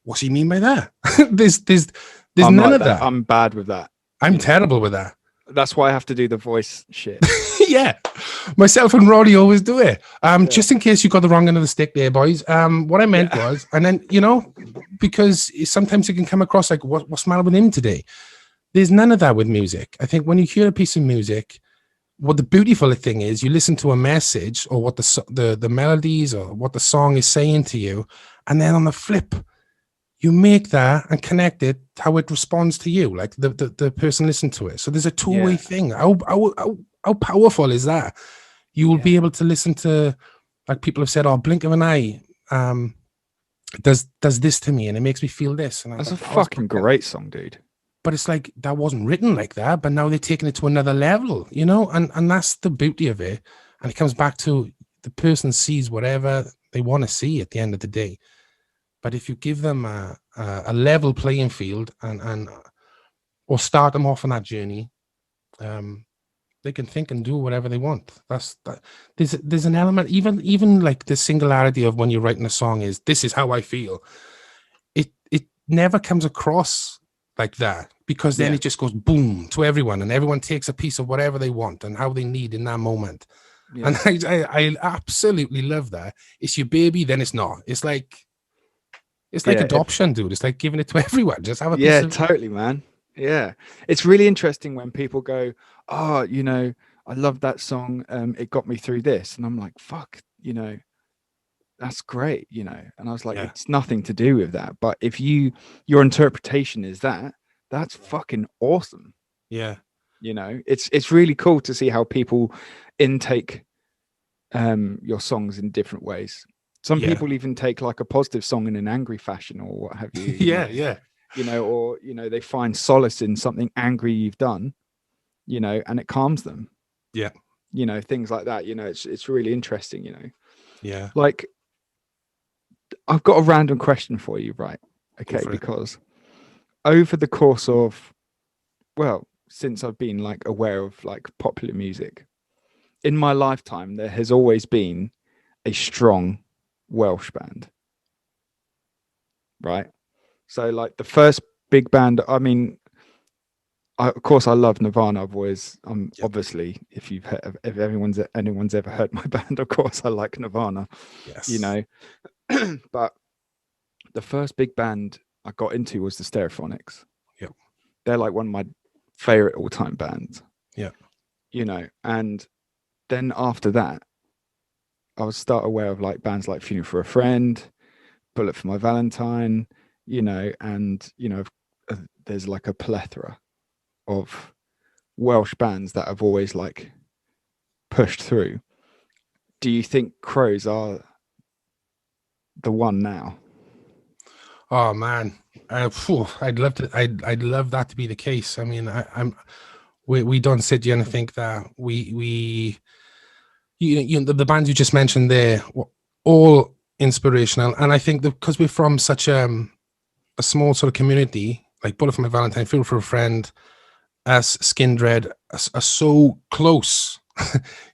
what's he mean by that? there's I'm none like of that. I'm bad with that. I'm terrible with that. That's why I have to do the voice shit. Yeah, myself and Roddy always do it. Just in case you got the wrong end of the stick there, boys. What I meant was, and then, you know, because sometimes it can come across like, what's the matter with him today? There's none of that with music. I think when you hear a piece of music, what the beautiful thing is, you listen to a message or what the melodies or what the song is saying to you, and then on the flip, you make that and connect it how it responds to you, like the person listening to it. So there's a two-way thing. How powerful is that? You will be able to listen to, like people have said, oh, blink of an eye does this to me and it makes me feel this. And that's like, a fucking great song, dude. But it's like, that wasn't written like that, but now they're taking it to another level, you know? And that's the beauty of it. And it comes back to the person sees whatever they want to see at the end of the day. But if you give them a level playing field and or start them off on that journey, they can think and do whatever they want. There's an element, even like the singularity of when you're writing a song is, this is how I feel. It never comes across like that, because then it just goes boom to everyone, and everyone takes a piece of whatever they want and how they need in that moment. And I absolutely love that. It's your baby, then it's not. It's like adoption, dude. It's like giving it to everyone. Just have a piece of... totally, man. Yeah, it's really interesting when people go, oh, you know, I love that song, it got me through this, and I'm like, fuck, you know, that's great, you know. And I was like, it's nothing to do with that, but if your interpretation is that's fucking awesome. Yeah, you know, it's really cool to see how people intake your songs in different ways. Some people even take like a positive song in an angry fashion or what have you. You know, or, you know, they find solace in something angry you've done, you know, and it calms them. Yeah. You know, things like that, you know, it's really interesting, you know. Yeah. Like, I've got a random question for you, right? Okay, because over the course of, well, since I've been like aware of like popular music, in my lifetime, there has always been a strong Welsh band, right? So like the first big band, I mean, of course I love Nirvana. I've always obviously, if anyone's ever heard my band, of course I like Nirvana. Yes. You know. But the first big band I got into was the Stereophonics. Yep. They're like one of my favorite all-time bands. Yeah. You know, and then after that, I was start aware of like bands like Funeral for a Friend, Bullet for My Valentine, you know, and, you know, there's like a plethora of Welsh bands that have always like pushed through. Do you think Crows are the one now? Oh man, I'd love to. I'd love that to be the case. I mean, we don't sit here and think that you know the bands you just mentioned there were all inspirational, and I think that because we're from such a small sort of community, like Bullet for My Valentine, Feel for a Friend, us, Skindred, are so close.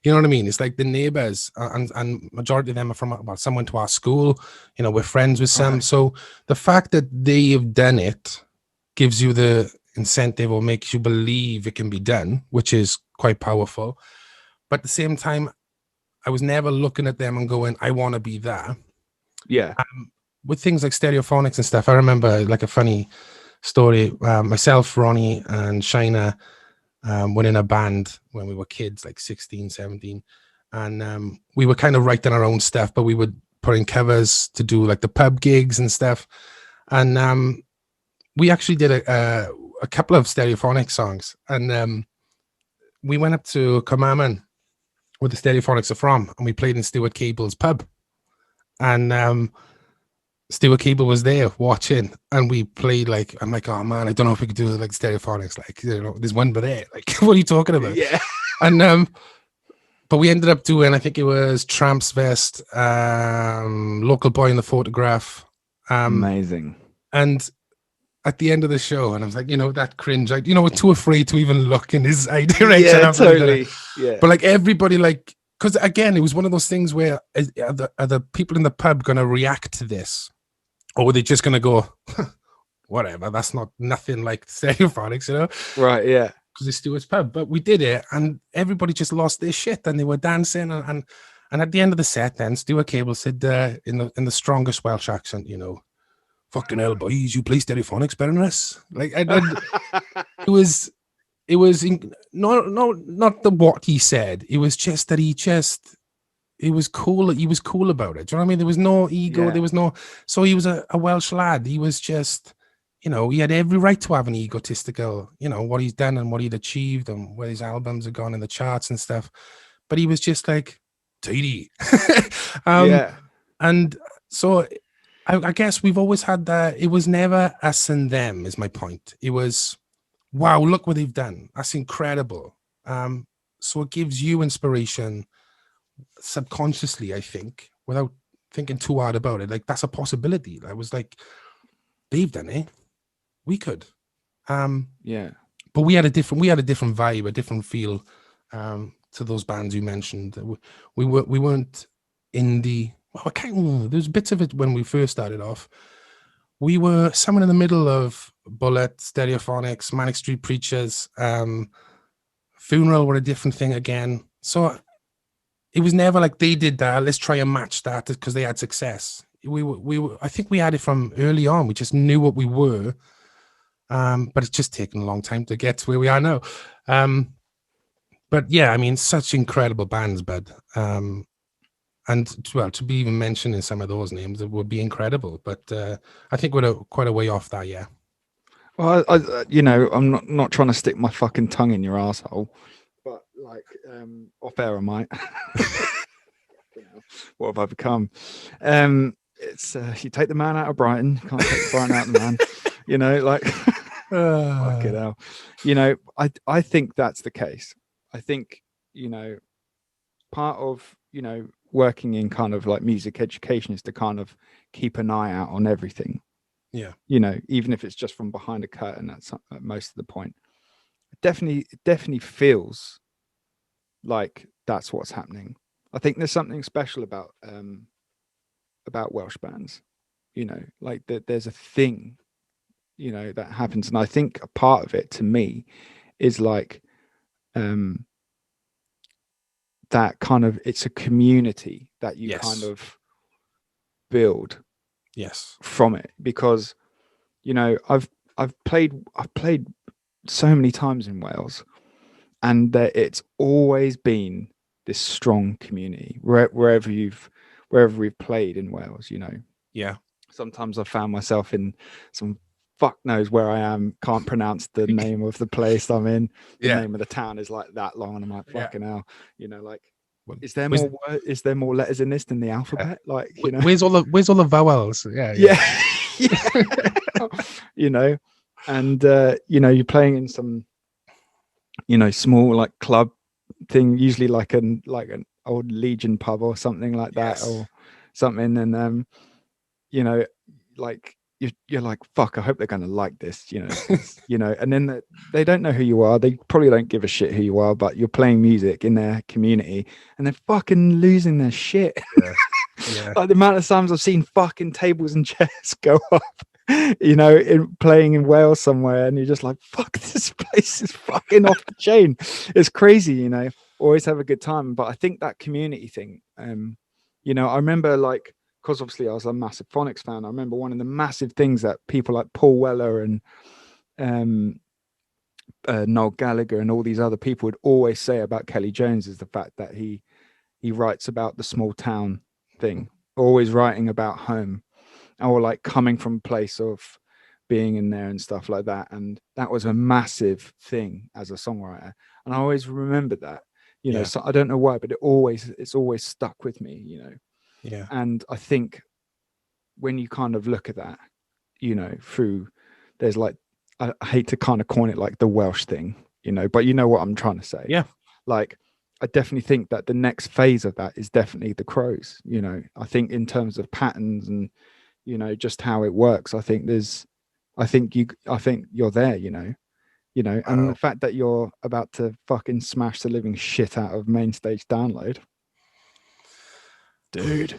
You know what I mean? It's like the neighbors, and majority of them are from, well, some went to our school, you know, we're friends with some. Right. So the fact that they've done it gives you the incentive or makes you believe it can be done, which is quite powerful. But at the same time, I was never looking at them and going, I want to be that. Yeah. With things like Stereophonics and stuff, I remember like a funny story. Myself, Ronnie, and Shina were in a band when we were kids, like 16, 17. And we were kind of writing our own stuff, but we would put in covers to do like the pub gigs and stuff. And we actually did a couple of Stereophonic songs. And we went up to Carmarthen, where the Stereophonics are from, and we played in Stuart Cable's pub. And Stuart Cable was there watching, and we played like, I'm like, oh man, I don't know if we could do like Stereophonics. Like, you know, there's one but there. Like, what are you talking about? Yeah. And but we ended up doing, I think it was Tramp's Vest, Local Boy in the Photograph. Amazing. And at the end of the show, and I was like, you know, that cringe, like, you know, we're too afraid to even look in his eye direction. Yeah, totally. Yeah. But like everybody, like, because again, it was one of those things where are the people in the pub going to react to this? Or were they just going to go, whatever, that's nothing like Stereophonics, you know? Right, yeah. Because it's Stuart's pub. But we did it, and everybody just lost their shit, and they were dancing. And at the end of the set, then Stuart Cable said in the strongest Welsh accent, you know, fucking hell, boys, you play Stereophonics better than us. Like, and it was not the what he said. It was just that it was cool. He was cool about it. Do you know what I mean? There was no ego. Yeah. There was no. So he was a Welsh lad. He was just, you know, he had every right to have an egotistical, you know, what he's done and what he'd achieved and where his albums had gone in the charts and stuff. But he was just like tidy. Yeah. And so I guess we've always had that. It was never us and them, is my point. It was, wow, look what they've done. That's incredible. So it gives you inspiration subconsciously, I think, without thinking too hard about it. Like, that's a possibility. I was like, they've done it, we could. Yeah. But we had a different vibe, a different feel to those bands you mentioned. We weren't indie. Well, there's bits of it when we first started off. We were somewhere in the middle of Bullet, Stereophonics, Manic Street Preachers. Funeral were a different thing again. So it was never like they did that, let's try and match that because they had success. We were, I think we had it from early on. We just knew what we were. But it's just taken a long time to get to where we are now. But yeah, I mean, such incredible bands, bud. And well, to be even mentioned in some of those names, it would be incredible. But I think we're quite a way off that, yeah. Well, I you know, I'm not trying to stick my fucking tongue in your asshole, but like off air I might. What have I become? It's you take the man out of Brighton, can't take the Brighton out of the man. You know, like fuck it hell. You know, I think that's the case. I think, you know, part of, you know, working in kind of like music education is to kind of keep an eye out on everything. Yeah. You know, even if it's just from behind a curtain, that's most of the point. It definitely feels like that's what's happening. I think there's something special about Welsh bands, you know, like there's a thing, you know, that happens. And I think a part of it to me is like that kind of, it's a community that you kind of build from it, because, you know, I've played so many times in Wales, and it's always been this strong community wherever we've played in Wales, you know. Yeah. Sometimes I've found myself in some fuck knows where I am, can't pronounce the name of the place I'm in. The name of the town is like that long, and I'm like, fucking hell, you know, like, is there more letters in this than the alphabet? Like, you know, where's all the vowels? Yeah. You know, and you know, you're playing in some, you know, small like club thing, usually like an old Legion pub or something like that, or something, and you know, like you're like, fuck, I hope they're gonna like this, you know. You know, and then they don't know who you are, they probably don't give a shit who you are, but you're playing music in their community and they're fucking losing their shit. Like the amount of times I've seen fucking tables and chairs go up, you know, playing in Wales somewhere, and you're just like, fuck, this place is fucking off the chain. It's crazy, you know. Always have a good time. But I think that community thing, you know, I remember like because obviously I was a massive Phonics fan. I remember one of the massive things that people like Paul Weller and um, Noel Gallagher and all these other people would always say about Kelly Jones is the fact that he writes about the small town thing, always writing about home, or like coming from a place of being in there and stuff like that. And that was a massive thing as a songwriter. And I always remembered that, Yeah. so I don't know why, but it's always stuck with me, Yeah. And I think when you kind of look at that, through, there's like, I hate to kind of coin it like the Welsh thing, but you know what I'm trying to say. Yeah. Like, I definitely think that the next phase of that is definitely the Crows. I think in terms of patterns and, just how it works, I think you're there, and the fact that you're about to fucking smash the living shit out of Main Stage Download. Dude.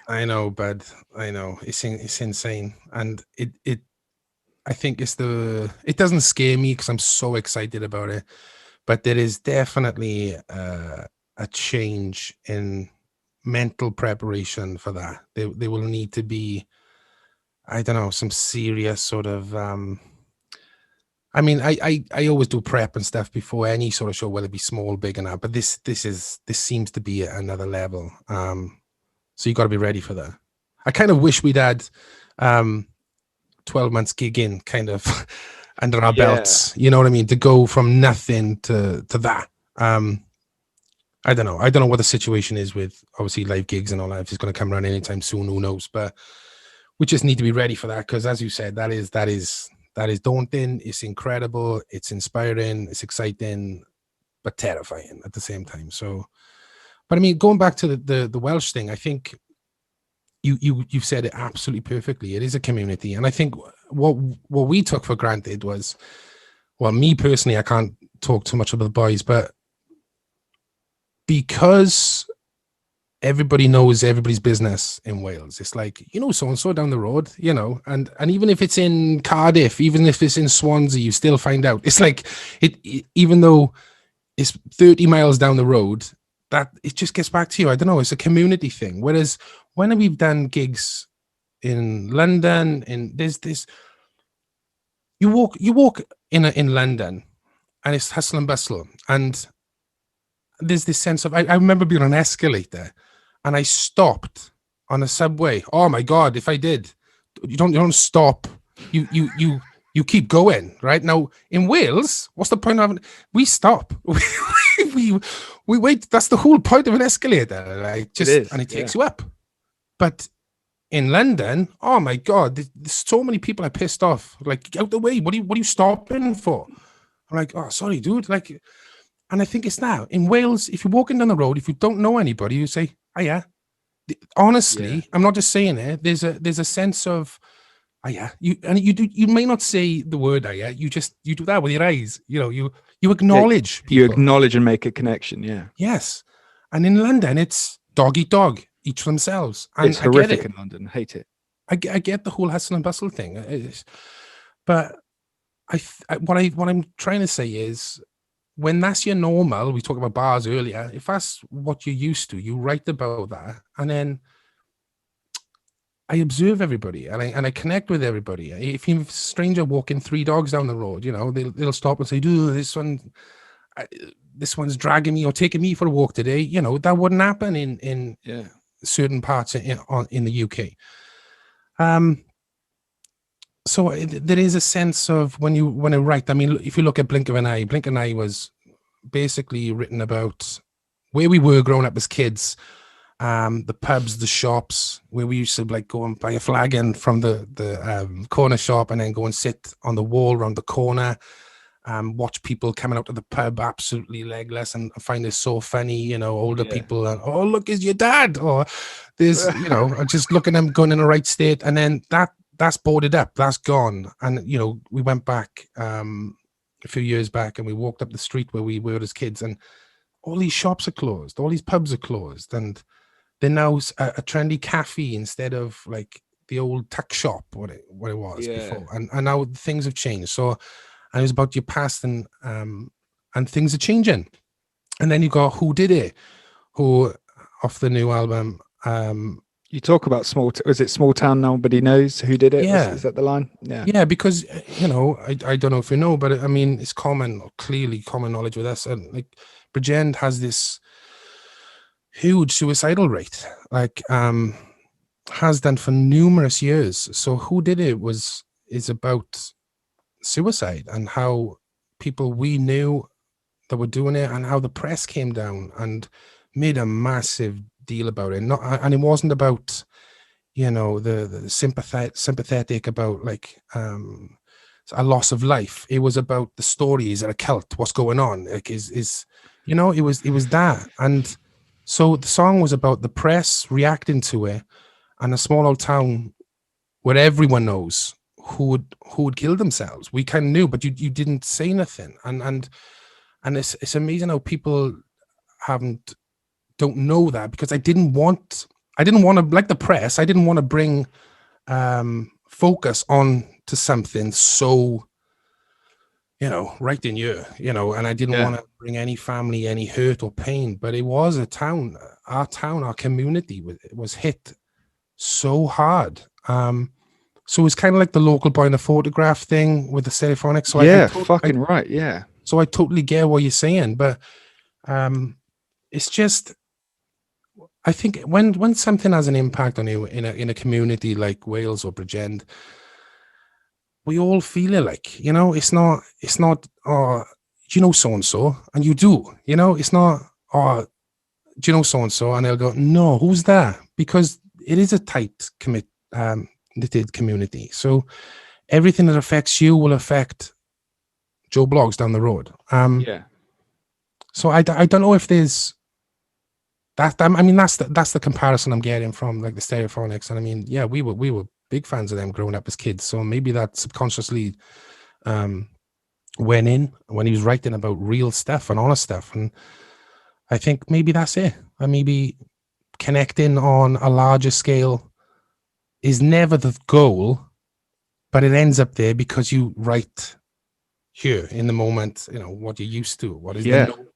I know, bud. I know. It's insane. And I think it doesn't scare me because I'm so excited about it, but there is definitely a change in mental preparation for that. There will need to be, I don't know, some serious sort of I mean, I always do prep and stuff before any sort of show, whether it be small, big, and that. But this seems to be at another level. So you got to be ready for that. I kind of wish we'd had 12 months gigging kind of under our belts. You know what I mean? To go from nothing to that. I don't know. I don't know what the situation is with obviously live gigs and all that. If it's going to come around anytime soon, who knows? But we just need to be ready for that because, as you said, that is daunting. It's incredible. It's inspiring. It's exciting, but terrifying at the same time. So, but I mean, going back to the Welsh thing, I think you've said it absolutely perfectly. It is a community, and I think what we took for granted was, well, me personally, I can't talk too much about the boys, but because everybody knows everybody's business in Wales. It's like, so-and-so down the road, and even if it's in Cardiff, even if it's in Swansea, you still find out. It's like, even though it's 30 miles down the road, that it just gets back to you. I don't know. It's a community thing. Whereas when we've done gigs in London, and there's this, you walk in London and it's hustle and bustle. And there's this sense of, I remember being on an escalator and I stopped on a subway. Oh my God, if I did, you don't stop. You keep going, right? Now in Wales, what's the point of having, we stop. we wait. That's the whole point of an escalator. Like and it takes you up. But in London, oh my God, there's so many people are pissed off. Like, get out the way. What are you stopping for? I'm like, oh, sorry, dude. Like, and I think it's now in Wales, if you're walking down the road, if you don't know anybody, you say, oh yeah. Honestly, I'm not just saying it. There's a sense of, oh yeah. You may not say the word, oh yeah. You do that with your eyes. You acknowledge people. You acknowledge and make a connection. Yeah. Yes. And in London, it's dog eat dog, each themselves. And it's horrific in London. Hate it. I get the whole hustle and bustle thing. But what I'm trying to say is, when that's your normal, we talked about bars earlier, if that's what you're used to, you write about that. And then I observe everybody and I connect with everybody. If you're a stranger walking 3 dogs down the road, they'll stop and say, dude, this one's dragging me or taking me for a walk today. That wouldn't happen in certain parts in the UK. So there is a sense of when I write, I mean, if you look at Blink of an Eye was basically written about where we were growing up as kids, the pubs, the shops, where we used to like go and buy a flagon from the corner shop and then go and sit on the wall around the corner, watch people coming out of the pub absolutely legless and find it so funny, older people, and, oh, look, it's your dad, or there's, just looking at them going in the right state, and then that's boarded up, that's gone. And we went back a few years back and we walked up the street where we were as kids, and all these shops are closed, all these pubs are closed, and they're now a trendy cafe instead of like the old tuck shop what it was before. And now things have changed. So, and it was about your past, and things are changing. And then you got Who Did It, who off the new album You talk about was it small town? Nobody knows who did it. Yeah, Is that the line? Yeah. yeah, because I don't know if you know, but I mean, it's clearly common knowledge with us, and like Bridgend has this huge suicidal rate, like has done for numerous years. So who did it is about suicide, and how people we knew that were doing it, and how the press came down and made a massive deal about it. And it wasn't about the sympathetic about like a loss of life. It was about the stories and a cult. What's going on? Like it was that. And so the song was about the press reacting to it, and a small old town where everyone knows who would kill themselves. We kind of knew, but you didn't say nothing. And it's amazing how people don't know that, because I didn't want to, like the press, I didn't want to bring focus on to something so right in you, and I didn't want to bring any family any hurt or pain. But it was our community was hit so hard. So it's kind of like the local boy in a photograph thing with the Stereophonics. So Right. Yeah. So I totally get what you're saying, but it's just, I think when something has an impact on you in a community like Wales or Bridgend, we all feel it. Like, it's not oh, so and so, and you do, it's not, oh, do you know so and so, and they'll go, no, who's that? Because it is a tight knitted community. So everything that affects you will affect Joe Bloggs down the road. So I don't know if there's that. I mean, that's the comparison I'm getting from like the Stereophonics. And I mean, yeah, we were big fans of them growing up as kids. So maybe that subconsciously went in when he was writing about real stuff and honest stuff. And I think maybe that's it. And maybe connecting on a larger scale is never the goal, but it ends up there because you write here in the moment, what you're used to, what is the norm.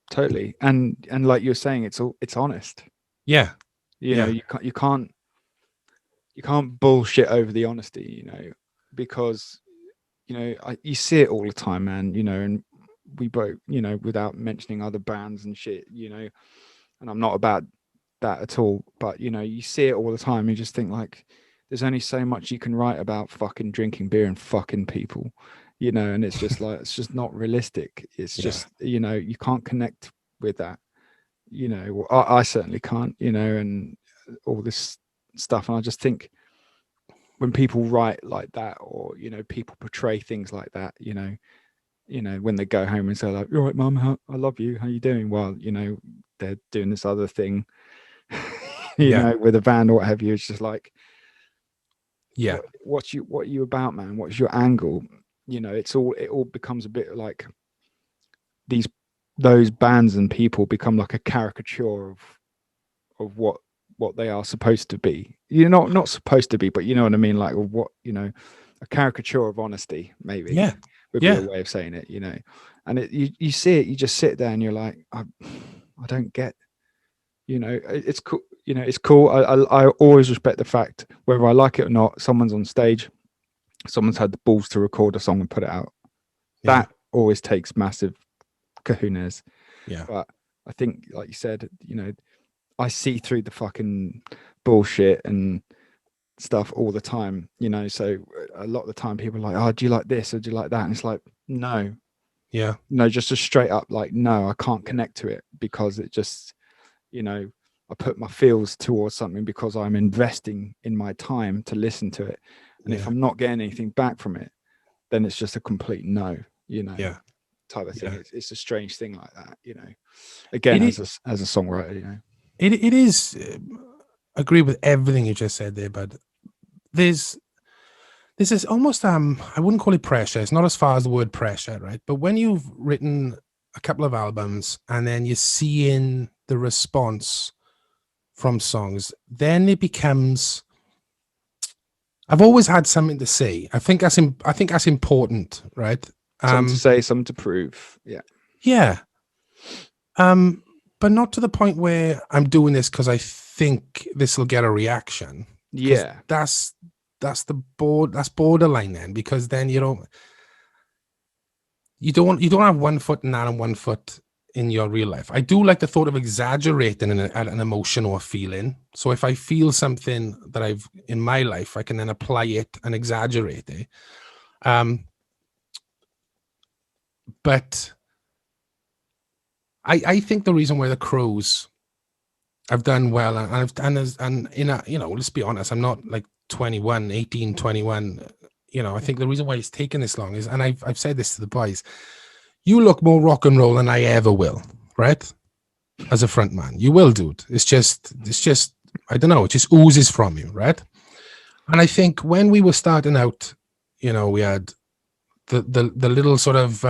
Totally. And like you're saying, it's honest. Yeah. You can't bullshit over the honesty, because you see it all the time, man, and we both, without mentioning other bands and shit, and I'm not about that at all, but you see it all the time. You just think like there's only so much you can write about fucking drinking beer and fucking people, and it's just like it's just not realistic. It's just you can't connect with that, I certainly can't, and all this stuff. And I just think when people write like that, or people portray things like that, when they go home and say like, "You're right, mum, I love you, how you doing?" While they're doing this other thing, with a band or what have you. It's just like, what are you about, man? What's your angle? It all becomes a bit like those bands and people become like a caricature of what they are supposed to be. You're not supposed to be, but you know what I mean, like what, a caricature of honesty, maybe would be a way of saying it, and you see it, you just sit there and you're like, I don't get, it's cool, it's cool. I always respect the fact, whether I like it or not, someone's on stage, someone's had the balls to record a song and put it out. That always takes massive kahunas. But I think, like you said, I see through the fucking bullshit and stuff all the time, so a lot of the time people are like, oh, do you like this or do you like that? And it's like, no, just a straight up like, no, I can't connect to it, because it just, I put my feels towards something because I'm investing in my time to listen to it, and if I'm not getting anything back from it, then it's just a complete no, type of thing. It's a strange thing like that, again, as a songwriter, it is agree with everything you just said there, but this is almost I wouldn't call it pressure. It's not as far as the word pressure, right? But when you've written a couple of albums and then you're seeing the response from songs, then it becomes, I've always had something to say. I think that's important, right? Something to say, something to prove. Yeah. but not to the point where I'm doing this because I think this will get a reaction. 'Cause Yeah. that's borderline then, because then you don't have 1 foot in that and 1 foot in your real life. I do like the thought of exaggerating an emotion or a feeling. So if I feel something that I've in my life, I can then apply it and exaggerate it. But I think the reason why the Crows have done well, and in a, let's be honest, I'm not like 18, 21. I think the reason why it's taken this long is, and I've said this to the boys, you look more rock and roll than I ever will, right? As a front man, you will, dude. It's just, I don't know, it just oozes from you, right? And I think when we were starting out, we had the little sort of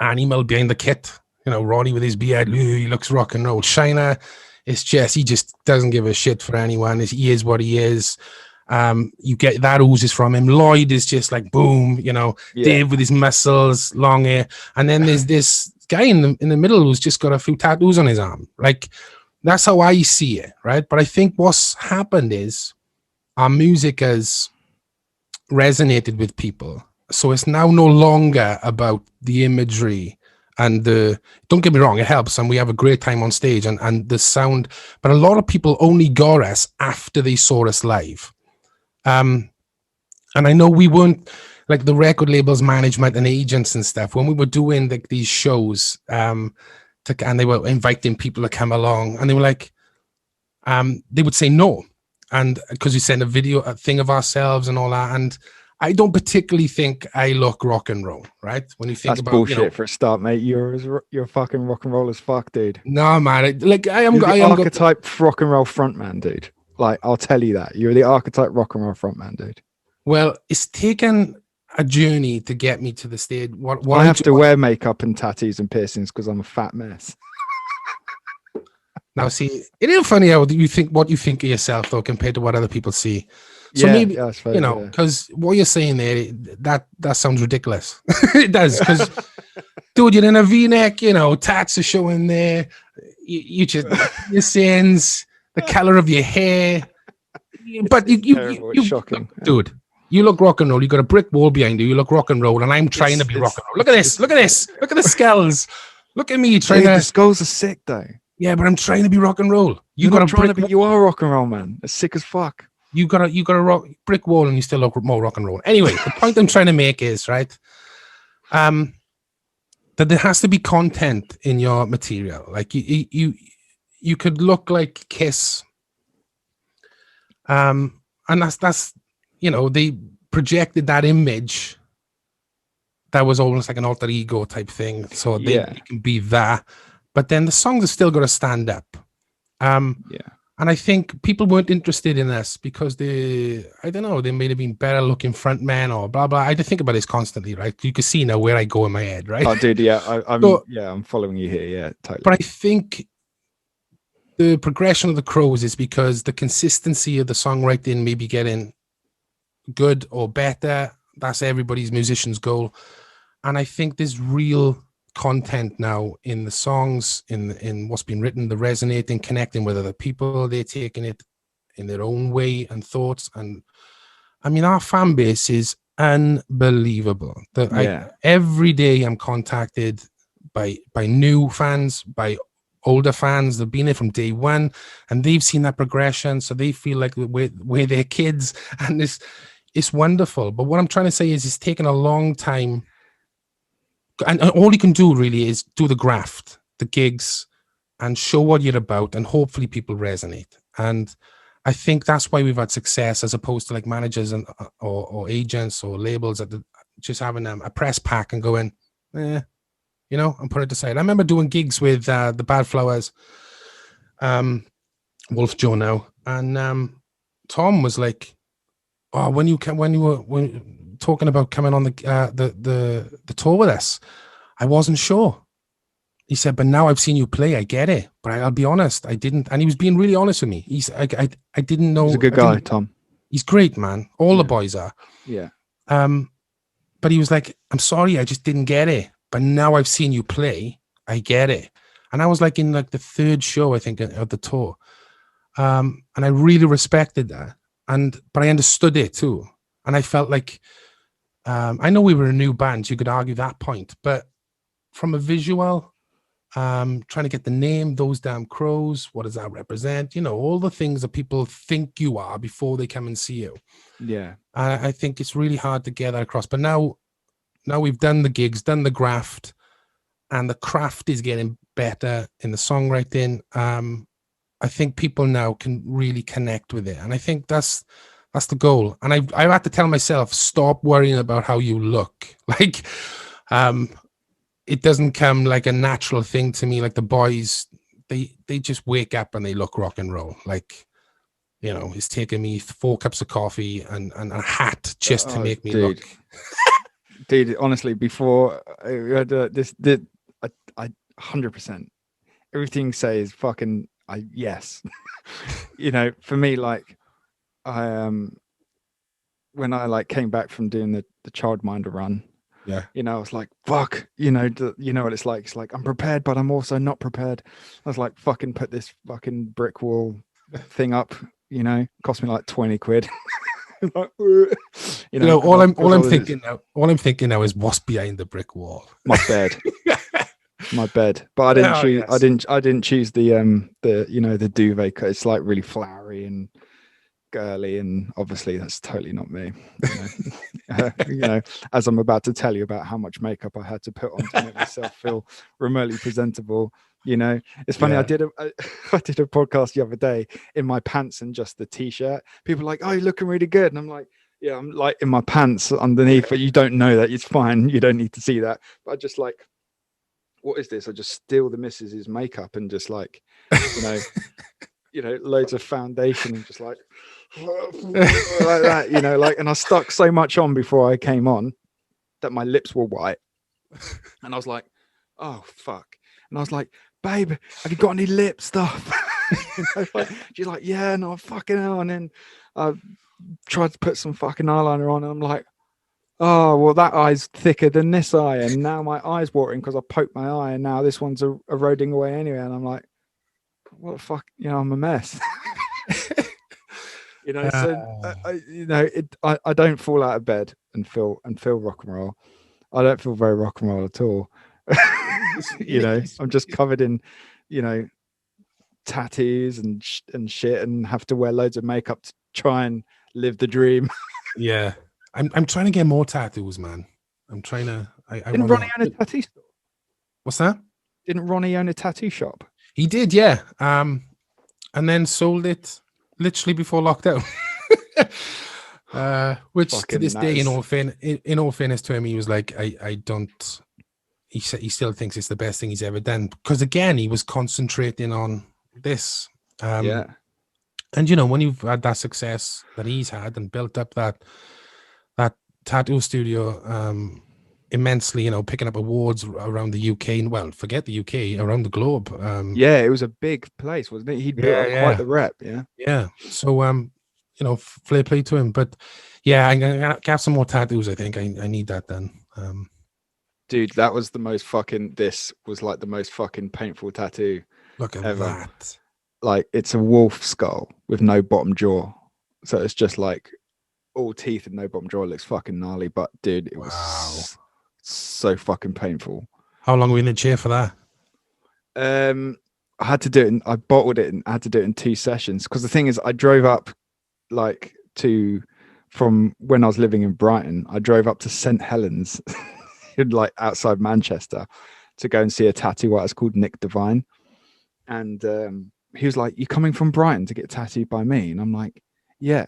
animal behind the kit, Ronnie with his beard, he looks rock and roll. Shiner, it's just, he just doesn't give a shit for anyone. He is what he is. You get that oozes from him. Lloyd is just like boom, Dave with his muscles, long hair, and then there's this guy in the middle who's just got a few tattoos on his arm. Like, that's how I see it, right? But I think what's happened is our music has resonated with people, so it's now no longer about the imagery and don't get me wrong, it helps, and we have a great time on stage and the sound. But a lot of people only got us after they saw us live. And I know we weren't like the record labels, management, and agents and stuff when we were doing these shows. And they were inviting people to come along, and they were like, they would say no, and because we sent a thing of ourselves and all that. And I don't particularly think I look rock and roll, right? When you think That's about bullshit for a start, mate. You're fucking rock and roll as fuck, dude. No, man. I am the archetype got... rock and roll frontman, dude. Like, I'll tell you that. You're the archetype rock and roll frontman, dude. Well, it's taken a journey to get me to the stage. What I have to wear makeup and tattoos and piercings because I'm a fat mess. Now, see, it is funny how you think what you think of yourself, though, compared to what other people see. So maybe, because what you're saying there, that sounds ridiculous. It does, because, dude, you're in a V-neck, tats are showing there. You just, your sins, the color of your hair. But you shocking. Dude, you look rock and roll. You got a brick wall behind you. You look rock and roll, and I'm trying to be rock and roll. Look at this. Look at this. Look at the skulls. Look at me trying to. The skulls are sick, though. Yeah, but I'm trying to be rock and roll. You are rock and roll, man. It's sick as fuck. You got a rock brick wall, and you still look more rock and roll. Anyway, the point I'm trying to make is, right, that there has to be content in your material. Like you could look like Kiss, and that's they projected that image that was almost like an alter ego type thing, so they can be that. But then the songs are still got to stand up. And I think people weren't interested in us because they may have been better looking front men or blah, blah. I think about this constantly, right? You can see now where I go in my head, right? Oh, dude, yeah. I'm following you here. Yeah, totally. But I think the progression of the Crows is because the consistency of the songwriting may be getting good or better. That's everybody's musician's goal. And I think there's real content now in the songs, in what's been written, the resonating, connecting with other people. They're taking it in their own way and thoughts. And I mean, our fan base is unbelievable. Every day I'm contacted by new fans, by older fans. They've been there from day one, and they've seen that progression, so they feel like we're their kids, and it's wonderful. But what I'm trying to say is it's taken a long time. And all you can do really is do the graft, the gigs, and show what you're about, and hopefully people resonate. And I think that's why we've had success, as opposed to like managers and or agents or labels that just having a press pack and going, and put it aside. I remember doing gigs with the Bad Flowers, Wolf Joe now, and Tom was like, "Oh, when you were talking about coming on the tour with us, I wasn't sure." He said, "But now I've seen you play, I get it. But I'll be honest, I didn't." And he was being really honest with me. I didn't know. He's a good guy, Tom. He's great, man. All the boys are. Yeah. But he was like, "I'm sorry, I just didn't get it. But now I've seen you play, I get it." And I was like in like the third show, I think, of the tour. And I really respected that. But I understood it too. And I felt like, I know we were a new band, so you could argue that point, but from a visual, trying to get the name, Those Damn Crows, what does that represent? You know, all the things that people think you are before they come and see you. Yeah. I think it's really hard to get that across. But now we've done the gigs, done the graft, and the craft is getting better in the songwriting. I think people now can really connect with it, and I think that's the goal. And I had to tell myself, stop worrying about how you look. Like, it doesn't come like a natural thing to me. Like the boys, they just wake up and they look rock and roll. Like, you know, it's taken me 4 cups of coffee and a hat just to make me look. Dude, honestly, before I had I 100%. Everything you say is fucking. Yes. You know, for me, like, I when I like came back from doing the childminder run, Yeah, you know, I was like, fuck, you know, you know what it's like. It's like I'm prepared, but I'm also not prepared. I was like, fucking put this fucking brick wall thing up. You know, cost me like 20 quid. Like, you know, all I'm thinking now is what's behind the brick wall. My bed. My bed, but I didn't choose. Yes. I didn't choose the you know, the duvet. It's like really flowery and girly, and obviously that's totally not me. You know, you know, as I'm about to tell you about how much makeup I had to put on to make myself feel remotely presentable. You know, it's funny. Yeah. I did a podcast the other day in my pants and just the t-shirt. People are like, "Oh, you're looking really good," and I'm like, "Yeah, I'm like in my pants underneath." But you don't know that. It's fine. You don't need to see that. But I just like, what is this? I just steal the missus's makeup and just like, you know, loads of foundation and just like that, you know, like, and I stuck so much on before I came on that my lips were white. And I was like, oh fuck. And I was like, babe, have you got any lip stuff? You know, like, she's like, yeah, no, fucking hell. And then I tried to put some fucking eyeliner on and I'm like, oh, well, that eye's thicker than this eye. And now my eye's watering because I poked my eye and now this one's eroding away anyway. And I'm like, what the fuck? You know, I'm a mess. You know, so you know, I don't fall out of bed and feel rock and roll. I don't feel very rock and roll at all. You know, I'm just covered in, you know, tattoos and shit, and have to wear loads of makeup to try and live the dream. Yeah, I'm trying to get more tattoos, man. I'm trying to. Didn't Ronnie own a tattoo store? What's that? Didn't Ronnie own a tattoo shop? He did, yeah. And then sold it literally before lockdown. Which fucking to this day, in all fairness to him, he was like, I don't. He said he still thinks it's the best thing he's ever done because again, he was concentrating on this. Yeah. And you know, when you've had that success that he's had and built up that tattoo studio immensely, you know, picking up awards around the UK and well, forget the UK, around the globe. Yeah, it was a big place, wasn't it? He'd built up quite the rep. Yeah. Yeah. So you know, fair play to him. But yeah, I'm gonna have some more tattoos. I think I need that done. Dude, that was the most fucking. This was like the most fucking painful tattoo. Look at ever. that. Like it's a wolf skull with no bottom jaw, so it's just like all teeth and no bottom jaw. It looks fucking gnarly, but dude, it was so fucking painful. How long were you in the chair for that? I had to do it. I bottled it and I had to do it in 2 sessions because the thing is, I drove up like from when I was living in Brighton. I drove up to St Helens, like outside Manchester, to go and see a tattoo artist called Nick Devine, and he was like, "You coming from Brighton to get tattooed by me?" And I'm like, "Yeah."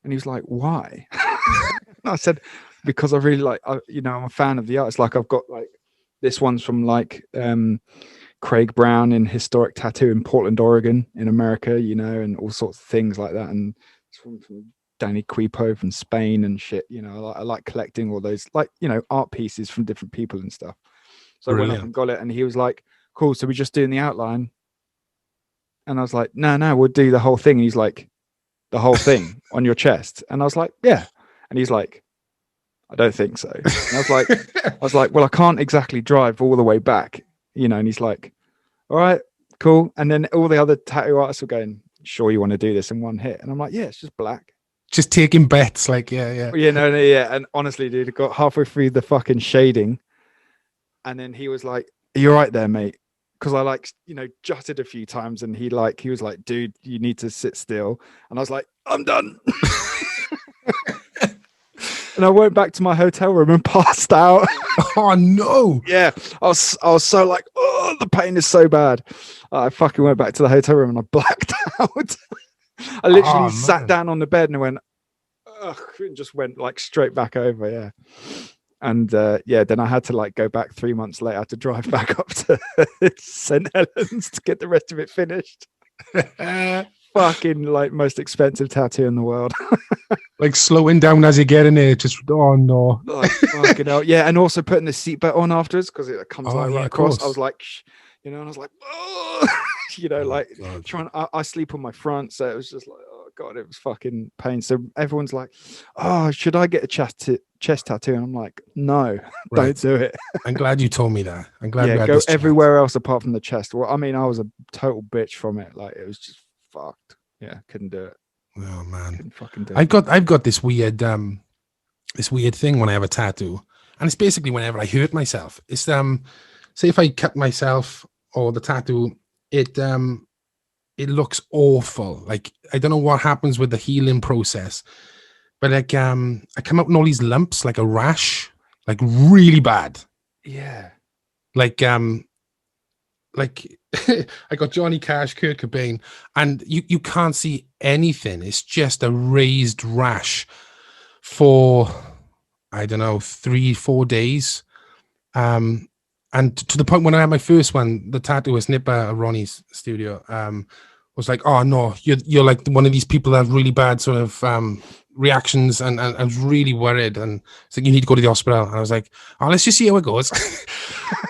And he was like, "Why?" And I said, "Because I really like, you know, I'm a fan of the artist. Like I've got like this one's from like Craig Brown in Historic Tattoo in Portland, Oregon, in America, you know, and all sorts of things like that. And it's from Danny Quipo from Spain and shit. You know, I like collecting all those, like, you know, art pieces from different people and stuff. So I went up and got it, and he was like, "Cool, so we're just doing the outline." And I was like, no, we'll do the whole thing. And he's like, "The whole thing on your chest?" And I was like, "Yeah." And he's like, "I don't think so." And I was like, well, I can't exactly drive all the way back, you know. And he's like, all right, cool. And then all the other tattoo artists were going, sure you want to do this in one hit? And I'm like, yeah, it's just black. Just taking bets, like, yeah. No, yeah. And honestly, dude, I got halfway through the fucking shading, and then he was like, "Are you right there, mate?" Because I like, jutted a few times, and he was like, "Dude, you need to sit still." And I was like, "I'm done." And I went back to my hotel room and passed out. Oh no! Yeah, I was so like, oh, the pain is so bad. I fucking went back to the hotel room and I blacked out. I literally sat down on the bed and I went, ugh, and just went like straight back over. Yeah. And then I had to like go back 3 months later. I had to drive back up to St. Helens to get the rest of it finished. Fucking like most expensive tattoo in the world. Like slowing down as you get in there, just oh no. Like fucking hell. Yeah, and also putting the seatbelt on afterwards because it comes right across. I was like, and I was like, oh, like God. Trying. I sleep on my front, so it was just like, oh God, it was fucking pain. So everyone's like, oh, should I get a chest tattoo? And I'm like, no, don't do it. I'm glad you told me that. I'm glad. Yeah, go everywhere else apart from the chest. Well, I mean, I was a total bitch from it. Like it was just fucked. Yeah, couldn't do it. Oh man, couldn't fucking do it. I've got this weird thing when I have a tattoo, and it's basically whenever I hurt myself. It's say if I cut myself or the tattoo, it looks awful. Like I don't know what happens with the healing process, but like I come out in all these lumps, like a rash, like really bad. Yeah, like I got Johnny Cash, Kurt Cobain, and you can't see anything. It's just a raised rash for, I don't know, 3-4 days. And to the point when I had my first one, the tattooist Nipper at Ronnie's studio was like, oh no, you're like one of these people that have really bad sort of reactions, and I was really worried, and it's like, you need to go to the hospital. And I was like, oh, let's just see how it goes.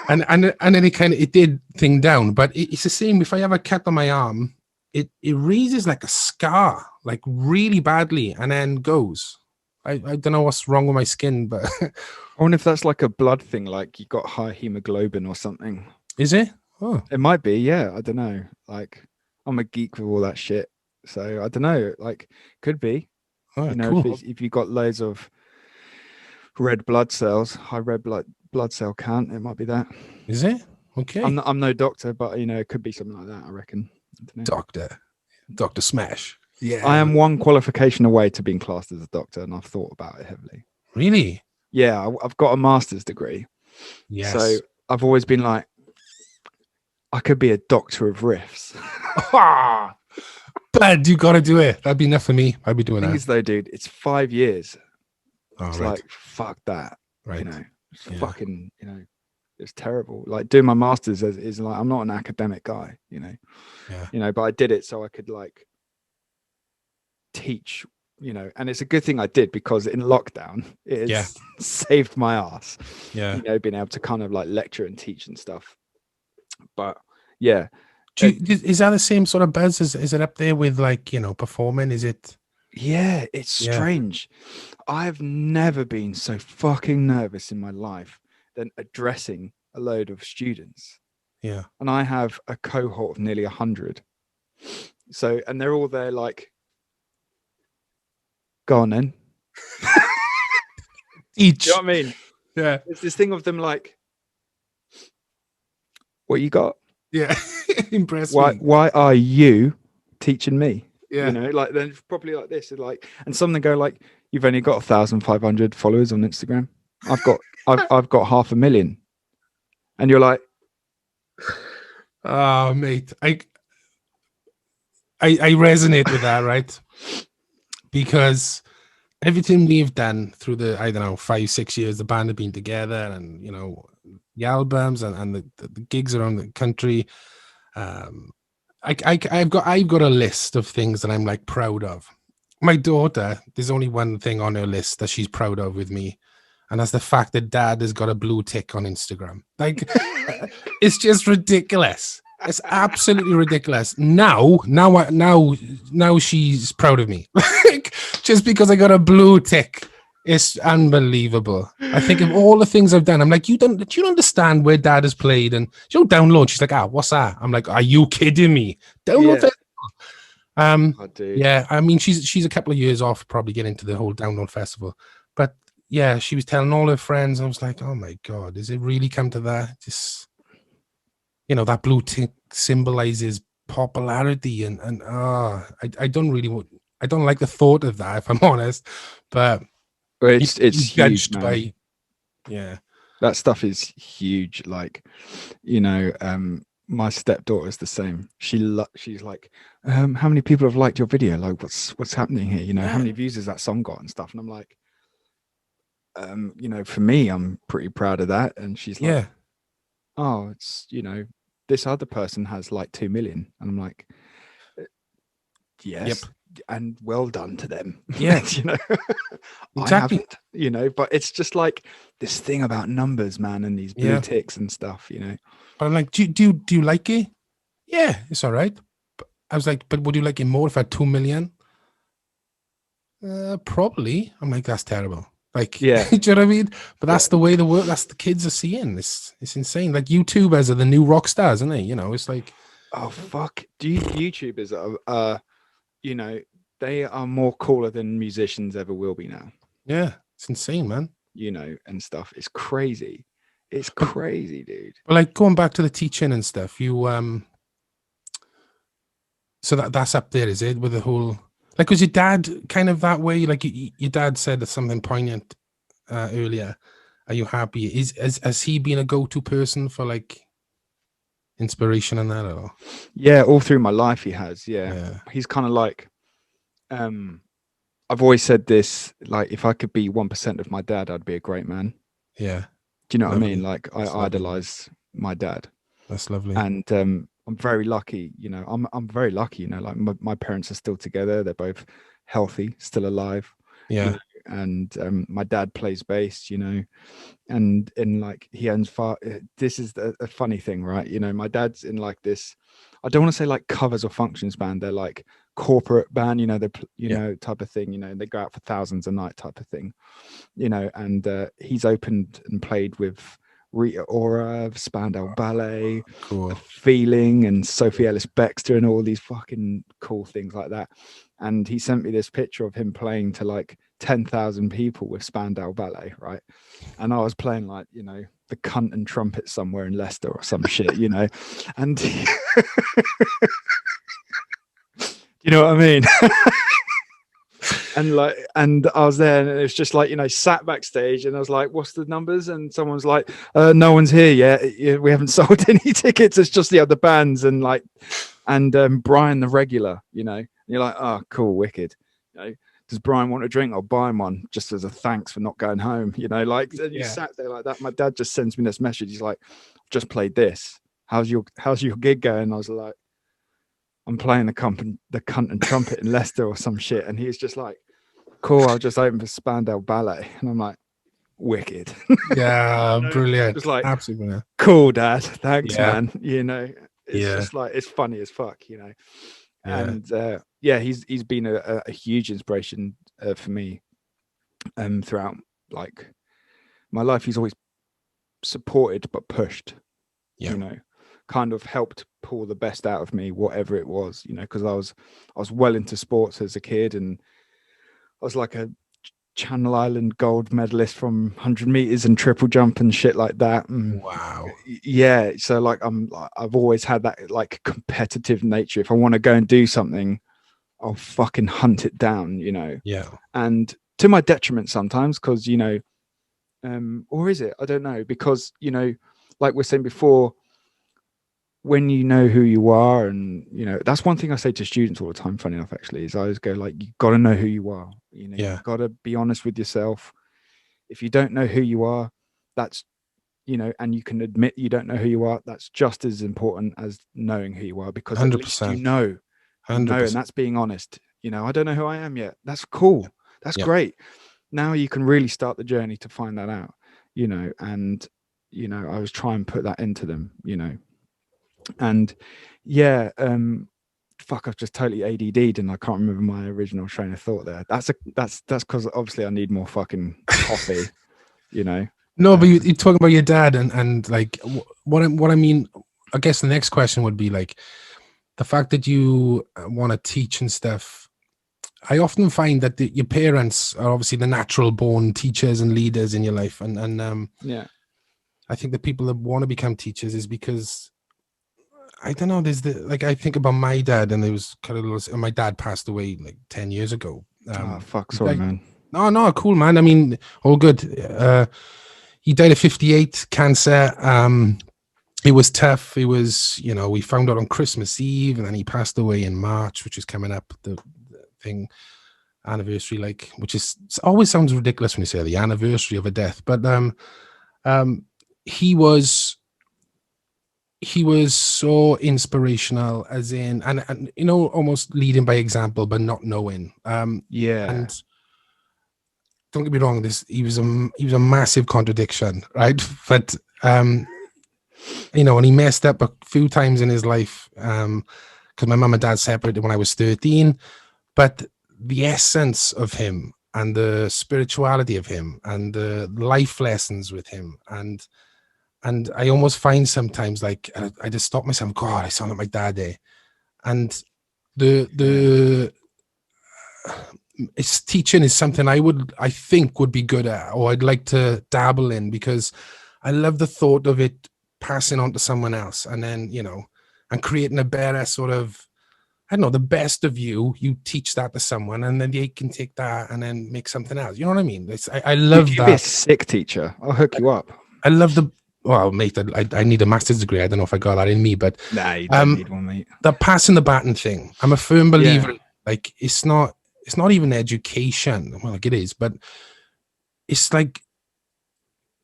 and then it did thing down. But it's the same. If I have a cut on my arm, it raises like a scar, like really badly, and then goes. I don't know what's wrong with my skin, but I wonder if that's like a blood thing, like you got high hemoglobin or something. Is it? Oh, it might be. Yeah, I don't know. Like I'm a geek with all that shit, so I don't know. Like could be. Oh, cool. If you got loads of red blood cells, high red blood cell count, it might be that. Is it? Okay. I'm no doctor, but it could be something like that, I reckon. Dr. Smash. Yeah. I am one qualification away to being classed as a doctor, and I've thought about it heavily. Really? Yeah, I've got a master's degree. Yes. So I've always been like, I could be a doctor of riffs. But you got to do it. That'd be enough for me. I'd be doing that. Thing is, though, dude, it's 5 years. It's right. like, fuck that. Right. Fucking, it's terrible. Like doing my master's is like, I'm not an academic guy, but I did it so I could like teach, and it's a good thing I did, because in lockdown, it has saved my ass. Yeah. Being able to kind of like lecture and teach and stuff. But yeah. Is that the same sort of buzz? Is it up there with like, performing? Is it? Yeah, it's strange. I've never been so fucking nervous in my life than addressing a load of students. Yeah. And I have a cohort of nearly 100. So, and they're all there like, go on then. Each. Do you know what I mean? Yeah. It's this thing of them like, what you got? Yeah. Impress me. Why are you teaching me? Yeah. Like then probably like this, like, and some of them go like, you've only got 1,500 followers on Instagram. I've got 500,000. And you're like, oh mate, I resonate with that, right? Because everything we've done through the, I don't know, 5-6 years the band have been together, and the albums and the gigs around the country, I've got a list of things that I'm like proud of. My daughter, there's only one thing on her list that she's proud of with me, and that's the fact that Dad has got a blue tick on Instagram. Like, it's just ridiculous. It's absolutely ridiculous. Now she's proud of me, just because I got a blue tick. It's unbelievable. I think of all the things I've done, I'm like, do you understand where dad has played? And she'll download. She's like, what's that? I'm like, are you kidding me? Download Yeah. that. Oh, dude. Yeah, I mean, she's a couple of years off probably getting into the whole download festival. But yeah, she was telling all her friends. I was like, oh my God, does it really come to that? Just, that blue tick symbolizes popularity and I don't really want, I don't like the thought of that, if I'm honest. But Well, you it's be huge, judged man. by, yeah, That stuff is huge. Like, my stepdaughter's the same. She's like, how many people have liked your video? Like, what's happening here? How yeah, many views has that song got and stuff? And I'm like, for me, I'm pretty proud of that. And she's like, yeah, oh, it's this other person has like 2 million. And I'm like, yep, yes, and well done to them. yeah, I exactly, haven't, but it's just like this thing about numbers, man, and these blue yeah. ticks and stuff. But I'm like, do you like it? Yeah, it's all right. But I was like, but would you like it more if I had 2 million? Probably. I'm like, that's terrible. Like, Yeah, do you know what I mean? But yeah. that's the way the world, that's the kids are seeing. It's insane. Like YouTubers are the new rock stars, aren't they? It's like, Oh fuck, YouTubers you know, they are more cooler than musicians ever will be now. yeah, it's insane, man. And stuff. It's crazy. It's But crazy, dude. but like going back to the teaching and stuff, so that's up there, is it? With the whole, like, was your dad kind of that way? Like your dad said something poignant earlier. Are you happy? Has he been a go-to person for like inspiration and that, or Yeah, all through my life he has. Yeah. yeah, He's kind of like um I've always said this, like if I could be 1% of my dad, I'd be a great man. yeah, Do you know what I mean? lovely. Like I That's lovely, man. idolize my dad. That's lovely. And I'm very lucky, I'm very lucky, like my parents are still together, they're both healthy, still alive, you Yeah, know, and my dad plays bass, and in like he owns far this is a funny thing, right? My dad's in like this, I don't want to say like covers or functions band, they're like corporate band, they yeah, type of thing, they go out for thousands a night type of thing, and he's opened and played with Rita Ora, Spandau Ballet, cool. Feeling, and Sophie Ellis Bextor, and all these fucking cool things like that. And he sent me this picture of him playing to like 10,000 people with Spandau Ballet, right? And I was playing like, the cunt and trumpet somewhere in Leicester or some shit, and you know what I mean? And I was there, and it was just like, sat backstage, and I was like, what's the numbers? And someone's like, no one's here yet, we haven't sold any tickets, it's just the other bands, and like, and Brian the regular, and you're like, oh cool, wicked, does Brian want a drink? I'll buy him one just as a thanks for not going home, like, and you Yeah, sat there like that. My dad just sends me this message, he's like, just played this, how's your gig going? I was like, I'm playing the cunt and trumpet in Leicester or some shit. And he's just like, cool, I'll just open for Spandau Ballet. And I'm like, wicked. yeah, brilliant, Just like, absolutely brilliant. cool, dad. Thanks, Yeah, man. It's yeah, just like, it's funny as fuck, yeah, And yeah, he's been a huge inspiration for me throughout like my life. He's always supported but pushed, yeah, you know, kind of helped pull the best out of me, whatever it was, because I was well into sports as a kid, and I was like a Channel Island gold medalist from 100 meters and triple jump and shit like that. And wow, yeah, so like I've always had that like competitive nature. If I want to go and do something, I'll fucking hunt it down, yeah, and to my detriment sometimes, because or is it? I don't know, because like we're saying before, when you know who you are, and that's one thing I say to students all the time, funny enough, actually, is I always go like, you got to know who you are, you yeah, got to be honest with yourself. If you don't know who you are, that's and you can admit you don't know who you are, that's just as important as knowing who you are, because at least 100%, and 100%. that's being honest. I don't know who I am yet, that's cool, that's Yeah, great. Now you can really start the journey to find that out, and I always try and put that into them, and yeah, fuck, I've just totally ADD'd and I can't remember my original train of thought there. That's because obviously I need more fucking coffee, you know. No, but you're talking about your dad, and like what I mean. I guess the next question would be like the fact that you want to teach and stuff. I often find that your parents are obviously the natural born teachers and leaders in your life, and Yeah, I think the people that want to become teachers is because I don't know. There's the like I think about my dad, and there was kind of my dad passed away like 10 years ago. oh fuck, He sorry died- man. no, cool man. I mean, all good. He died at 58, cancer. It was tough. It was, we found out on Christmas Eve, and then he passed away in March, which is coming up. The thing anniversary, like, which is always sounds ridiculous when you say the anniversary of a death, but he was so inspirational, as in, and almost leading by example, but not knowing. Yeah, And don't get me wrong, he was a massive contradiction, right? But and he messed up a few times in his life, because my mum and dad separated when I was 13. But the essence of him, and the spirituality of him, and the life lessons with him, and I almost find sometimes, like, I just stop myself, God, I sound like my dad there. And the it's teaching is something I think would be good at, or I'd like to dabble in, because I love the thought of it passing on to someone else, and then and creating a better sort of, I don't know, the best of you teach that to someone, and then they can take that and then make something else. You know what I mean? I love you'd be a that. sick teacher. I'll hook you up. I love well, mate, I need a master's degree. I don't know if I got that in me, but Nah, you don't need one, mate. the passing the baton thing, I'm a firm believer. Yeah. Like, it's not even education. Well, like, it is, but it's like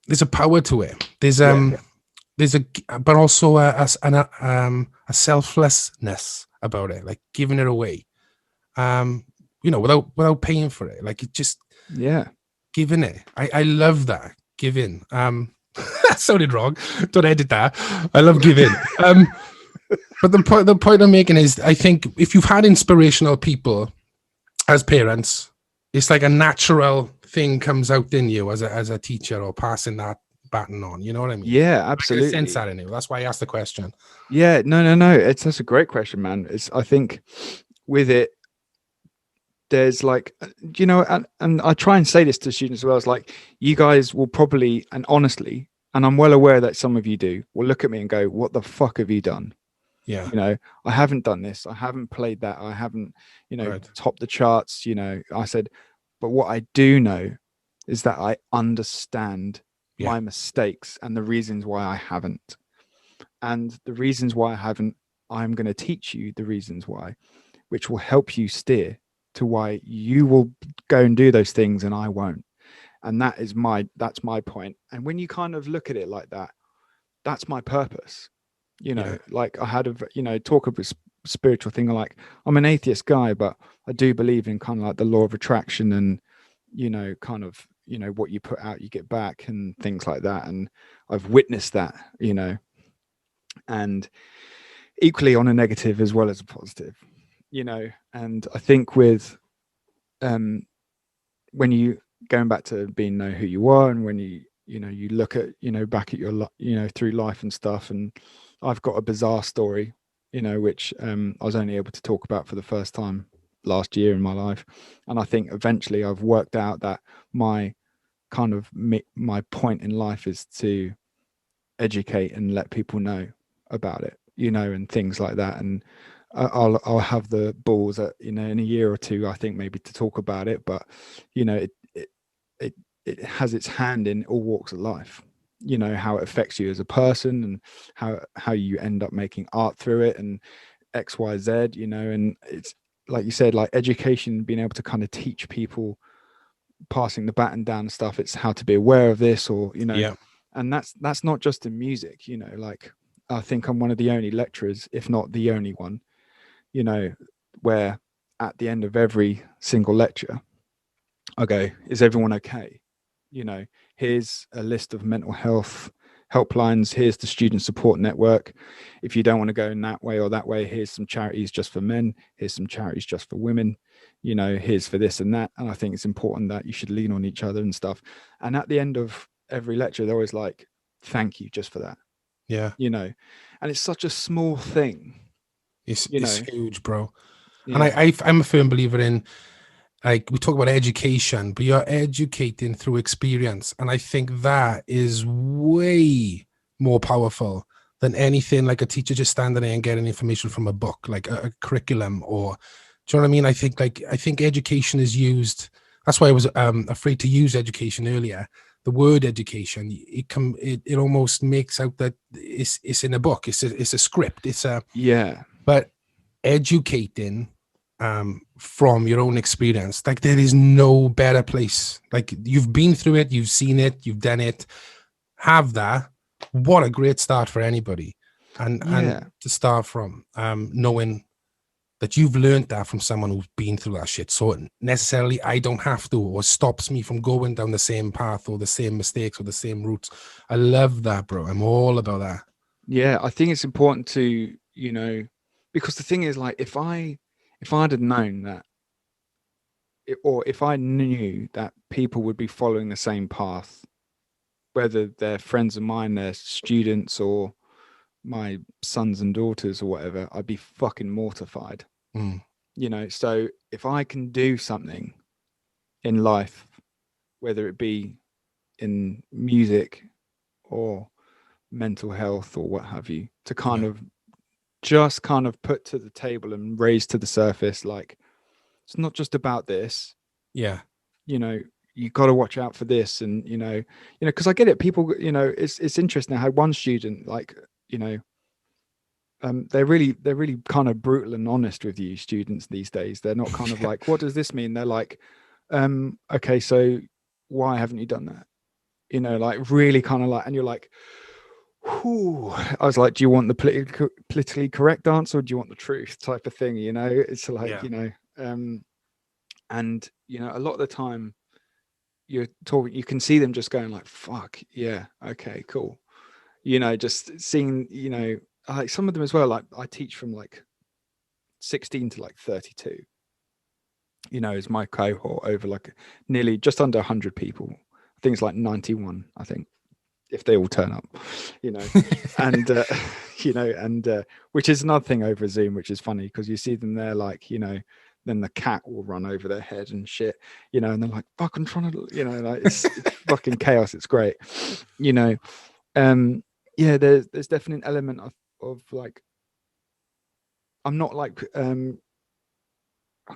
there's a power to it. There's but also a selflessness about it, like giving it away, without paying for it. Like, it just giving it. I love that giving. That sounded wrong. Don't edit that. I love giving. But the point I'm making is, I think if you've had inspirational people as parents, it's like a natural thing comes out in you as a teacher, or passing that baton on. You know what I mean? Yeah, absolutely. I sense that in you. That's why I asked the question. Yeah, no. That's a great question, man. I think with it, there's like, and I try and say this to students as well. It's like, you guys will probably, and honestly, and I'm well aware that some of you do, will look at me and go, "What the fuck have you done?" Yeah. I haven't done this. I haven't played that. I haven't, Right. topped the charts. I said, but what I do know is that I understand my mistakes and the reasons why I haven't. And the reasons why I haven't, I'm going to teach you the reasons why, which will help you steer to why you will go and do those things and I won't. And that's my point. And when you kind of look at it like that, that's my purpose. Like, I had talk of a spiritual thing. Like, I'm an atheist guy, but I do believe in kind of like the law of attraction, and kind of what you put out you get back, and things like that. And I've witnessed that, and equally on a negative as well as a positive, and I think with when you going back to being know who you are, and when you look at back at your through life and stuff. And I've got a bizarre story, which I was only able to talk about for the first time last year in my life. And I think eventually I've worked out that my kind of my point in life is to educate and let people know about it, and things like that. And I'll have the balls at, in a year or two, I think, maybe, to talk about it. But it has its hand in all walks of life, how it affects you as a person, and how you end up making art through it, and XYZ, and it's like you said, like education, being able to kind of teach people, passing the baton down and stuff. It's how to be aware of this, or and that's not just in music. Like, I think I'm one of the only lecturers, if not the only one, where at the end of every single lecture I go, is everyone okay? Here's a list of mental health helplines. Here's the student support network. If you don't want to go in that way or that way, here's some charities just for men. Here's some charities just for women. Here's for this and that. And I think it's important that you should lean on each other and stuff. And at the end of every lecture, they're always like, thank you just for that. Yeah. And it's such a small thing. It's huge, bro. Yeah. And I'm a firm believer in, like, we talk about education, but you're educating through experience. And I think that is way more powerful than anything like a teacher just standing there and getting information from a book, like a curriculum, or, do you know what I mean? I think education is used. That's why I was afraid to use education earlier. The word education, it almost makes out that it's in a book. It's a script. But educating from your own experience, like, there is no better place. Like, you've been through it, you've seen it, you've done it. Have that. What a great start for anybody. And to start from knowing that you've learned that from someone who's been through that shit. So necessarily I don't have to, or stops me from going down the same path or the same mistakes or the same routes. I love that, bro. I'm all about that. Yeah, I think it's important to, because the thing is, like, if I'd have known that, or if I knew that people would be following the same path, whether they're friends of mine, they're students, or my sons and daughters or whatever, I'd be fucking mortified. So if I can do something in life, whether it be in music or mental health or what have you, to kind of just kind of put to the table and raise to the surface, like, it's not just about this. You got to watch out for this. And because I get it, people, it's interesting. I had one student, like, they're really kind of brutal and honest with you, students these days. They're not kind of like, what does this mean? They're like, okay, so why haven't you done that? Like, really kind of like, and you're like, whew. I was like, do you want the politically correct answer, or do you want the truth, type of thing? It's like, and a lot of the time you're talking, you can see them just going like, fuck yeah, okay, cool. Just seeing, like, some of them as well, like, I teach from like 16 to like 32, is my cohort, over like nearly just under 100 people. I think it's like 91, I think, if they all turn up, and which is another thing over Zoom, which is funny, because you see them there, like, then the cat will run over their head and shit, and they're like, fuck, I'm trying to, like, it's fucking chaos. It's great. There's definitely an element of like, I'm not like, I'm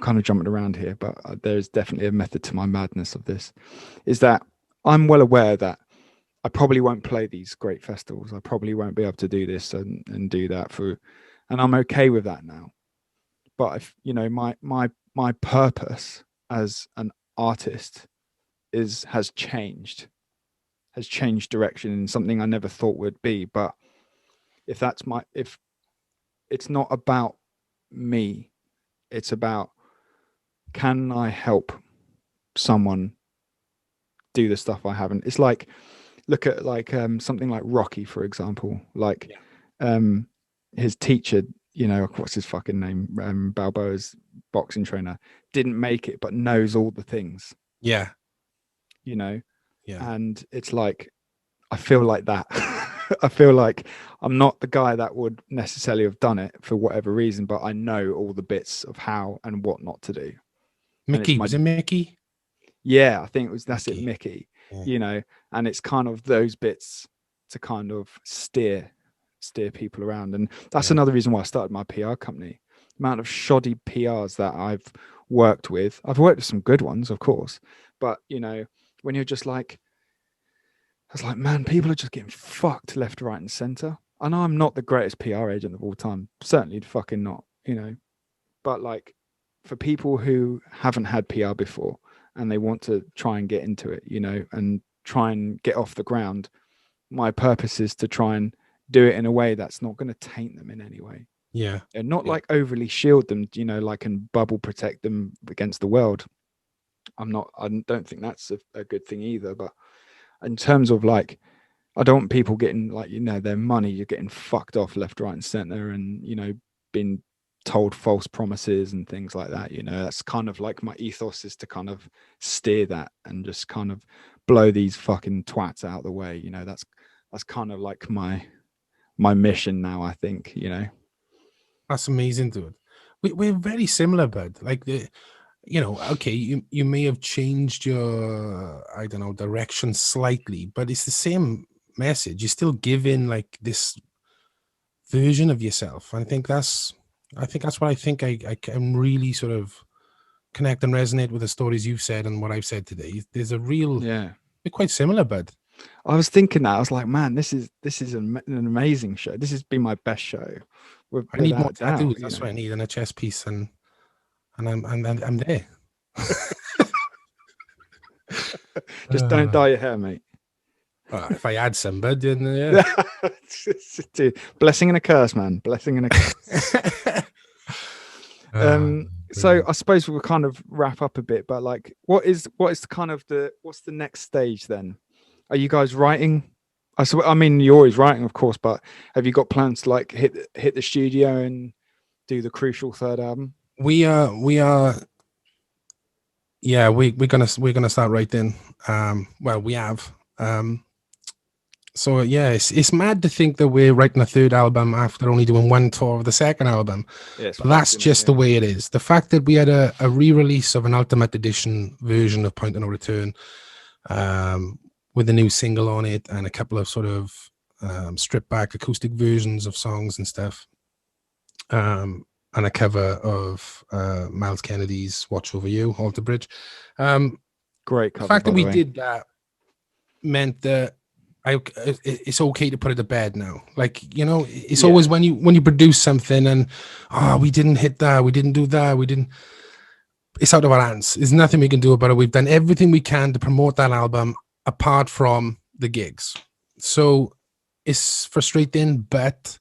kind of jumping around here, but there's definitely a method to my madness of this, is that I'm well aware that I probably won't play these great festivals. I probably won't be able to do this and do that and I'm okay with that now. But if, my purpose as an artist has changed direction in something I never thought would be. But if it's not about me, it's about, can I help someone do the stuff I haven't? It's like, look at like something like Rocky, for example. Like, his teacher, what's his fucking name? Balboa's boxing trainer, didn't make it, but knows all the things. Yeah. And it's like, I feel like that. I feel like I'm not the guy that would necessarily have done it for whatever reason, but I know all the bits of how and what not to do. Mickey, was it Mickey? Yeah, I think that's Mickey. It, Mickey. Yeah. And it's kind of those bits to kind of steer people around. And that's another reason why I started my PR company. The amount of shoddy PRs that I've worked with some good ones, of course, but when you're just like, I was like, man, people are just getting fucked left, right, and center. And I'm not the greatest PR agent of all time, certainly fucking not, but like, for people who haven't had PR before and they want to try and get into it, and try and get off the ground, my purpose is to try and do it in a way that's not going to taint them in any way. And not like overly shield them, like, and bubble protect them against the world. I don't think that's a good thing either. But in terms of like, I don't want people getting like, their money, you're getting fucked off left, right, and center, and being told false promises and things like that. That's kind of like my ethos, is to kind of steer that and just kind of blow these fucking twats out of the way. That's kind of like my mission now, I think. That's amazing, dude. We're very similar, bud. Like okay, you may have changed your, I don't know, direction slightly, but it's the same message. You're still giving like this version of yourself. I think that's what I think I can really sort of connect and resonate with the stories you've said and what I've said today. There's a real, Yeah. we're quite similar, bud. I was thinking that. I was like, man, this is an amazing show. This has been my best show. I need more Without a doubt, tattoos. That's what I need, and a chest piece, and I'm there. Just don't dye your hair, mate. If I had some, bud, then yeah. Blessing and a curse, man. Blessing and a curse. So I suppose we'll kind of wrap up a bit, but like, what's the next stage then? Are you guys writing? I mean, you're always writing, of course, but have you got plans to like hit the studio and do the crucial third album? We are. Yeah, we're gonna start writing. Well, we have. So yeah, it's mad to think that we're writing a third album after only doing one tour of the second album. Yeah, but that's just the way it is. The fact that we had a re-release of an Ultimate Edition version of Point of No Return, with a new single on it and a couple of sort of stripped back acoustic versions of songs and stuff, and a cover of Miles Kennedy's "Watch Over You," Alter Bridge. Great cover. The fact that we did that meant that it's okay to put it to bed now. Like, it's always when you produce something and we didn't hit that, we didn't do that, it's out of our hands. There's nothing we can do about it. We've done everything we can to promote that album apart from the gigs. So it's frustrating, but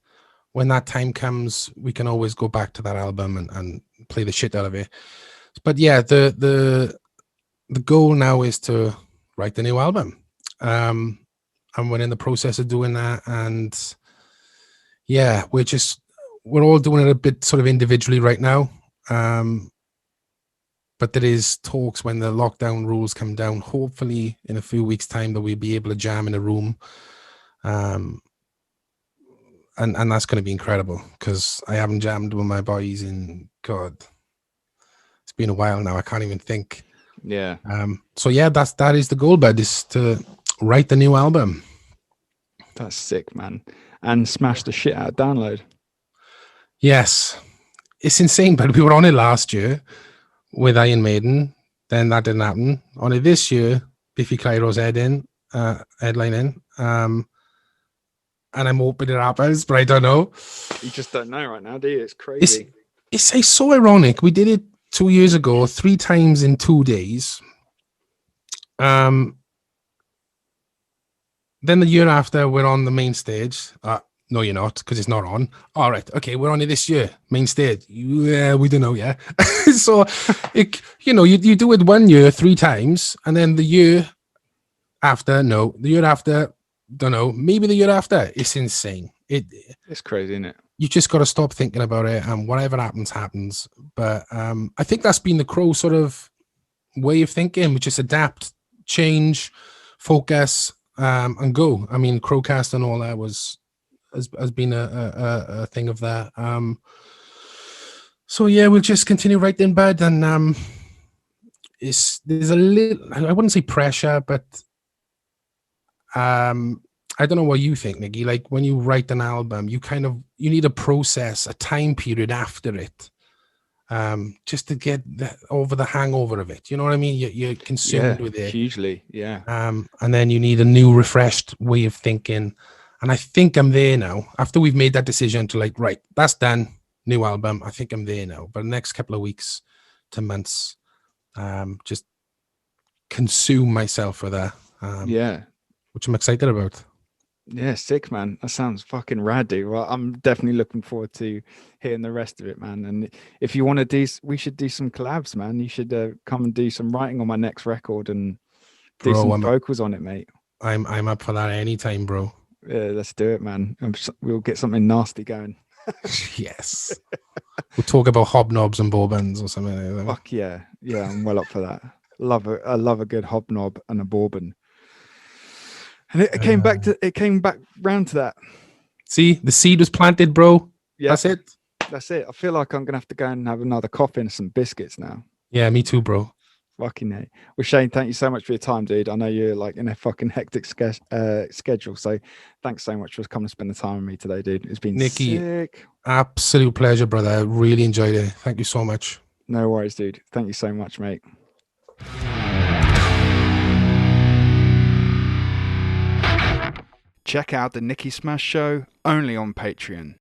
when that time comes, we can always go back to that album and play the shit out of it. But yeah, the goal now is to write the new album. And we're in the process of doing that. And yeah, we're all doing it a bit sort of individually right now. But there is talks when the lockdown rules come down, hopefully in a few weeks' time, that we'll be able to jam in a room. And that's going to be incredible, because I haven't jammed with my boys in, God, it's been a while now. I can't even think. Yeah. So yeah, that is the goal, bud, is to write the new album. That's sick, man. And smash the shit out of Download. Yes. It's insane, but we were on it last year with Iron Maiden. Then that didn't happen. On it this year, Biffy Clyro's headlining. And I'm hoping it happens, but I don't know. You just don't know right now, do you? It's crazy. It's so ironic. We did it 2 years ago, 3 times in 2 days. Then the year after, we're on the main stage. No, you're not, because it's not on. All right, okay, we're on it this year, main stage. Yeah, we don't know, yeah. So, you do it 1 year, 3 times, and then the year after, no. The year after, don't know. Maybe the year after. It's insane. It's crazy, isn't it? You just got to stop thinking about it, and whatever happens, happens. But I think that's been the Crow sort of way of thinking, which is adapt, change, focus, and go. I mean, Crowcast and all that has been a thing of that. So yeah, we'll just continue right in bed, and there's a little, I wouldn't say pressure, but I don't know what you think, Nikki. Like, when you write an album, you need a process, a time period after it, just to get over the hangover of it. You know what I mean? You're consumed with it hugely, yeah. And then you need a new, refreshed way of thinking. And I think I'm there now. After we've made that decision to, like, right, that's done, new album, I think I'm there now. But the next couple of weeks to months, just consume myself with that. Which I'm excited about. Yeah, sick, man. That sounds fucking rad, dude. Well, I'm definitely looking forward to hearing the rest of it, man. And if you want to we should do some collabs, man. You should come and do some writing on my next record and do some vocals on it, mate. I'm up for that anytime, bro. Yeah, let's do it, man. We'll get something nasty going. Yes. We'll talk about hobnobs and bourbons or something like that. Fuck yeah, yeah, I'm well up for that. I love a good hobnob and a bourbon. And it came back round to that. See, the seed was planted, bro. Yeah, That's it. that's it. I feel like I'm gonna have to go and have another coffee and some biscuits now. Yeah, me too, bro. Fucking hell. Well, Shane, thank you so much for your time, dude. I know you're like in a fucking hectic schedule, so thanks so much for coming to spend the time with me today, dude. It's been Nikki, sick. absolute pleasure, brother. I really enjoyed it. Thank you so much. No worries, dude. Thank you so much, mate. Check out the Nikki Smash Show only on Patreon.